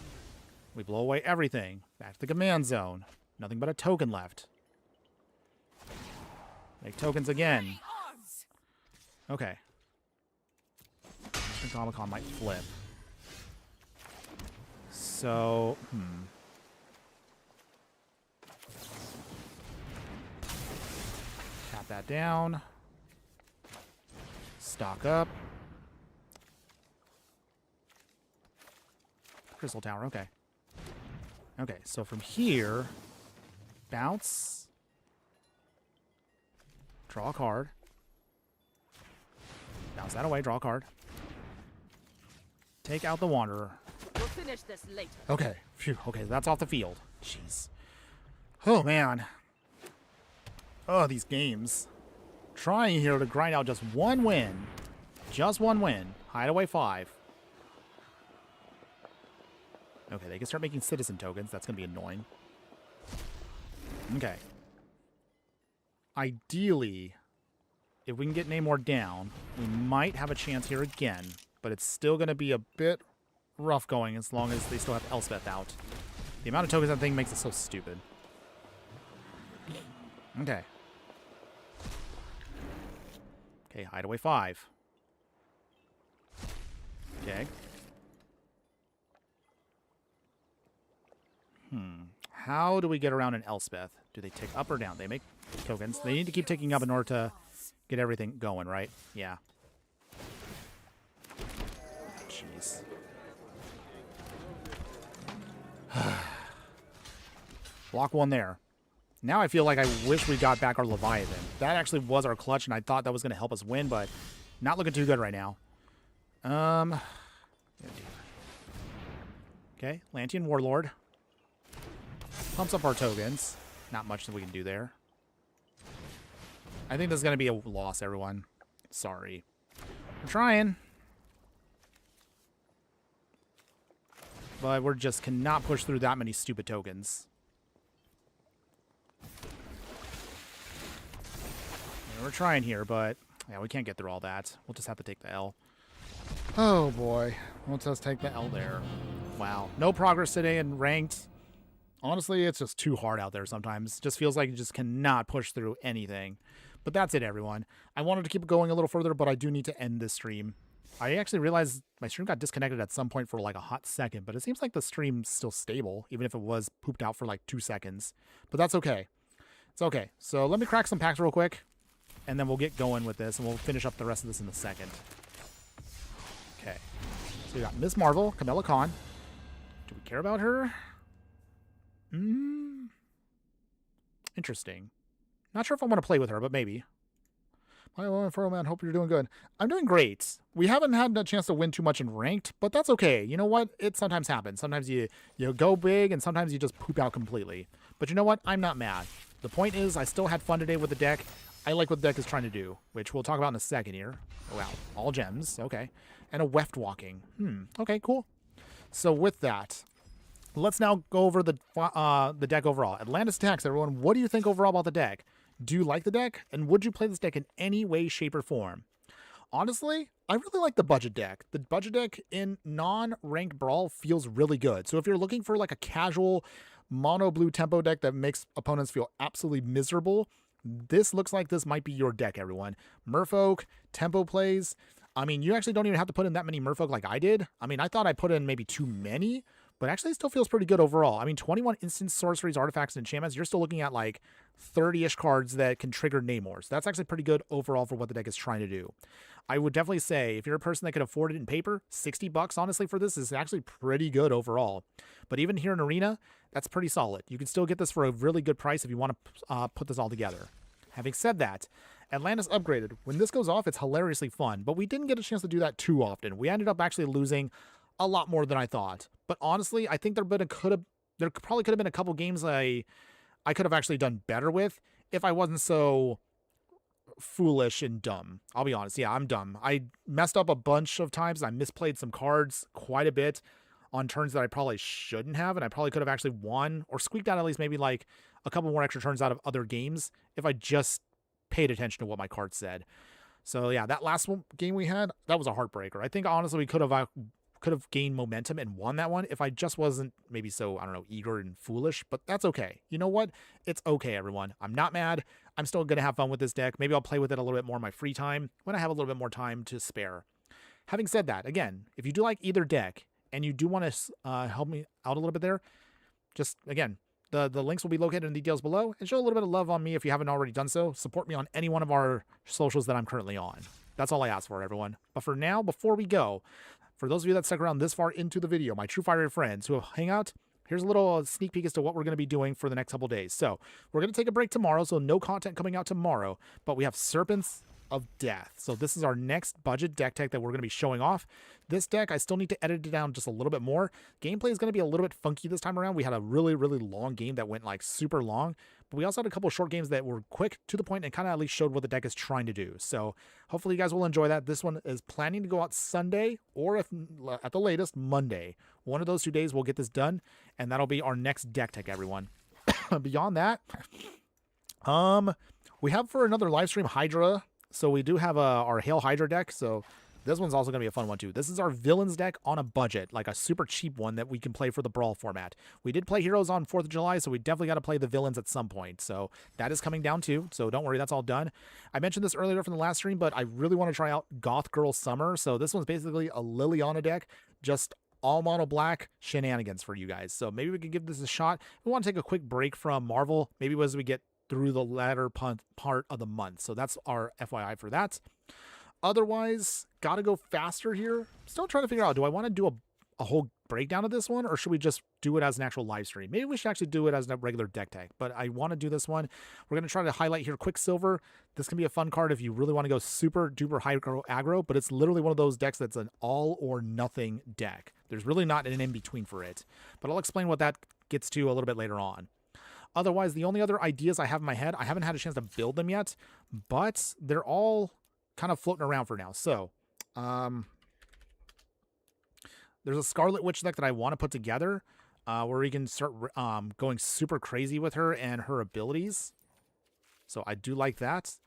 We blow away everything. Back to the command zone. Nothing but a token left. Make tokens again. Arms. Okay. I think Comic-Con might flip. So, Tap that down. Stock up. Crystal Tower, okay. Okay, so from here, bounce. Draw a card. Bounce that away, draw a card. Take out the Wanderer. We'll finish this later. Okay, phew, okay, that's off the field. Jeez. Oh, man. Oh, these games. Trying here to grind out just one win. Just one win. Hideaway 5. Okay, they can start making citizen tokens. That's going to be annoying. Okay. Ideally, if we can get Namor down, we might have a chance here again. But it's still going to be a bit rough going as long as they still have Elspeth out. The amount of tokens that thing makes it so stupid. Okay. Okay, Hideaway 5. Okay. How do we get around an Elspeth? Do they tick up or down? They make tokens. They need to keep ticking up in order to get everything going, right? Yeah. Jeez. Block one there. Now I feel like I wish we got back our Leviathan. That actually was our clutch, and I thought that was going to help us win, but not looking too good right now. Okay, Lantean Warlord. Pumps up our tokens. Not much that we can do there. I think this is going to be a loss, everyone. Sorry. I'm trying. But we just cannot push through that many stupid tokens. Yeah, we're trying here, but yeah, we can't get through all that. We'll just have to take the L. Oh boy. We'll just take the L there. Wow. No progress today in ranked. Honestly, it's just too hard out there sometimes. Just feels like you just cannot push through anything. But that's it, everyone. I wanted to keep it going a little further, but I do need to end this stream. I actually realized my stream got disconnected at some point for like a hot second, but it seems like the stream's still stable, even if it was pooped out for like 2 seconds. But that's okay. It's okay. So let me crack some packs real quick, and then we'll get going with this, and we'll finish up the rest of this in a second. Okay. So we got Ms. Marvel, Kamala Khan. Do we care about her? Interesting. Not sure if I want to play with her, but maybe. Hi, Infernoman. Hope you're doing good. I'm doing great. We haven't had a chance to win too much in ranked, but that's okay. You know what? It sometimes happens. Sometimes you go big, and sometimes you just poop out completely. But you know what? I'm not mad. The point is, I still had fun today with the deck. I like what the deck is trying to do, which we'll talk about in a second here. Oh, wow. All gems. Okay. And a weft walking. Okay, cool. So with that, let's now go over the deck overall. Atlantis Attacks, everyone. What do you think overall about the deck? Do you like the deck? And would you play this deck in any way, shape, or form? Honestly, I really like the budget deck. The budget deck in non-ranked Brawl feels really good. So if you're looking for like a casual mono blue tempo deck that makes opponents feel absolutely miserable, this looks like this might be your deck, everyone. Merfolk, tempo plays. I mean, you actually don't even have to put in that many Merfolk like I did. I mean, I thought I put in maybe too many, but actually it still feels pretty good overall. I mean, 21 instant sorceries, artifacts, and enchantments, you're still looking at like 30-ish cards that can trigger Namor. So that's actually pretty good overall for what the deck is trying to do. I would definitely say if you're a person that can afford it in paper, $60 honestly for this is actually pretty good overall. But even here in Arena, that's pretty solid. You can still get this for a really good price if you want to put this all together. Having said that, Atlantis upgraded. When this goes off, it's hilariously fun, but we didn't get a chance to do that too often. We ended up actually losing a lot more than I thought. But honestly, I think there probably could have been a couple games I could have actually done better with if I wasn't so foolish and dumb. I'll be honest. Yeah, I'm dumb. I messed up a bunch of times. I misplayed some cards quite a bit on turns that I probably shouldn't have, and I probably could have actually won or squeaked out at least maybe like a couple more extra turns out of other games if I just paid attention to what my card said. So yeah, that last game we had, that was a heartbreaker. I think honestly we could have gained momentum and won that one if I just wasn't maybe so, I don't know, eager and foolish, but that's okay. You know what? It's okay, everyone. I'm not mad. I'm still going to have fun with this deck. Maybe I'll play with it a little bit more in my free time when I have a little bit more time to spare. Having said that, again, if you do like either deck and you do want to help me out a little bit there, just, again, the links will be located in the details below, and show a little bit of love on me if you haven't already done so. Support me on any one of our socials that I'm currently on. That's all I ask for, everyone. But for now, before we go, for those of you that stuck around this far into the video, my true fiery friends who hang out, here's a little sneak peek as to what we're going to be doing for the next couple days. So we're going to take a break tomorrow, so no content coming out tomorrow, but we have Serpents of Death. So this is our next budget deck tech that we're going to be showing off. This deck, I still need to edit it down just a little bit more. Gameplay is going to be a little bit funky this time around. We had a really, really long game that went like super long, but we also had a couple of short games that were quick to the point and kind of at least showed what the deck is trying to do. So hopefully you guys will enjoy that. This one is planning to go out Sunday, or if at the latest Monday. One of those 2 days we'll get this done, and that'll be our next deck tech, everyone. Beyond that, we have for another live stream Hydra. So we do have our Hail Hydra deck. So this one's also going to be a fun one too. This is our villains deck on a budget, like a super cheap one that we can play for the Brawl format. We did play Heroes on 4th of July, so we definitely got to play the villains at some point. So that is coming down too. So don't worry, that's all done. I mentioned this earlier from the last stream, but I really want to try out Goth Girl Summer. So this one's basically a Liliana deck, just all mono black shenanigans for you guys. So maybe we can give this a shot. We want to take a quick break from Marvel, maybe as we get through the latter part of the month. So that's our FYI for that. Otherwise, gotta go faster here. Still trying to figure out, do I want to do a whole breakdown of this one, or should we just do it as an actual live stream? Maybe we should actually do it as a regular deck tag, but I want to do this one. We're going to try to highlight here Quicksilver. This can be a fun card if you really want to go super duper high aggro, but it's literally one of those decks that's an all or nothing deck. There's really not an in-between for it, but I'll explain what that gets to a little bit later on. Otherwise, the only other ideas I have in my head, I haven't had a chance to build them yet, but they're all kind of floating around for now. So, there's a Scarlet Witch deck that I want to put together, where we can start going super crazy with her and her abilities. So I do like that.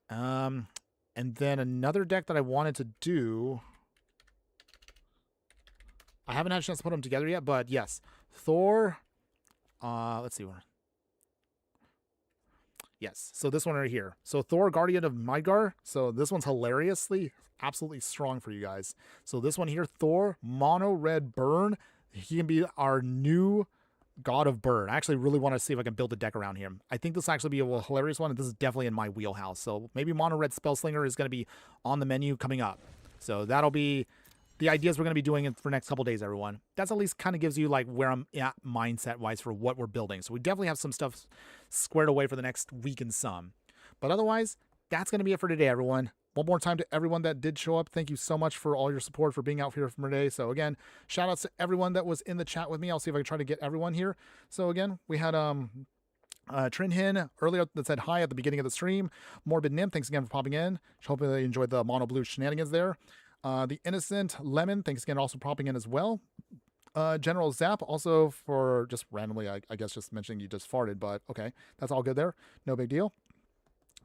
And then another deck that I wanted to do, I haven't had a chance to put them together yet, but yes, Thor. Let's see where. Yes, so this one right here. So Thor, Guardian of Midgard. So this one's hilariously, absolutely strong for you guys. So this one here, Thor, mono red burn. He can be our new god of burn. I actually really want to see if I can build a deck around him. I think this will actually be a hilarious one, and this is definitely in my wheelhouse. So maybe mono red Spellslinger is going to be on the menu coming up. So that'll be the ideas we're going to be doing for the next couple days, everyone. That's at least kind of gives you like where I'm at mindset-wise for what we're building. So we definitely have some stuff squared away for the next week and some. But otherwise, that's going to be it for today, everyone. One more time to everyone that did show up. Thank you so much for all your support, for being out here for today. So again, shout outs to everyone that was in the chat with me. I'll see if I can try to get everyone here. So again, we had Trinhin earlier that said hi at the beginning of the stream. Morbid Nymph, thanks again for popping in. Hopefully you enjoyed the Mono Blue shenanigans there. The Innocent Lemon, thanks again also popping in as well. General Zap, also for just randomly, I guess just mentioning you just farted, but okay, that's all good there. No big deal.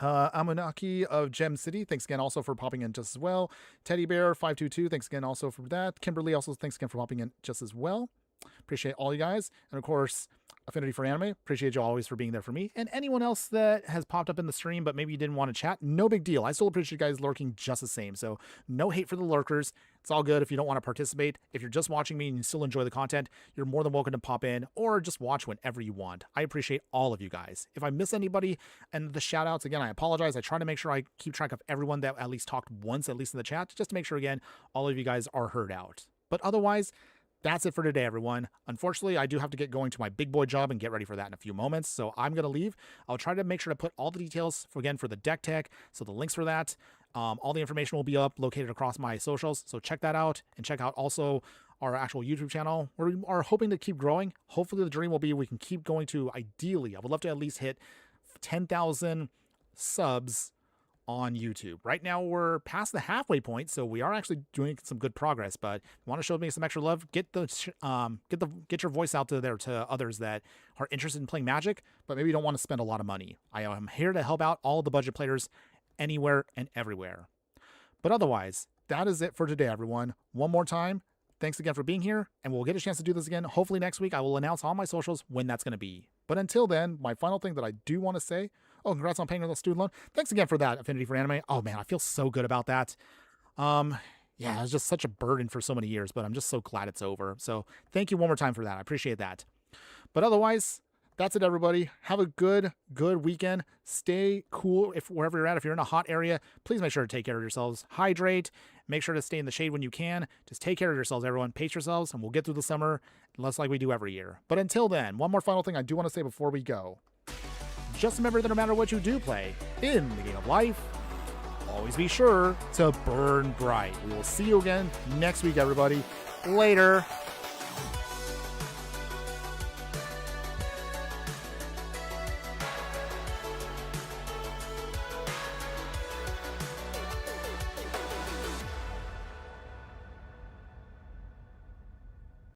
Amunaki of Gem City, thanks again also for popping in just as well. Teddy Bear 522, thanks again also for that. Kimberly also thanks again for popping in just as well. Appreciate all you guys. And of course, Affinity for Anime, appreciate you always for being there for me. And anyone else that has popped up in the stream, but maybe you didn't want to chat, no big deal. I still appreciate you guys lurking just the same. So no hate for the lurkers. It's all good if you don't want to participate. If you're just watching me and you still enjoy the content, you're more than welcome to pop in or just watch whenever you want. I appreciate all of you guys. If I miss anybody and the shout outs, again, I apologize. I try to make sure I keep track of everyone that at least talked once, at least in the chat, just to make sure, again, all of you guys are heard out. But otherwise, that's it for today, everyone. Unfortunately, I do have to get going to my big boy job and get ready for that in a few moments, so I'm going to leave. I'll try to make sure to put all the details, again, for the deck tech, so the links for that. All the information will be up, located across my socials, so check that out, and check out also our actual YouTube channel, where we are hoping to keep growing. Hopefully, the dream will be we can keep going to, ideally, I would love to at least hit 10,000 subs on YouTube. Right now we're past the halfway point, so we are actually doing some good progress. But if you want to show me some extra love, get your voice out there to others that are interested in playing Magic, but maybe don't want to spend a lot of money. I am here to help out all the budget players anywhere and everywhere. But otherwise, that is it for today, everyone. One more time, thanks again for being here, and we'll get a chance to do this again. Hopefully next week I will announce on my socials when that's going to be. But until then, my final thing that I do want to say, oh, congrats on paying the student loan. Thanks again for that, Affinity for Anime. Oh man, I feel so good about that. Yeah, it was just such a burden for so many years, but I'm just so glad it's over. So thank you one more time for that. I appreciate that. But otherwise, that's it, everybody. Have a good weekend. Stay cool wherever you're at. If you're in a hot area, please make sure to take care of yourselves. Hydrate. Make sure to stay in the shade when you can. Just take care of yourselves, everyone. Pace yourselves, and we'll get through the summer, less like we do every year. But until then, one more final thing I do want to say before we go. Just remember that no matter what you do play in the game of life, always be sure to burn bright. We will see you again next week, everybody. Later.